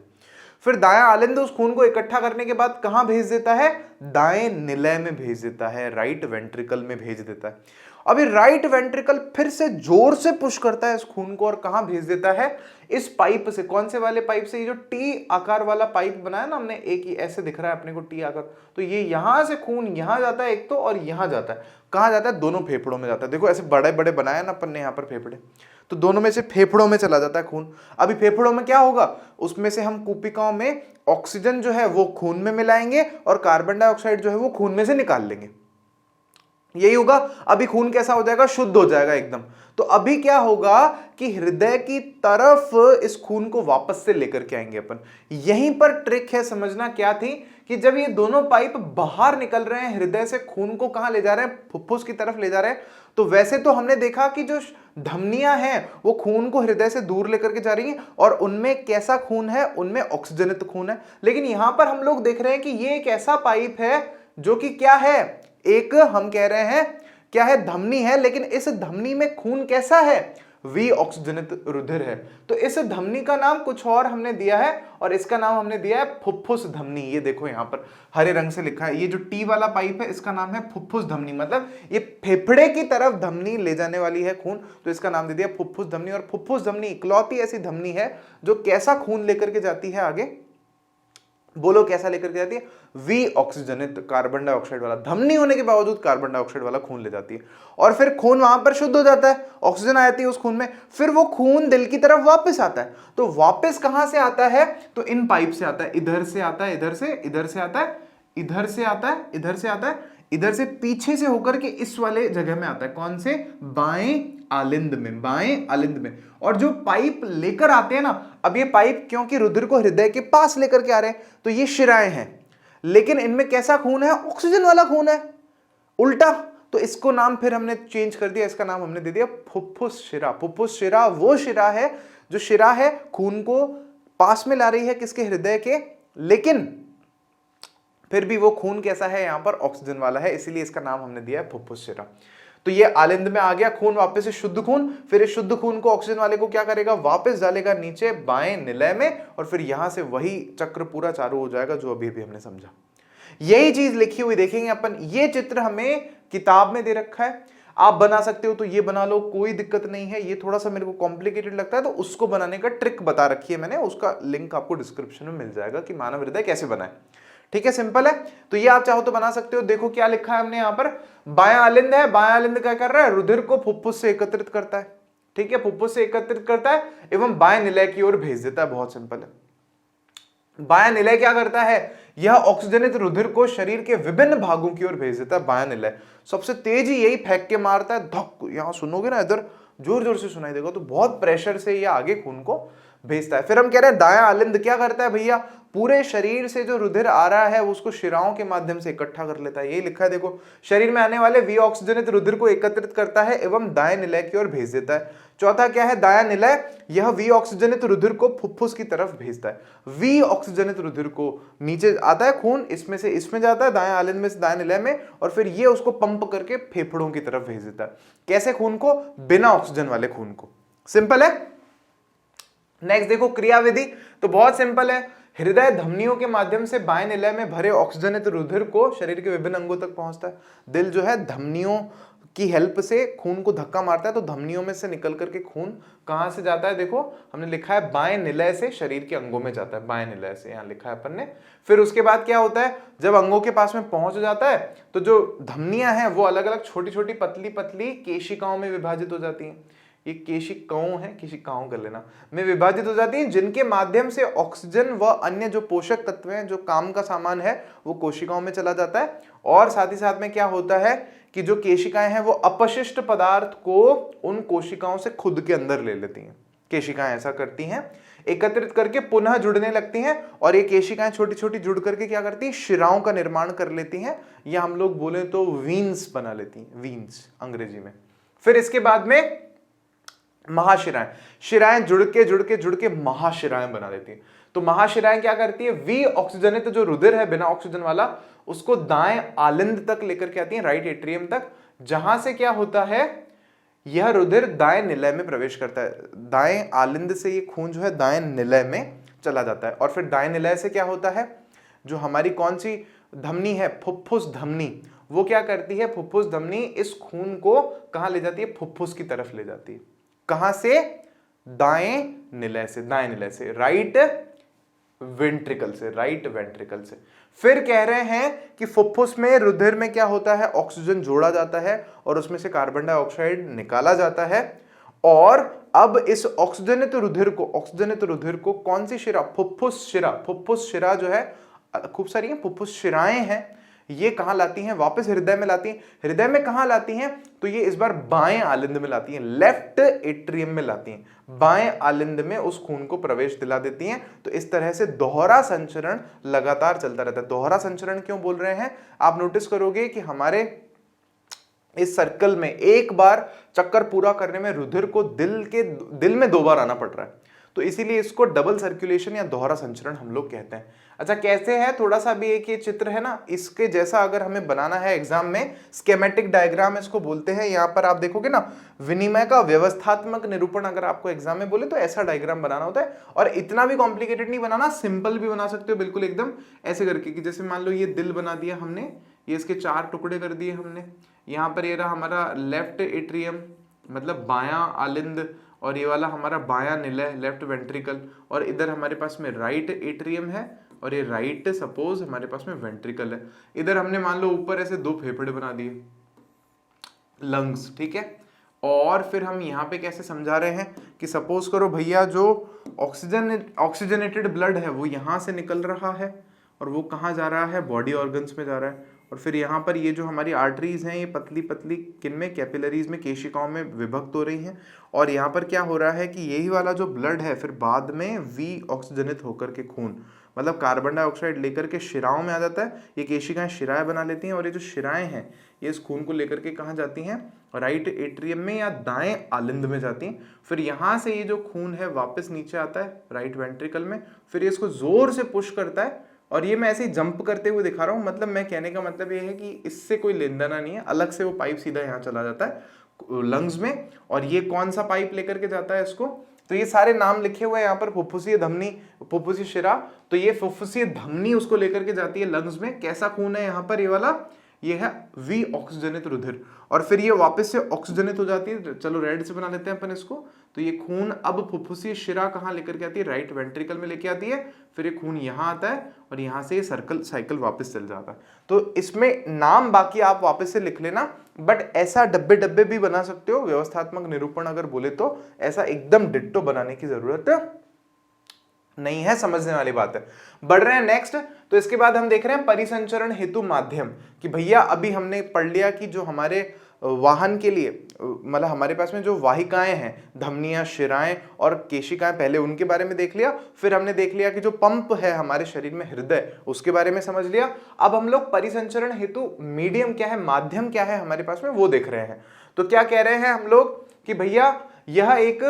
फिर दायां आलिंद उस खून को इकट्ठा करने के बाद कहां भेज देता है, दाएं निलय में भेज देता है, राइट वेंट्रिकल में भेज देता है। अभी राइट वेंट्रिकल फिर से जोर से पुश करता है इस खून को, और कहां भेज देता है, इस पाइप से। कौन से वाले पाइप से, ये जो टी आकार वाला पाइप बनाया ना हमने, एक ही ऐसे दिख रहा है अपने को टी आकार, तो ये यहां से खून यहां जाता है एक तो, और यहां जाता है। कहां जाता है, दोनों फेफड़ों में जाता है। देखो ऐसे बड़े बड़े बनाया ना अपन ने यहाँ पर फेफड़े, तो दोनों में से फेफड़ों में चला जाता है खून। अभी फेफड़ों में क्या होगा, उसमें से हम कूपिकाओं में ऑक्सीजन जो है वो खून में मिलाएंगे, और कार्बन डाइऑक्साइड जो है वो खून में से निकाल लेंगे। यही होगा। अभी खून कैसा हो जाएगा, शुद्ध हो जाएगा एकदम। तो अभी क्या होगा कि हृदय की तरफ इस खून को वापस से लेकर के आएंगे अपन। यहीं पर ट्रिक है, समझना क्या थी, कि जब ये दोनों पाइप बाहर निकल रहे हैं हृदय से, खून को कहां ले जा रहे हैं, फुफ्फुस की तरफ ले जा रहे हैं। तो वैसे तो हमने देखा कि जो धमनियां हैं वो खून को हृदय से दूर लेकर के जा रही हैं, और उनमें कैसा खून है, उनमें ऑक्सीजनित खून है। लेकिन यहां पर हम लोग देख रहे हैं कि ये एक ऐसा पाइप है जो कि क्या है, एक हम कह रहे हैं क्या है, धमनी है, लेकिन इस धमनी में खून कैसा है, वी ऑक्सीजनित रुधिर है। तो इस धमनी का नाम कुछ और हमने दिया है, और इसका नाम हमने दिया है फुफ्फुस धमनी। ये देखो यहां पर हरे रंग से लिखा है, ये जो टी वाला पाइप है इसका नाम है फुफ्फुस धमनी, मतलब ये फेफड़े की तरफ धमनी ले जाने वाली है खून, तो इसका नाम दे दिया फुफ्फुस धमनी। और फुफ्फुस धमनी इकलौती ऐसी धमनी है जो कैसा खून लेकर के जाती है, आगे बोलो कैसा लेकर के जाती है, वी ऑक्सीजनित कार्बन डाइऑक्साइड वाला, धमनी होने के बावजूद कार्बन डाइऑक्साइड वाला खून ले जाती है। और फिर खून वहां पर शुद्ध हो जाता है, ऑक्सीजन आ जाती है उस खून में, फिर वो खून दिल की तरफ वापस आता है। तो वापस कहां से आता है, तो इन पाइप से आता है, इधर से आता है, इधर से, इधर से आता है, इधर से आता है, इधर से आता है, इधर से पीछे से होकर के इस वाले जगह में आता है। कौन से, बाएं आलिंद में, बाएं आलिंद में। और जो पाइप लेकर आते हैं ना, अब ये पाइप क्योंकि रुधिर को हृदय के पास लेकर के आ रहे हैं, तो ये शिराएं हैं, लेकिन इनमें कैसा खून है, ऑक्सीजन वाला खून है, उल्टा। तो इसको नाम फिर हमने चेंज कर दिया, इसका नाम हमने दे दिया फुफ्फुस शिरा। फुफ्फुस शिरा वो शिरा है जो शिरा है खून को पास में ला रही है, किसके, हृदय के, लेकिन फिर भी वो खून कैसा है, यहां पर ऑक्सीजन वाला है, इसीलिए इसका नाम हमने दिया है फुफ्फुस शिरा। तो ये आलिंद में आ गया खून, वापस से शुद्ध खून, फिर इस शुद्ध खून को ऑक्सीजन वाले को क्या करेगा, वापस डालेगा नीचे बाएं निलय में, और फिर यहां से वही चक्र पूरा चालू हो जाएगा जो अभी अभी हमने समझा। यही चीज लिखी हुई देखेंगे अपन। ये चित्र हमें किताब में दे रखा है, आप बना सकते हो तो ये बना लो, कोई दिक्कत नहीं है। ये थोड़ा सा मेरे को कॉम्प्लिकेटेड लगता है, तो उसको बनाने का ट्रिक बता रखी है मैंने, उसका लिंक आपको डिस्क्रिप्शन में मिल जाएगा कि मानव हृदय कैसे बनाए। ठीक है, सिंपल है। तो ये आप चाहो तो बना सकते हो। देखो क्या लिखा है हमने यहाँ पर, बायां आलिंद है, बायां आलिंद क्या कर रहा है, रुधिर को फुफ्फुस से एकत्रित करता है। ठीक है, फुफ्फुस से एकत्रित करता है एवं बाएं निलय की ओर भेज देता है। बहुत सिंपल है। बायां निलय क्या करता है, यह ऑक्सीजनित रुधिर को शरीर के विभिन्न भागों की ओर भेज देता है। बायां निलय सबसे तेज ही यही फेंक के मारता है, धक, यहां सुनोगे ना, इधर जोर जोर से सुनाई देगा, तो बहुत प्रेशर से ये आगे खून को भेजता है। फिर हम कह रहे हैं दायां आलिंद क्या करता है भैया, पूरे शरीर से जो रुधिर आ रहा है उसको शिराओं के माध्यम से इकट्ठा कर लेता है। यही लिखा है देखो, शरीर में आने वाले वी ऑक्सीजनित रुधिर को एकत्रित करता है एवं दाएं निलय की ओर भेज देता है। चौथा क्या है, दायां निलय, यह वी ऑक्सीजनित रुधिर को फुफ्फुस की तरफ भेजता है। वी ऑक्सीजनित रुधिर को नीचे आता है खून, इसमें से इसमें जाता है, दायां आलिंद में से दाएं निलय में, और फिर ये उसको पंप करके फेफड़ों की तरफ भेज देता है। कैसे खून को, बिना ऑक्सीजन वाले खून को। सिंपल है। नेक्स्ट देखो क्रियाविधि, तो बहुत सिंपल है। हृदय धमनियों के माध्यम से बाएं निलय में भरे ऑक्सीजनित रुधिर को शरीर के विभिन्न अंगों तक पहुंचता है। दिल जो है धमनियों की हेल्प से खून को धक्का मारता है, तो धमनियों में से निकल करके खून कहां से जाता है, देखो हमने लिखा है बाएं निलय से शरीर के अंगों में जाता है, बाएं निलय से यहां लिखा है अपन ने। फिर उसके बाद क्या होता है, जब अंगों के पास में पहुंच जाता है तो जो धमनियां हैं वो अलग अलग छोटी छोटी पतली पतली केशिकाओं में विभाजित हो जाती हैं। ये केशिकाओं है, केशिकाओं कर लेना, में विभाजित हो जाती हैं, जिनके माध्यम से ऑक्सीजन व अन्य जो पोषक तत्व हैं, जो काम का सामान है, वो कोशिकाओं में चला जाता है। और साथ ही साथ में क्या होता है कि जो केशिकाएं हैं वो अपशिष्ट पदार्थ को उन कोशिकाओं से खुद के अंदर ले लेती हैं। केशिकाएं ऐसा करती हैं, एकत्रित करके पुनः जुड़ने लगती हैं, और ये केशिकाएं छोटी छोटी जुड़ करके क्या करती हैं, शिराओं का निर्माण कर लेती हैं, या हम लोग बोले तो वीन्स बना लेती हैं, वीन्स अंग्रेजी में। फिर इसके बाद में महाशिराएं, शिराएं जुड़ के महाशिराएं बना देती हैं। तो महाशिराएं क्या करती है, वी ऑक्सीजनित जो रुधिर है बिना ऑक्सीजन वाला, उसको दाएं आलिंद तक लेकर के आती है, राइट एट्रियम तक, जहां से क्या होता है, यह रुधिर दाएं निलय में प्रवेश करता है। दाएं आलिंद से ये खून जो है दाएं निलय में चला जाता है। और फिर दाएं निलय से क्या होता है, जो हमारी कौन सी धमनी है, फुफ्फुस धमनी, वो क्या करती है, फुफ्फुस धमनी इस खून को कहां ले जाती है, फुफ्फुस की तरफ ले जाती है। कहां से, दाएं निलय से, दाएं निलय से, राइट वेंट्रिकल से, राइट वेंट्रिकल से। फिर कह रहे हैं कि फुफ्फुस में रुधिर में क्या होता है, ऑक्सीजन जोड़ा जाता है और उसमें से कार्बन डाइऑक्साइड निकाला जाता है। और अब इस ऑक्सीजनित रुधिर को कौन सी शिरा, फुफ्फुस शिरा जो है, खूब सारी फुफ्फुस शिराएं हैं, ये कहां लाती हैं, वापस हृदय में लाती हैं। हृदय में कहां लाती हैं, तो ये इस बार बाएं आलिंद में लाती हैं, लेफ्ट एट्रियम में लाती हैं, बाएं आलिंद में उस खून को प्रवेश दिला देती हैं। तो इस तरह से दोहरा संचरण लगातार चलता रहता है। दोहरा संचरण क्यों बोल रहे हैं, आप नोटिस करोगे कि हमारे इस सर्कल में एक बार चक्कर पूरा करने में रुधिर को दिल में 2 बार आना पड़ रहा है, तो इसीलिए इसको डबल सर्कुलेशन या दोहरा संचरण हम लोग कहते हैं। अच्छा, कैसे है, थोड़ा सा भी एक ये चित्र है ना, इसके जैसा अगर हमें बनाना है एग्जाम में, स्केमेटिक डायग्राम इसको बोलते हैं। यहाँ पर आप देखोगे ना, विनिमय का व्यवस्थात्मक निरूपण अगर आपको एग्जाम में बोले तो ऐसा डायग्राम बनाना होता है। और इतना भी कॉम्प्लिकेटेड नहीं बनाना, सिंपल भी बना सकते हो बिल्कुल एकदम ऐसे करके, कि जैसे मान लो ये दिल बना दिया हमने, ये इसके 4 टुकड़े कर दिए हमने। यहाँ पर ये रहा हमारा लेफ्ट एट्रियम, मतलब बायां आलिंद, और ये वाला हमारा बायां निलय, लेफ्ट वेंट्रिकल, और इधर हमारे पास में राइट एट्रियम है, और ये राइट सपोज हमारे पास में वेंट्रिकल है। इधर हमने मान लो ऊपर ऐसे 2 फेफड़े बना दिए, लंग्स, ठीक है। और फिर हम यहाँ पे कैसे समझा रहे हैं कि सपोज करो भैया, जो ऑक्सीजनेटेड ब्लड है वो यहाँ से निकल रहा है, और वो कहाँ जा रहा है, बॉडी ऑर्गन्स में जा रहा है। और फिर यहाँ पर ये जो हमारी आर्टरीज हैं, ये पतली पतली किन में, कैपिलरीज में, केशिकाओं में विभक्त हो रही हैं। और यहाँ पर क्या हो रहा है कि यही वाला जो ब्लड है फिर बाद में वी ऑक्सीजनित होकर के खून, मतलब कार्बन डाइऑक्साइड लेकर के शिराओं में आ जाता है। ये केशिकाएं शिराएं बना लेती हैं, और ये जो शिराएं हैं ये इस खून को लेकर के कहाँ जाती हैं, राइट एट्रियम में या दाएं आलिंद में जाती हैं। फिर यहाँ से ये जो खून है वापस नीचे आता है राइट वेंट्रिकल में, फिर ये इसको जोर से पुश करता है। और ये मैं ऐसे ही जंप करते हुए दिखा रहा हूँ, मतलब मैं कहने का मतलब ये है कि इससे कोई लेन देना नहीं है, अलग से वो पाइप सीधा यहाँ चला जाता है लंग्स में। और ये कौन सा पाइप लेकर के जाता है इसको, तो ये सारे नाम लिखे हुए हैं यहाँ पर, फुफ्फुसीय धमनी, फुफ्फुसीय शिरा, तो ये फुफ्फुसीय धमनी उसको लेकर के जाती है लंग्स में। कैसा खून है यहाँ पर, ये वाला, ये है वी ऑक्सीजनित रुधिर, और फिर ये वापस से ऑक्सीजनित हो जाती है। चलो रेड से बना लेते हैं अपन इसको। तो ये खून अब फुफ्फुसीय शिरा कहाँ लेकर के आती है, राइट वेंट्रिकल में लेके आती है। फिर ये खून यहाँ आता है और यहाँ से ये साइकिल वापस चल जाता है। तो इसमें नाम बाकी आप वापस से लिख लेना, बट ऐसा डब्बे डब्बे भी बना सकते हो, व्यवस्थात्मक निरूपण अगर बोले तो ऐसा एकदम डिट्टो बनाने की जरूरत नहीं है, समझने वाली बात है। बढ़ रहे हैं नेक्स्ट। तो इसके बाद हम देख रहे हैं परिसंचरण हेतु माध्यम, कि भैया अभी हमने पढ़ लिया कि जो हमारे वाहन के लिए, मतलब हमारे पास में जो वाहिकाएं हैं, धमनियां, शिराएं और केशिकाएं, पहले उनके बारे में देख लिया। फिर हमने देख लिया कि जो पंप है हमारे शरीर में, हृदय, उसके बारे में समझ लिया। अब हम लोग परिसंचरण हेतु मीडियम क्या है, माध्यम क्या है हमारे पास में, वो देख रहे हैं। तो क्या कह रहे हैं हम लोग कि भैया यह एक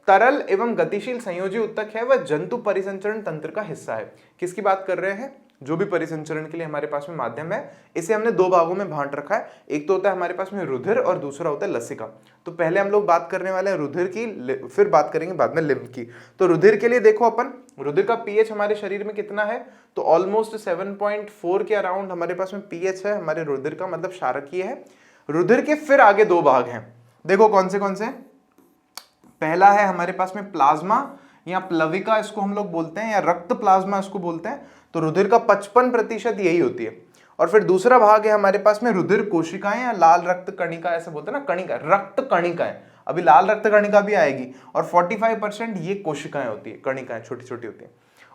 तरल एवं गतिशील संयोजी उत्तक है, वह जंतु परिसंचरण तंत्र का हिस्सा है। किसकी बात कर रहे हैं, जो भी परिसंचरण के लिए हमारे पास में माध्यम है, इसे हमने दो भागों में बांट रखा है। एक तो होता है हमारे पास में रुधिर और दूसरा होता है लसिका। तो पहले हम लोग बात करने वाले हैं रुधिर की, फिर बात करेंगे बाद में लिम्फ की। तो रुधिर के लिए देखो अपन, रुधिर का पीएच हमारे शरीर में कितना है, तो ऑलमोस्ट 7.4 के अराउंड हमारे पास में पीएच है हमारे रुधिर का, मतलब क्षारकीय है। रुधिर के फिर आगे दो भाग हैं, देखो कौन से। पहला है हमारे पास में प्लाज्मा या प्लविका इसको हम लोग बोलते हैं, या रक्त प्लाज्मा इसको बोलते हैं। तो रुधिर का 55% यही होती है। और फिर दूसरा भाग है हमारे पास में रुधिर कोशिकाएं या लाल रक्त कणिका, ऐसे बोलते हैं ना, कणिका, रक्त कणिकाएं। अभी लाल रक्त कणिका भी आएगी। और 45% ये कोशिकाएं होती है, कणिकाएं छोटी छोटी होती है।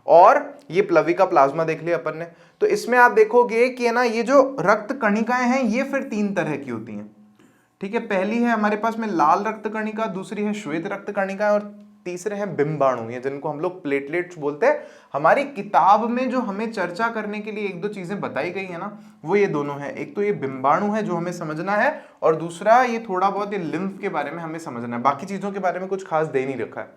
और ये प्लविका प्लाज्मा देख लिया अपन ने। तो इसमें आप देखोगे कि ना ये जो रक्त कणिकाएं हैं ये फिर 3 तरह की होती हैं, ठीक है। पहली है हमारे पास में लाल रक्त कणिका, दूसरी है श्वेत रक्त कणिका, और तीसरे हैं बिंबाणु, ये जिनको हम लोग प्लेटलेट्स बोलते हैं। हमारी किताब में जो हमें चर्चा करने के लिए एक दो चीजें बताई गई है ना, वो ये दोनों है। एक तो ये बिंबाणु है जो हमें समझना है, और दूसरा ये थोड़ा बहुत ये लिम्फ के बारे में हमें समझना है। बाकी चीजों के बारे में कुछ खास दे नहीं रखा है,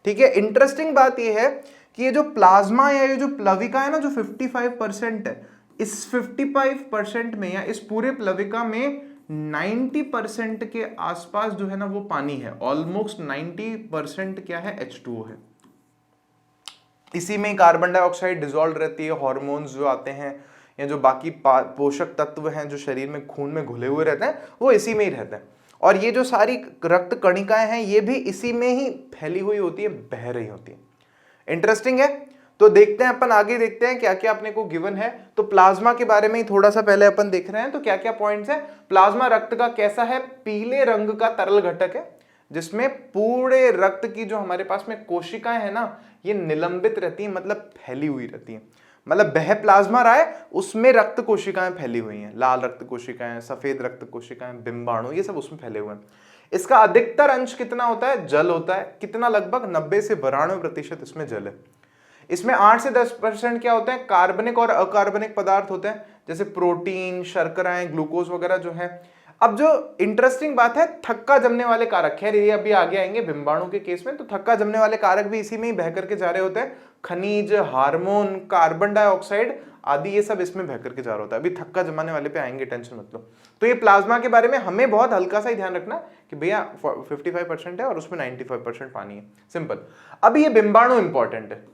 ठीक है। इंटरेस्टिंग बात ये है कि ये जो प्लाज्मा या ये जो प्लविका है ना, जो 55% है, इस 55% में या इस पूरे प्लविका में 90% के आसपास जो है ना वो पानी है। ऑलमोस्ट 90% क्या है, H2O है। इसी में कार्बन डाइऑक्साइड डिसॉल्व रहती है, हार्मोन्स जो आते हैं या जो बाकी पोषक तत्व हैं जो शरीर में खून में घुले हुए रहते हैं वो इसी में ही रहते हैं। और ये जो सारी रक्त कणिकाएं हैं ये भी इसी में ही फैली हुई होती है, बह रही होती है। इंटरेस्टिंग है। तो देखते हैं अपन आगे, देखते हैं क्या क्या अपने को गिवन है। तो प्लाज्मा के बारे में ही थोड़ा सा पहले अपन देख रहे हैं, तो क्या क्या पॉइंट्स है। प्लाज्मा रक्त का कैसा है, पीले रंग का तरल घटक है, जिसमें पूरे रक्त की जो हमारे पास में कोशिकाएं है ना, ये निलंबित रहती है, मतलब फैली हुई रहती है। मतलब बह प्लाज्मा रहा है, उसमें रक्त कोशिकाएं फैली हुई हैं, लाल रक्त कोशिकाएं, सफेद रक्त कोशिकाएं, बिंबाणु, ये सब उसमें फैले हुए हैं। इसका अधिकतर अंश कितना होता है, जल होता है। कितना, लगभग 90 से 92% इसमें जल है। इसमें 8 से 10% क्या होते हैं, कार्बनिक और अकार्बनिक पदार्थ होते हैं, जैसे प्रोटीन, शर्कराएं, ग्लूकोज वगैरह जो है। अब जो इंटरेस्टिंग बात है, थक्का जमने वाले कारक, खैर ये अभी आगे आएंगे बिंबाणु के केस में, तो थक्का जमने वाले कारक भी इसी में ही बह करके जा रहे होते हैं। खनिज, हार्मोन, कार्बन डाइऑक्साइड आदि, ये सब इसमें बह करके जा रहा होता है। अभी थक्का जमाने वाले पे आएंगे, टेंशन मत लो। तो ये प्लाज्मा के बारे में हमें बहुत हल्का सा ही ध्यान रखना कि भैया 55% है और उसमें 95% पानी है, सिंपल। अब ये बिंबाणु इंपॉर्टेंट है,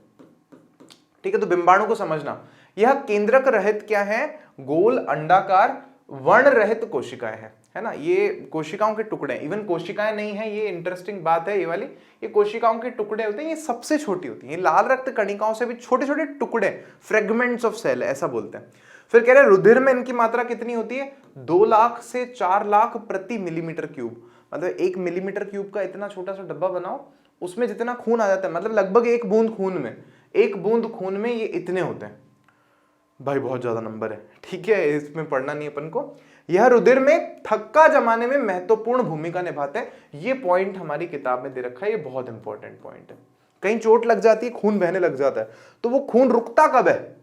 ठीक है। तो बिंबाणु को समझना, यह केंद्रक रहित क्या है, गोल अंडाकार वर्ण रहित कोशिकाएं है ना। ये कोशिकाओं के टुकड़े, इवन कोशिकाएं नहीं है, ये इंटरेस्टिंग बात है ये वाली। ये कोशिकाओं के टुकड़े होते हैं, ये सबसे छोटी होती है, ये लाल रक्त कणिकाओं से भी छोटे छोटे टुकड़े, फ्रेगमेंट्स ऑफ सेल ऐसा बोलते हैं। फिर कह रहे हैं रुधिर में इनकी मात्रा कितनी होती है, 2 लाख से 4 लाख प्रति मिलीमीटर क्यूब। मतलब 1 मिलीमीटर क्यूब का इतना छोटा सा डब्बा बनाओ, उसमें जितना खून आ जाता है, मतलब लगभग 1 बूंद खून में ये इतने होते हैं। भाई बहुत ज्यादा नंबर है, ठीक है, इसमें पढ़ना नहीं अपन को। यह रुधिर में थक्का जमाने में महत्वपूर्ण भूमिका निभाते हैं। ये पॉइंट हमारी किताब में दे रखा है, ये बहुत इंपॉर्टेंट पॉइंट है। कहीं चोट लग जाती है, खून बहने लग जाता है, तो वो खून रुकता कब है,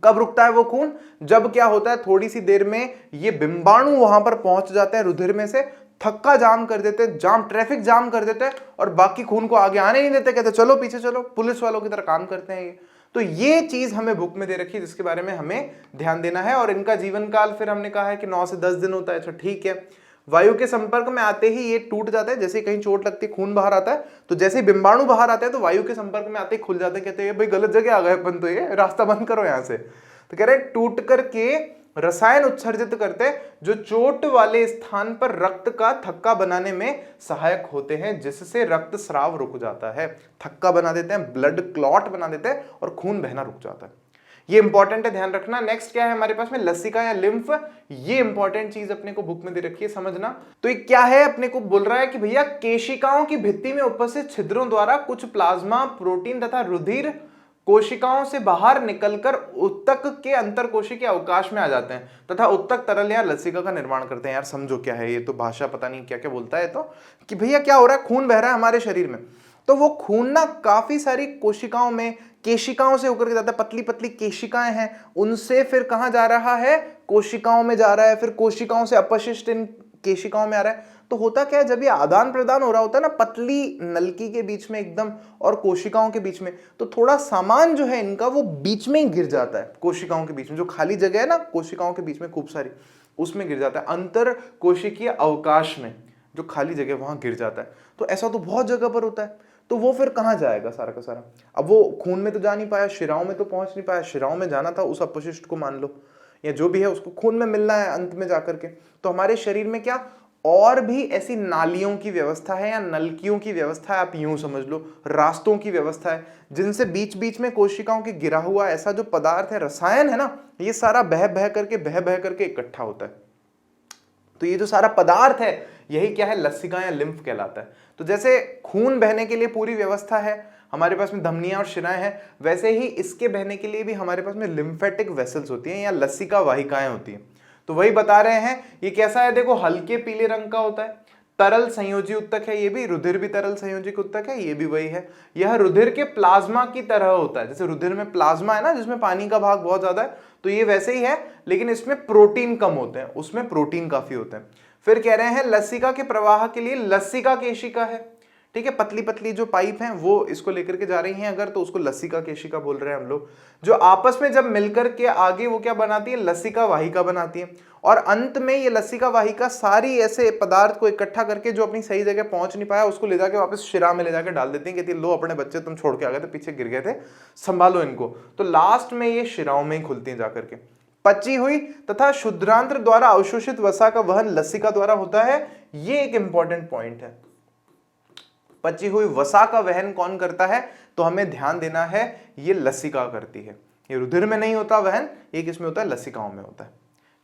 कब रुकता है वो खून, जब क्या होता है, थोड़ी सी देर में ये बिंबाणु वहां पर पहुंच जाते हैं रुधिर में से, थक्का जाम कर देते हैं, ट्रैफिक जाम कर देते हैं, और बाकी खून को आगे आने नहीं देते, कहते चलो पीछे चलो, पुलिस वालों की तरह काम करते हैं ये। तो ये चीज हमें बुक में दे रखी है, जिसके बारे में हमें ध्यान देना है। और इनका जीवन काल फिर हमने कहा है कि 9 से 10 दिन होता है। अच्छा ठीक है। वायु के संपर्क में आते ही ये टूट जाता है, जैसे ही कहीं चोट लगती है खून बाहर आता है, तो जैसे ही बिंबाणु बाहर आते हैं तो वायु के संपर्क में आते ही खुल जाते हैं। कहते हैं भाई गलत जगह आ गए अपन, तो ये रास्ता बंद करो यहाँ से। तो कह रहे टूट करके रसायन उत्सर्जित करते जो चोट वाले स्थान पर रक्त का थक्का बनाने में सहायक होते हैं, जिससे रक्त स्राव रुक जाता है। थक्का बना देते हैं, ब्लड क्लॉट बना देते हैं, और खून बहना रुक जाता है। ये इंपॉर्टेंट है, ध्यान रखना। नेक्स्ट क्या है हमारे पास में, लसिका या लिम्फ। ये इंपॉर्टेंट चीज अपने को बुक में दे रखी है, समझना। तो ये क्या है, अपने को बोल रहा है कि भैया केशिकाओं की भित्ति में उपस्थित छिद्रों द्वारा कुछ प्लाज्मा, प्रोटीन तथा रुधिर कोशिकाओं से बाहर निकलकर उत्तक के अंतर कोशिकीय अवकाश में आ जाते हैं तथा उत्तक तरल या लसिका का निर्माण करते हैं। यार समझो क्या है ये, तो भाषा पता नहीं क्या क्या बोलता है। तो कि भैया क्या हो रहा है, खून बह रहा है हमारे शरीर में, तो वो खून ना काफी सारी कोशिकाओं में, केशिकाओं से होकर के जाता है। पतली पतली केशिकाएं हैं, उनसे फिर कहां जा रहा है, कोशिकाओं में जा रहा है, फिर कोशिकाओं से अपशिष्ट इन केशिकाओं में आ रहा है। तो होता क्या है, जब ये आदान प्रदान हो रहा होता है ना पतली नलकी के बीच में एकदम और कोशिकाओं के बीच में, तो थोड़ा सामान जो है इनका वो बीच में ही गिर जाता है, कोशिकाओं के बीच में जो खाली जगह है ना कोशिकाओं के बीच में खूब सारी, उसमें गिर जाता है, अंतर कोशिकीय अवकाश में जो खाली जगह वहां गिर जाता है। तो ऐसा तो बहुत जगह पर होता है। तो वो फिर कहाँ जाएगा सारा का सारा? अब वो खून में तो जा नहीं पाया, शिराओं में तो पहुंच नहीं पाया, शिराओं में जाना था उस अपशिष्ट को मान लो या जो भी है उसको खून में मिलना है अंत में जाकर के। तो हमारे शरीर में क्या और भी ऐसी नालियों की व्यवस्था है या नलकियों की व्यवस्था है, आप यूं समझ लो रास्तों की व्यवस्था है, जिनसे बीच बीच में कोशिकाओं के गिरा हुआ ऐसा जो पदार्थ है, रसायन है ना, ये सारा बह बह करके इकट्ठा होता है। तो ये जो सारा पदार्थ है यही क्या है, लसिका या लिम्फ कहलाता है। तो जैसे खून बहने के लिए पूरी व्यवस्था है हमारे पास में, धमनियां और शिराएं हैं, वैसे ही इसके बहने के लिए भी हमारे पास में लिम्फेटिक वेसल्स होती हैं या लसिका वाहिकाएं होती हैं। तो वही बता रहे हैं ये कैसा है, देखो हल्के पीले रंग का होता है, तरल संयोजी उत्तक है, ये भी रुधिर भी तरल संयोजी उत्तक है, ये भी वही है। यह रुधिर के प्लाज्मा की तरह होता है, जैसे रुधिर में प्लाज्मा है ना जिसमें पानी का भाग बहुत ज्यादा है, तो ये वैसे ही है, लेकिन इसमें प्रोटीन कम होते हैं, उसमें प्रोटीन काफी होते हैं। फिर कह रहे हैं लसिका के प्रवाह के लिए लसिका केशिका है, ठीक है, पतली पतली जो पाइप हैं वो इसको लेकर के जा रही हैं अगर, तो उसको लसिका केशिका बोल रहे हैं हम लोग, जो आपस में जब मिलकर के आगे वो क्या बनाती है, लसिका वाहिका बनाती है। और अंत में ये लसिका वाहिका सारी ऐसे पदार्थ को इकट्ठा करके जो अपनी सही जगह पहुंच नहीं पाया उसको ले जाके वापस शिरा में ले जाके डाल देती है, कहती है लो अपने बच्चे तुम छोड़ के आ गए थे, पीछे गिर गए थे, संभालो इनको। तो लास्ट में ये शिराओं में ही खुलती है जाकर के। पची हुई तथा शुद्रांत्र द्वारा अवशोषित वसा का वहन लसिका द्वारा होता है, ये एक इंपॉर्टेंट पॉइंट है। पची हुई वसा का वहन कौन करता है, तो हमें ध्यान देना है ये लसिका करती है, ये रुधिर में नहीं होता वहन, ये किसमें होता है, लसिकाओं में होता है।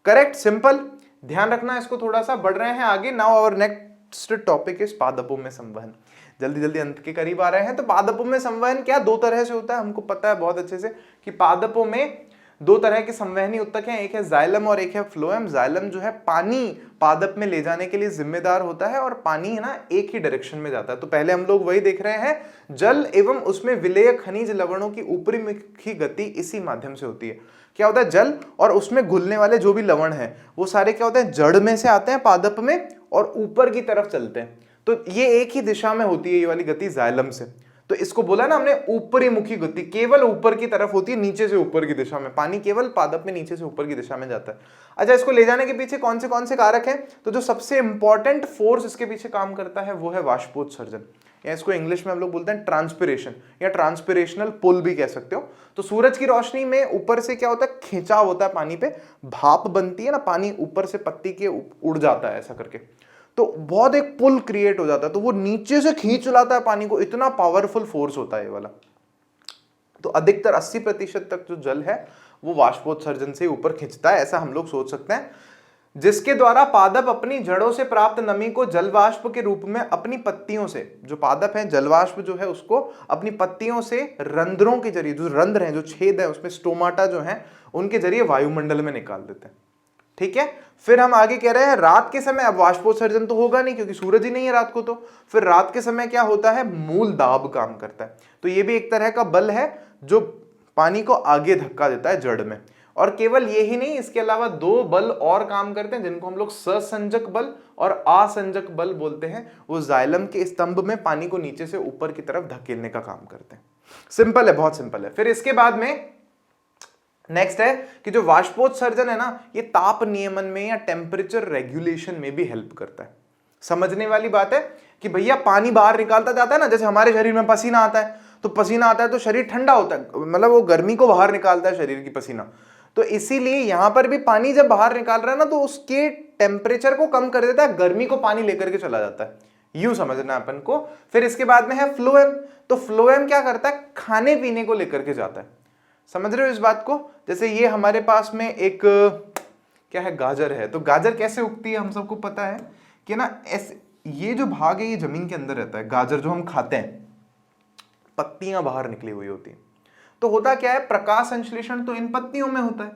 करेक्ट, सिंपल, ध्यान रखना इसको थोड़ा सा। बढ़ रहे हैं आगे। Now our next topic is पादपों में संवहन। जल्दी जल्दी अंत के करीब आ रहे हैं। तो पादपों में संवहन क्या दो तरह से होता है, हमको पता है बहुत अच्छे से कि पादपों में दो तरह के संवहनी उत्तक हैं, एक है जाइलम और एक है फ्लोएम। जाइलम जो है पानी पादप में ले जाने के लिए जिम्मेदार होता है और पानी है ना एक ही डायरेक्शन में जाता है। तो पहले हम लोग वही देख रहे हैं, जल एवं उसमें विलेय खनिज लवणों की ऊपरी मुखी गति इसी माध्यम से होती है। क्या होता है, जल और उसमें घुलने वाले जो भी लवण है वो सारे क्या होते हैं, जड़ में से आते हैं पादप में और ऊपर की तरफ चलते हैं। तो ये एक ही दिशा में होती है ये वाली गति जाइलम से। तो इसको बोला ना हमने ऊपरी मुखी गति, केवल ऊपर की तरफ होती है, नीचे से ऊपर की दिशा में। पानी केवल पादप में नीचे से ऊपर की दिशा में जाता है। अच्छा, इसको ले जाने के पीछे कौन से कारक हैं, तो जो सबसे इंपॉर्टेंट फोर्स इसके पीछे काम करता है वो है वाष्पोत्सर्जन, या इसको इंग्लिश में हम लोग बोलते हैं ट्रांसपिरेशन या ट्रांसपिरेशनल पुल भी कह सकते हो। तो सूरज की रोशनी में ऊपर से क्या होता है, खिंचाव होता है पानी पे, भाप बनती है ना, पानी ऊपर से पत्ती के उड़ जाता है ऐसा करके, तो बहुत एक पुल क्रिएट हो जाता है, तो वो नीचे से खींच लाता है पानी को, इतना पावरफुल फोर्स होता है ये वाला। तो अधिकतर 80% तक जो जल है वो वाष्पोत्सर्जन से ऊपर खींचता है, ऐसा हम लोग सोच सकते हैं, जिसके द्वारा पादप अपनी जड़ों से प्राप्त नमी को जलवाष्प के रूप में अपनी पत्तियों से, जो पादप है जलवाष्प जो है उसको अपनी पत्तियों से रंध्रों के जरिए, जो रंध्र हैं, जो छेद है उसमें स्टोमाटा जो है उनके जरिए वायुमंडल में निकाल देते हैं। ठीक है, फिर हम आगे कह रहे हैं रात के समय, अब वाष्पोत्सर्जन तो होगा नहीं क्योंकि सूरज ही नहीं है रात को, तो फिर रात के समय क्या होता है, मूल दाब काम करता है। तो ये भी एक तरह का बल है जो पानी को आगे धक्का देता है जड़ में। और केवल ये ही नहीं, इसके अलावा दो बल और काम करते हैं जिनको हम लोग ससंजक बल और असंजक बल बोलते हैं। वो जाइलम के स्तंभ में पानी को नीचे से ऊपर की तरफ धकेलने का काम करते हैं। सिंपल है, बहुत सिंपल है। फिर इसके बाद में नेक्स्ट है कि जो वाष्पोत्सर्जन है ना, ये ताप नियमन में या टेम्परेचर रेगुलेशन में भी हेल्प करता है। समझने वाली बात है कि भैया पानी बाहर निकालता जाता है ना, जैसे हमारे शरीर में पसीना आता है, तो पसीना आता है तो शरीर ठंडा होता है, मतलब वो गर्मी को बाहर निकालता है शरीर की पसीना। तो इसीलिए यहां पर भी पानी जब बाहर निकाल रहा है ना, तो उसके टेम्परेचर को कम कर देता है, गर्मी को पानी लेकर के चला जाता है, यूं समझना अपन को। फिर इसके बाद में है फ्लोएम। तो फ्लोएम क्या करता है, खाने पीने को लेकर के जाता है। समझ रहे हो इस बात को? जैसे ये हमारे पास में एक क्या है, गाजर है। तो गाजर कैसे उगती है, हम सबको पता है कि ना, ऐसे ये जो भाग है ये जमीन के अंदर रहता है। गाजर जो हम खाते हैं, पत्तियां बाहर निकली हुई होती हैं। तो होता क्या है, प्रकाश संश्लेषण तो इन पत्तियों में होता है,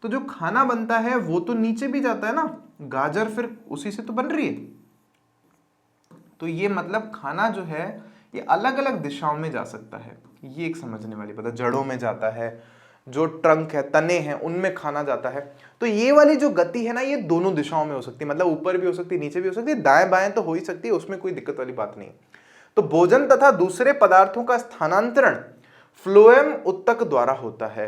तो जो खाना बनता है वो तो नीचे भी जाता है ना, गाजर फिर उसी से तो बन रही है। तो ये मतलब खाना जो है ये अलग अलग दिशाओं में जा सकता है, ये एक समझने वाली बात है। जड़ों में जाता है, जो ट्रंक है, तने हैं, उनमें खाना जाता है। तो ये वाली जो गति है ना, ये दोनों दिशाओं में हो सकती है, मतलब ऊपर भी हो सकती है, नीचे भी हो सकती है, दाएं बाएं तो हो ही सकती है, उसमें कोई दिक्कत वाली बात नहीं। तो भोजन तथा दूसरे पदार्थों का स्थानांतरण फ्लोएम उत्तक द्वारा होता है,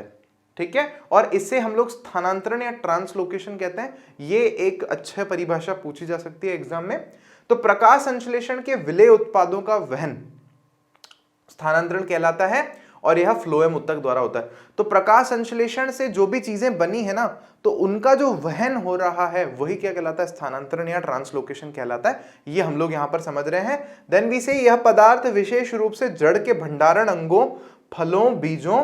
ठीक है। और इससे हम लोग स्थानांतरण या ट्रांसलोकेशन कहते हैं। ये एक अच्छा परिभाषा पूछी जा सकती है एग्जाम में। तो प्रकाश संश्लेषण के विलेय उत्पादों का वहन स्थानांतरण कहलाता है और यह फ्लोएम उत्तक द्वारा होता है। तो प्रकाश संश्लेषण से जो भी चीजें बनी है ना, तो उनका जो वहन हो रहा है वही क्या कहलाता है, स्थानांतरण या ट्रांसलोकेशन कहलाता है। ये हम लोग यहां पर समझ रहे हैं। देन वी से यह पदार्थ विशेष रूप से जड़ के भंडारण अंगों, फलों, बीजों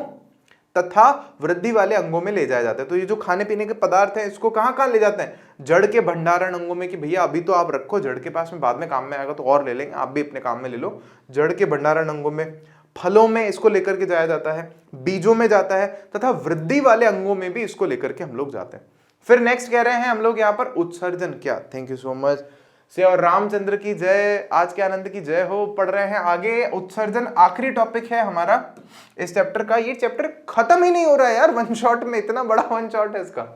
तथा वृद्धि वाले अंगों में ले जाया जाता है। तो ये जो खाने पीने के पदार्थ है, इसको कहां कहां ले जाते हैं, जड़ के भंडारण अंगों में, कि भैया अभी तो आप रखो जड़ के पास में, बाद में काम में आएगा तो और ले लेंगे, आप भी अपने काम में ले लो। जड़ के भंडारण अंगों में, फलों में इसको लेकर के जाया जाता है, बीजों में जाता है, तथा वृद्धि वाले अंगों में भी इसको लेकर के हम लोग जाते हैं। फिर नेक्स्ट कह रहे हैं हम लोग यहाँ पर उत्सर्जन क्या, थैंक यू सो मच से, और रामचंद्र की जय, आज के आनंद की जय हो। पढ़ रहे हैं आगे। उत्सर्जन आखिरी टॉपिक है हमारा इस चैप्टर का। ये चैप्टर खत्म ही नहीं हो रहा है यार, वन शॉट में, इतना बड़ा वन शॉट है इसका।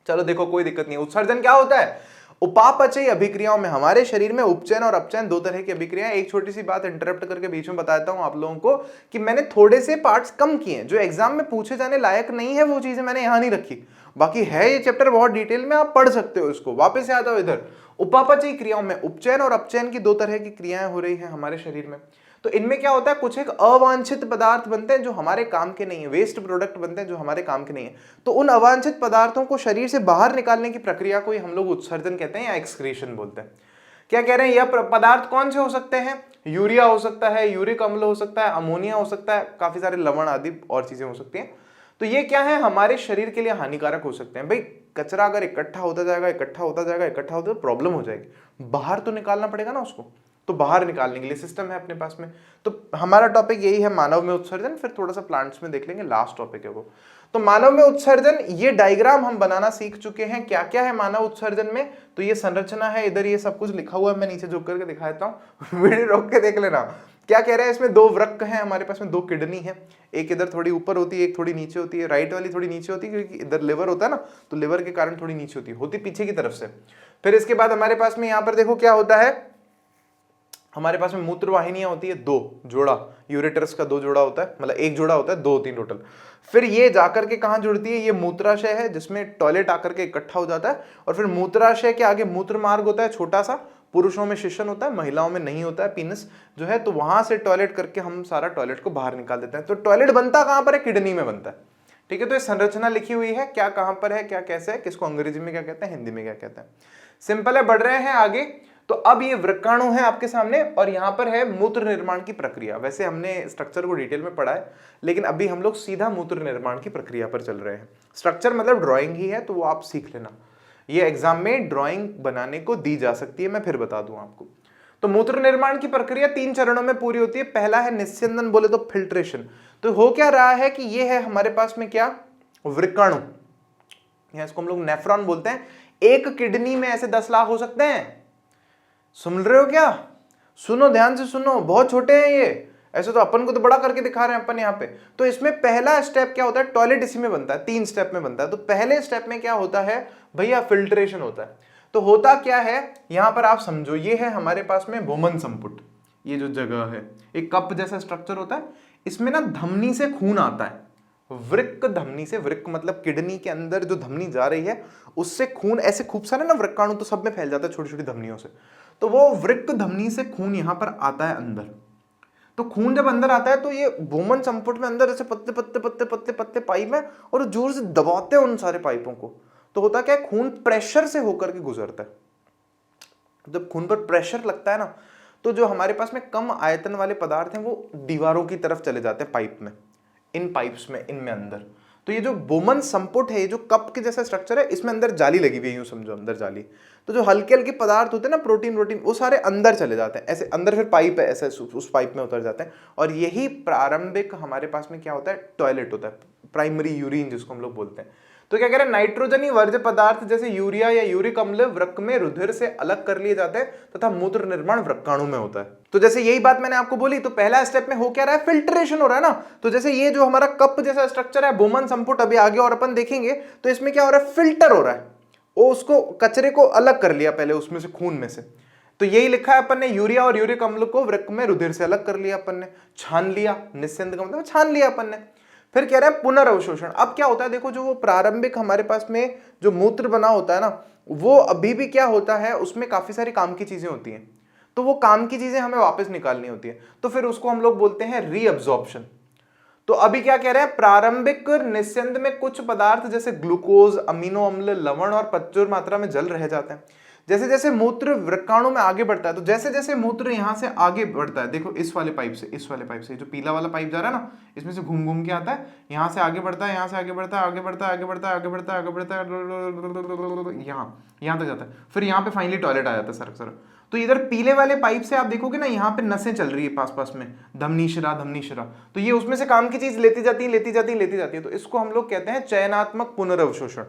चलो देखो, कोई दिक्कत नहीं। उत्सर्जन क्या होता है, उपापचयी अभिक्रियाओं में हमारे शरीर में उपचयन और अपचयन दो तरह की अभिक्रियाएं। एक छोटी सी बात इंटरप्ट करके बीच में बताता हूं आप लोगों को कि मैंने थोड़े से पार्ट्स कम किए, जो एग्जाम में पूछे जाने लायक नहीं है वो चीजें मैंने यहां नहीं रखी। बाकी है ये चैप्टर बहुत डिटेल में, आप पढ़ सकते हो इसको। वापस से आता हूं इधर। उपापचयी क्रियाओं में उपचयन और अपचयन की दो तरह की क्रियाएं हो रही है हमारे शरीर में। तो इनमें क्या होता है, कुछ एक अवांछित पदार्थ बनते हैं जो हमारे काम के नहीं है, वेस्ट प्रोडक्ट बनते हैं जो हमारे काम के नहीं है। तो उन अवांछित पदार्थों को शरीर से बाहर निकालने की प्रक्रिया को ही हम लोग उत्सर्जन कहते हैं या एक्सक्रीशन बोलते हैं। क्या कह रहे हैं, यह पदार्थ कौन से हो सकते हैं, यूरिया हो सकता है, यूरिक अम्ल हो सकता है, अमोनिया हो सकता है, काफी सारे लवण आदि और चीजें हो सकती हैं। तो ये क्या है, हमारे शरीर के लिए हानिकारक हो सकते हैं। भाई कचरा अगर इकट्ठा होता जाएगा, इकट्ठा होता जाएगा, इकट्ठा होता, तो प्रॉब्लम हो जाएगी, बाहर तो निकालना पड़ेगा ना उसको। तो बाहर निकालने के लिए सिस्टम है अपने पास में। तो हमारा टॉपिक यही है, मानव में उत्सर्जन। फिर थोड़ा सा प्लांट्स में देख लेंगे, लास्ट टॉपिक है वो। तो मानव में उत्सर्जन, ये डायग्राम हम बनाना सीख चुके हैं। क्या क्या है मानव उत्सर्जन में, तो ये संरचना है, इधर ये सब कुछ लिखा हुआ है, मैं नीचे झुक करके दिखा देता हूँ वीडियो रोक के देख लेना। क्या कह रहे हैं, इसमें दो वृक्क हैं हमारे पास में, दो किडनी है, एक इधर थोड़ी ऊपर होती है, एक थोड़ी नीचे होती है। राइट वाली थोड़ी नीचे होती है क्योंकि इधर लिवर होता है ना, तो लिवर के कारण थोड़ी नीचे होती पीछे की तरफ से। फिर इसके बाद हमारे पास में यहाँ पर देखो क्या होता है, हमारे पास में मूत्र वाहिनियां होती है, दो जोड़ा, यूरेटर्स का दो जोड़ा होता है, मतलब एक जोड़ा होता है, दो तीन टोटल। फिर ये जाकर के कहां जुड़ती है, ये मूत्राशय है जिसमें टॉयलेट आकर के इकट्ठा हो जाता है। और फिर मूत्राशय के आगे मूत्र मार्ग होता है छोटा सा, पुरुषों में शिशन होता है, महिलाओं में नहीं होता है, पीनस जो है। तो वहां से टॉयलेट करके हम सारा टॉयलेट को बाहर निकाल देते हैं। तो टॉयलेट बनता कहां पर है, किडनी में बनता है, ठीक है। तो ये संरचना लिखी हुई है, क्या कहां पर है, क्या कैसे है, किसको अंग्रेजी में क्या कहते हैं, हिंदी में क्या कहते हैं। सिंपल है, बढ़ रहे हैं आगे। तो अब ये वृक्काणु है आपके सामने और यहां पर है मूत्र निर्माण की प्रक्रिया। वैसे हमने स्ट्रक्चर को डिटेल में पढ़ा है, लेकिन अभी हम लोग सीधा मूत्र निर्माण की प्रक्रिया पर चल रहे हैं। स्ट्रक्चर मतलब ड्राइंग ही है, तो वो आप सीख लेना, ये एग्जाम में ड्राइंग बनाने को दी जा सकती है, मैं फिर बता दूं आपको। तो मूत्र निर्माण की प्रक्रिया 3 चरणों में पूरी होती है। पहला है निस्यंदन, बोले तो फिल्ट्रेशन। तो हो क्या रहा है कि ये है हमारे पास में क्या, वृक्काणु, या इसको हम लोग नेफ्रॉन बोलते हैं। एक किडनी में ऐसे 10 लाख हो सकते हैं, सुन रहे हो क्या, सुनो ध्यान से सुनो, बहुत छोटे हैं ये, ऐसे तो अपन को तो बड़ा करके दिखा रहे हैं अपन यहाँ पे। तो इसमें पहला स्टेप क्या होता है, टॉयलेट इसी में बनता है, 3 स्टेप में बनता है। तो पहले स्टेप में क्या होता है भैया, फिल्ट्रेशन होता है। तो होता क्या है, यहां पर आप समझो, ये है हमारे पास में भूमन संपुट, ये जो जगह है, एक कप जैसा स्ट्रक्चर होता है, इसमें ना धमनी से खून आता है, वृक्क धमनी से, वृक्क मतलब किडनी के अंदर जो धमनी जा रही है उससे खून ऐसे खूब सारे ना वृक्काणु तो सब में फैल जाता है छोटी छोटी धमनियों से। तो वो वृक्क धमनी से खून यहां पर आता है अंदर। तो खून जब अंदर आता है तो ये भूमन संपुट में अंदर ऐसे पत्ते पत्ते पत्ते पत्ते पत्ते पाइप है और जोर से दबाते हैं उन सारे पाइपों को। तो होता क्या है, खून प्रेशर से होकर के गुजरता है। जब खून पर प्रेशर लगता है ना, तो जो हमारे पास में कम आयतन वाले पदार्थ हैं वो दीवारों की तरफ चले जाते हैं, पाइप में, इन पाइप्स में, इनमें अंदर। तो ये जो बोमन संपुट है, ये जो कप के जैसा स्ट्रक्चर है, इसमें अंदर जाली लगी हुई है, यूं समझो अंदर जाली। तो जो हल्के हल्के पदार्थ होते हैं ना, प्रोटीन प्रोटीन, वो सारे अंदर चले जाते हैं ऐसे अंदर। फिर पाइप है ऐसे, उस पाइप में उतर जाते हैं। और यही प्रारंभिक हमारे पास में क्या होता है, टॉयलेट होता है, प्राइमरी यूरिन जिसको हम लोग बोलते हैं। तो क्या कह रहे हैं, नाइट्रोजनी वर्ज्य पदार्थ जैसे यूरिया या यूरिक अम्ल वृक्क में रुधिर से अलग कर लिए जाते हैं तथा मूत्र निर्माण वृक्काणु में होता है। तो जैसे यही बात मैंने आपको बोली, तो पहला स्टेप में हो क्या रहा है, फिल्ट्रेशन हो रहा है ना। तो जैसे ये जो हमारा कप जैसा स्ट्रक्चर है, बोमन संपुट, अभी आगे और अपन देखेंगे, तो इसमें क्या हो रहा है, फिल्टर हो रहा है, वो उसको कचरे को अलग कर लिया पहले उसमें से, खून में से। तो यही लिखा है अपन ने, यूरिया और यूरिक अम्ल को वृक्क में रुधिर से अलग कर लिया अपन ने, छान लिया, निस्यंद का मतलब छान लिया अपन ने। फिर कह रहे हैं पुनर्अवशोषण। अब क्या होता है, देखो जो वो प्रारंभिक हमारे पास में जो मूत्र बना होता है ना, वो अभी भी क्या होता है, उसमें काफी सारी काम की चीजें होती हैं, तो वो काम की चीजें हमें वापस निकालनी होती है, तो फिर उसको हम लोग बोलते हैं रीअब्जॉर्प्शन। तो अभी क्या कह रहे हैं, प्रारंभिक निस्यंद में कुछ पदार्थ जैसे ग्लूकोज, अमीनो अम्ल, लवण और प्रचुर मात्रा में जल रह जाते हैं। जैसे जैसे मूत्र वृक्काणु में आगे बढ़ता है, तो जैसे जैसे मूत्र यहां से आगे बढ़ता है, देखो इस वाले पाइप से, इस वाले पाइप से, जो पीला वाला पाइप जा रहा है ना, इसमें से घूम घूम के आता है, यहां से आगे बढ़ता है, यहां से आगे बढ़ता है, आगे बढ़ता है, आगे बढ़ता है, आगे बढ़ता है, आगे बढ़ता है, यहां तक जाता है, फिर यहाँ पे फाइनली टॉयलेट आ जाता है सर सर। तो इधर पीले वाले पाइप से आप देखोगे ना, यहाँ पे नसें चल रही है पास पास में, धमनी शिरा, धमनी शिरा, तो ये उसमें से काम की चीज लेती जाती है, लेती जाती है, लेती जाती है। तो इसको हम लोग कहते हैं चयनात्मक पुनर्अवशोषण।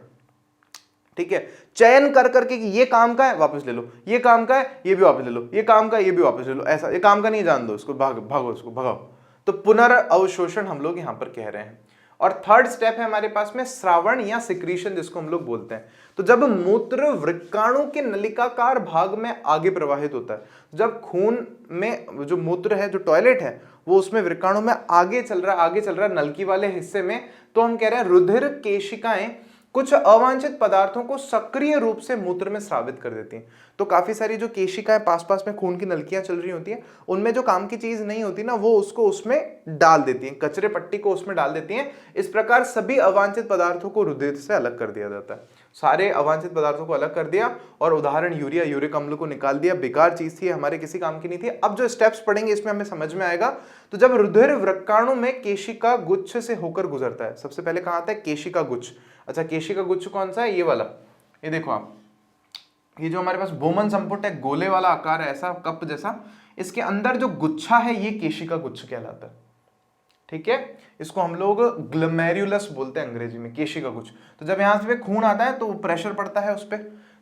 ठीक है, चयन कर करके कि ये काम का है वापस ले लो, ये काम का है ये भी वापस ले लो, ये काम का है ये भी वापस ले लो, ऐसा, ये काम का नहीं, जान दो इसको, भागो इसको भगाओ। तो पुनर्अवशोषण हम लोग यहां पर कह रहे हैं। और थर्ड स्टेप है हमारे पास में स्रावण या सिक्रीशन, जिसको हम लोग बोलते हैं। तो जब मूत्र वृक्काणु के नलिकाकार भाग में आगे प्रवाहित होता है, जब खून में जो मूत्र है, जो टॉयलेट है, वो उसमें वृक्काणु में आगे चल रहा है नलकी वाले हिस्से में, तो हम कह रहे हैं रुधिर केशिकाएं कुछ अवांछित पदार्थों को सक्रिय रूप से मूत्र में स्रावित कर देती हैं। तो काफी सारी जो केशिकाएं पास पास में खून की नलकियां चल रही होती हैं, उनमें जो काम की चीज नहीं होती ना, वो उसको उसमें डाल देती हैं, कचरे पट्टी को उसमें डाल देती हैं। इस प्रकार सभी अवांछित पदार्थों को रुधिर से अलग कर दिया जाता है। सारे अवांछित पदार्थों को अलग कर दिया, और उदाहरण यूरिया, यूरिक अम्ल को निकाल दिया, बेकार चीज थी, हमारे किसी काम की नहीं थी। अब जो स्टेप्स पढ़ेंगे इसमें हमें समझ में आएगा। तो जब रुधिर वृक्काणु में केशिका गुच्छ से होकर गुजरता है, सबसे पहले कहां आता है, केशिका गुच्छ। अच्छा, केशिका गुच्छ कौन सा है, ये वाला, ये देखो आप, ये जो हमारे पास बोमन संपुट है, गोले वाला आकार है, ऐसा कप जैसा, इसके अंदर जो गुच्छा है ये केशिका गुच्छ कहलाता है। ठीक है, इसको हम लोग ग्लोमेरुलस बोलते हैं अंग्रेजी में, केशिका गुच्छ। तो जब यहां से खून आता है तो प्रेशर पड़ता है उस पर,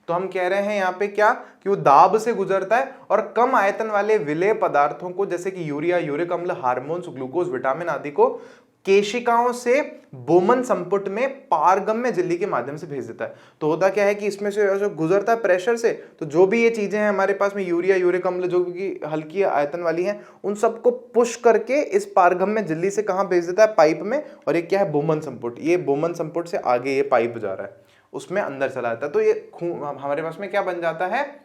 तो हम कह रहे हैं यहाँ पे क्या, कि वो दाब से गुजरता है, और कम आयतन वाले विलेय पदार्थों को जैसे कि यूरिया, यूरिक अम्ल, हार्मोन्स, ग्लूकोज, विटामिन आदि को केशिकाओं से बोमन संपुट में पारगम्य झिल्ली के माध्यम से भेज देता है। तो होता क्या है कि इसमें से जो गुजरता है प्रेशर से, तो जो भी ये चीजें हैं हमारे पास में, यूरिया, यूरिक अम्ल, जो भी हल्की आयतन वाली हैं, उन सबको पुश करके इस पारगम्य झिल्ली से कहां भेज देता है, पाइप में। और ये क्या है, बोमन संपुट, ये बोमन संपुट से आगे ये पाइप जा रहा है, उसमें अंदर चला जाता है। तो ये खून हमारे पास में क्या बन जाता है,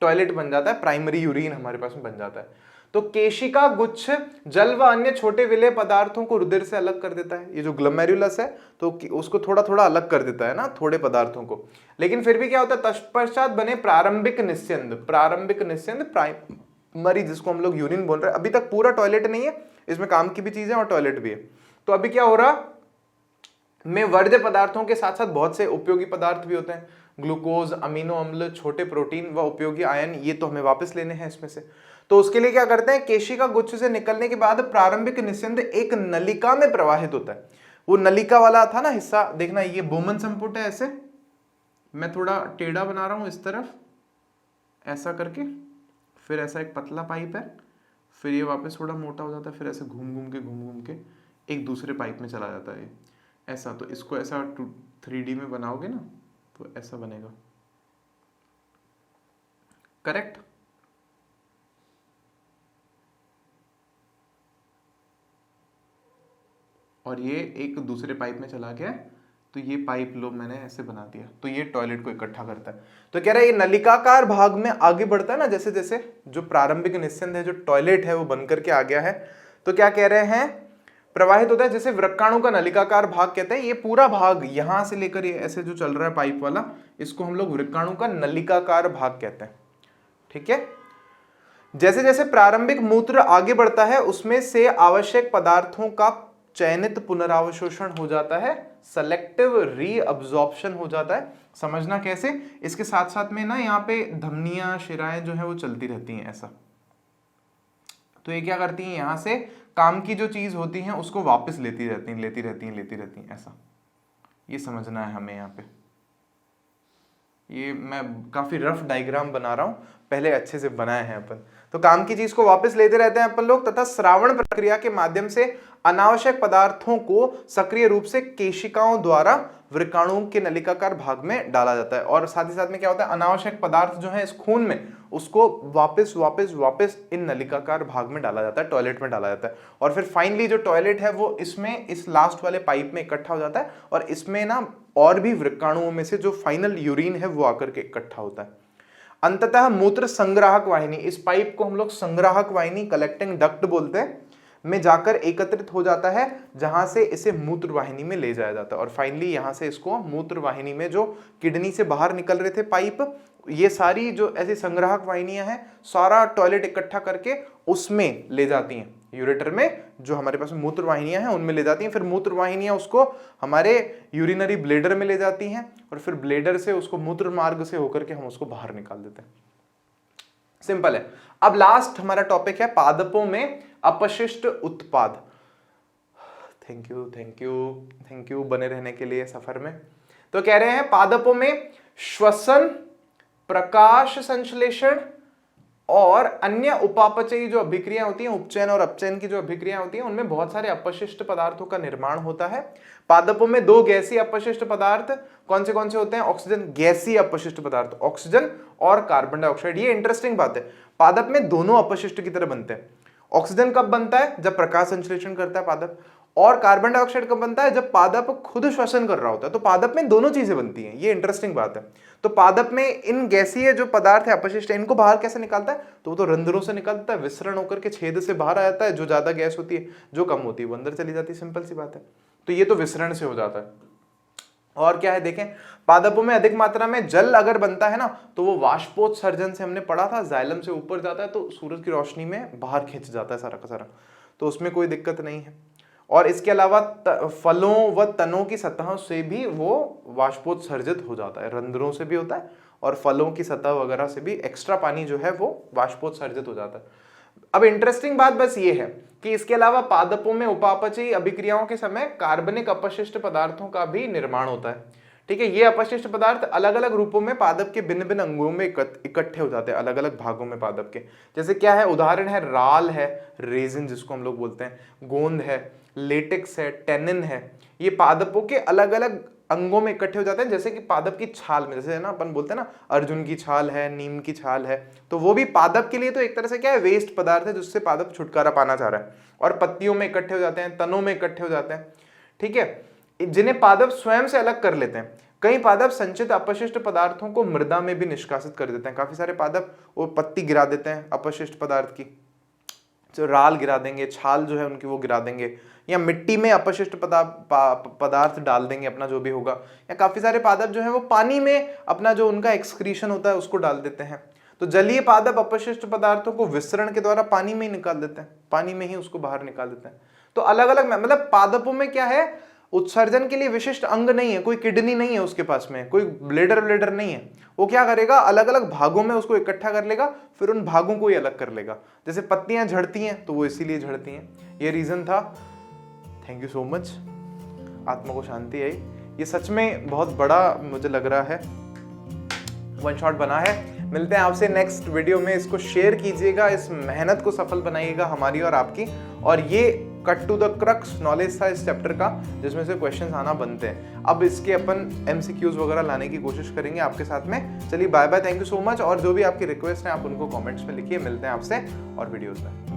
टॉयलेट बन जाता है, प्राइमरी यूरिन हमारे पास में बन जाता है। तो केशिका गुच्छ जल व अन्य छोटे विलेय पदार्थों को रुधिर से अलग कर देता है। ये जो ग्लोमेरुलस है, तो उसको थोड़ा थोड़ा अलग कर देता है ना, थोड़े पदार्थों को। लेकिन फिर भी क्या होता है, तत्पश्चात बने प्रारंभिक निस्यंद, प्राइमरी, जिसको हम लोग यूरिन बोल रहे हैं। अभी तक पूरा टॉयलेट नहीं है, इसमें काम की भी चीजें और टॉयलेट भी है। तो अभी क्या हो रहा, में वर्ज्य पदार्थों के साथ साथ बहुत से उपयोगी पदार्थ भी होते हैं, ग्लूकोज, अमीनो अम्ल, छोटे प्रोटीन व उपयोगी आयन, ये तो हमें वापस लेने हैं इसमें से। तो उसके लिए क्या करते हैं, केशिका गुच्छ से निकलने के बाद प्रारंभिक निस्यंद एक नलिका में प्रवाहित होता है। वो नलिका वाला था ना हिस्सा, देखना ये बोमन संपुट है, ऐसे मैं थोड़ा टेढ़ा बना रहा हूं इस तरफ, ऐसा करके, फिर ऐसा एक पतला पाइप है, फिर ये वापस थोड़ा मोटा हो जाता है, फिर ऐसे घूम घूम के एक दूसरे पाइप में चला जाता है ऐसा। तो इसको ऐसा 3D में बनाओगे ना, तो ऐसा बनेगा, करेक्ट। और ये एक दूसरे पाइप में चला गया, तो ये पाइप लो मैंने ऐसे बना दिया, तो ये टॉयलेट को इकट्ठा करता है। तो कह रहा है ये नलिकाकार भाग में आगे बढ़ता है ना, जैसे जैसे जो प्रारंभिक निस्यंद है, जो टॉयलेट है, वो बन करके आ गया है। तो क्या कह रहे हैं, प्रवाहित होता है, जैसे वृक्काणु का नलिकाकार भाग कहते हैं। ये पूरा भाग यहां से लेकर ये ऐसे जो चल रहा है पाइप वाला, इसको हम लोग वृक्काणु का नलिकाकार भाग कहते हैं। ठीक है, जैसे जैसे प्रारंभिक मूत्र आगे बढ़ता है, उसमें से आवश्यक पदार्थों का चयनित पुनरावशोषण हो जाता है, सेलेक्टिव रीअब्जॉर्प्शन हो जाता है। समझना कैसे, इसके साथ साथ में ना यहाँ पे धमनियां, शिराएं जो है वो चलती रहती हैं ऐसा। तो ये क्या करती हैं, यहां से काम की जो चीज होती है उसको वापस लेती रहती हैं ऐसा। ये समझना है हमें। यहाँ पे ये मैं काफी रफ डायग्राम बना रहा हूं, पहले अच्छे से बनाए हैं अपन। तो काम की चीज को वापस लेते रहते हैं अपन लोग, तथा श्रावण प्रक्रिया के माध्यम से अनावश्यक पदार्थों को सक्रिय रूप से केशिकाओं द्वारा वृकाणुओं के नलिकाकार भाग में डाला जाता है। और साथ ही साथ में क्या होता है, अनावश्यक पदार्थ जो है इस खून में, उसको वापस वापस वापस इन नलिकाकार भाग में डाला जाता है, टॉयलेट में डाला जाता है। और फिर फाइनली जो टॉयलेट है वो इसमें इस लास्ट वाले पाइप में इकट्ठा हो जाता है, और इसमें ना और भी वृकाणुओं में से जो फाइनल यूरिन है वो आकर के इकट्ठा होता है। अंततः मूत्र संग्राहक वाहिनी, इस पाइप को हम लोग संग्राहक वाहिनी, कलेक्टिंग डक्ट बोलते हैं, में जाकर एकत्रित हो जाता है, जहां से इसे मूत्र वाहिनी में ले जाया जाता है। और फाइनली यहां से इसको मूत्र वाहिनी में, जो किडनी से बाहर निकल रहे थे पाइप, ये सारी जो ऐसी संग्राहक वाहिनियां हैं, सारा टॉयलेट इकट्ठा करके उसमें ले जाती हैं, यूरेटर में जो हमारे पास मूत्र वाहिनियां हैं उनमें ले जाती हैं। फिर मूत्र वाहिनियां उसको हमारे यूरिनरी ब्लेडर में ले जाती हैं, और फिर ब्लेडर से उसको मूत्र मार्ग से होकर के हम उसको बाहर निकाल देते हैं। सिंपल है। अब लास्ट हमारा टॉपिक है पादपों में अपशिष्ट उत्पाद। Thank you thank you thank you बने रहने के लिए सफर में। तो कह रहे हैं पादपों में श्वसन, प्रकाश संश्लेषण और अन्य उपापचयी जो अभिक्रिया होती हैं, उपचयन और अपचयन की जो अभिक्रिया होती हैं, उनमें बहुत सारे अपशिष्ट पदार्थों का निर्माण होता है। पादपों में दो गैसीय अपशिष्ट पदार्थ कौन से होते हैं? ऑक्सीजन गैसीय अपशिष्ट पदार्थ, ऑक्सीजन और कार्बन डाइऑक्साइड। ये इंटरेस्टिंग बात है, पादप में दोनों अपशिष्ट की तरह बनते हैं। ऑक्सीजन कब बनता है? जब प्रकाश संश्लेषण करता है पादप। और कार्बन डाइऑक्साइड कब बनता है? जब पादप खुद श्वसन कर रहा होता है। तो पादप में दोनों चीजें बनती हैं, ये इंटरेस्टिंग बात है। तो पादप में इन गैसीय जो पदार्थ है, अपशिष्ट है, इनको बाहर कैसे निकालता है? तो वो तो रंध्रों से निकलता है, विसरण होकर के छेद से बाहर आ जाता है। जो ज्यादा गैस होती है, जो कम होती है वो अंदर चली जाती है, सिंपल सी बात है। तो ये तो विसरण से हो जाता है। और क्या है देखें, पादपों में अधिक मात्रा में जल अगर बनता है ना, तो वो वाष्पोत्सर्जन से हमने पढ़ा था, जाइलम से ऊपर जाता है तो सूरज की रोशनी में बाहर खींच जाता है सारा का सारा, तो उसमें कोई दिक्कत नहीं है। और इसके अलावा फलों व तनों की सतहों से भी वो वाष्पोत्सर्जित हो जाता है, रंध्रों से भी होता है और फलों की सतह वगैरह से भी एक्स्ट्रा पानी जो है वो वाष्पोत्सर्जित हो जाता है। अब इंटरेस्टिंग बात बस ये है कि इसके अलावा पादपों में उपापचयी अभिक्रियाओं के समय कार्बनिक अपशिष्ट पदार्थों का भी निर्माण होता है। ठीक है, ये अपशिष्ट पदार्थ अलग अलग रूपों में पादप के भिन्न भिन्न अंगों में इकट्ठे हो जाते हैं, अलग अलग भागों में पादप के। जैसे क्या है, उदाहरण है राल है, रेजिन जिसको हम लोग बोलते हैं, गोंद है, लेटेक्स है, टेनिन है। ये पादपों के अलग अलग अंगों में इकट्ठे हो जाते हैं। जैसे कि पादप की छाल में, जैसे है ना अपन बोलते हैं ना अर्जुन की छाल है, नीम की छाल है, तो वो भी पादप के लिए तो एक तरह से क्या है, वेस्ट पदार्थ है जिससे पादप छुटकारा पाना चाह रहा है। और पत्तियों में इकट्ठे हो जाते हैं, तनों में इकट्ठे हो जाते हैं। ठीक है, जिन्हें पादप स्वयं से अलग कर लेते हैं। कई पादप संचित अपशिष्ट पदार्थों को मृदा में भी निष्कासित कर देते हैं। काफी सारे पादप वो पत्ती गिरा देते हैं अपशिष्ट पदार्थ की, जो राल गिरा देंगे, छाल जो है उनकी वो गिरा देंगे, या मिट्टी में अपशिष्ट पदार्थ डाल देंगे अपना जो भी होगा। या काफी सारे पादप जो है वो पानी में अपना जो उनका एक्सक्रीशन होता है उसको डाल देते हैं। तो जलीय पादप अपशिष्ट पदार्थों को विसरण के द्वारा पानी में ही निकाल देते हैं, पानी में ही उसको बाहर निकाल देते हैं। तो अलग अलग मतलब पादपों में क्या है, उत्सर्जन के लिए विशिष्ट अंग नहीं है, कोई किडनी नहीं है उसके पास में, कोई ब्लेडर नहीं है। वो क्या करेगा, अलग अलग भागों में उसको इकट्ठा कर लेगा, फिर उन भागों को ही अलग कर लेगा। जैसे पत्तियां झड़ती हैं तो वो इसीलिए झड़ती हैं, ये रीजन था। थैंक यू सो मच, आत्मा को शांति आई। ये सच में बहुत बड़ा मुझे लग रहा है वन शॉट बना है। मिलते हैं आपसे नेक्स्ट वीडियो में। इसको शेयर कीजिएगा, इस मेहनत को सफल बनाइएगा हमारी और आपकी। और ये cut to the crux knowledge था इस चैप्टर का, जिसमें से क्वेश्चंस आना बनते हैं। अब इसके अपन MCQs वगैरह लाने की कोशिश करेंगे आपके साथ में। चलिए bye bye, thank you so much. और जो भी आपकी रिक्वेस्ट है आप उनको कमेंट्स में लिखिए। मिलते हैं आपसे और वीडियोस में।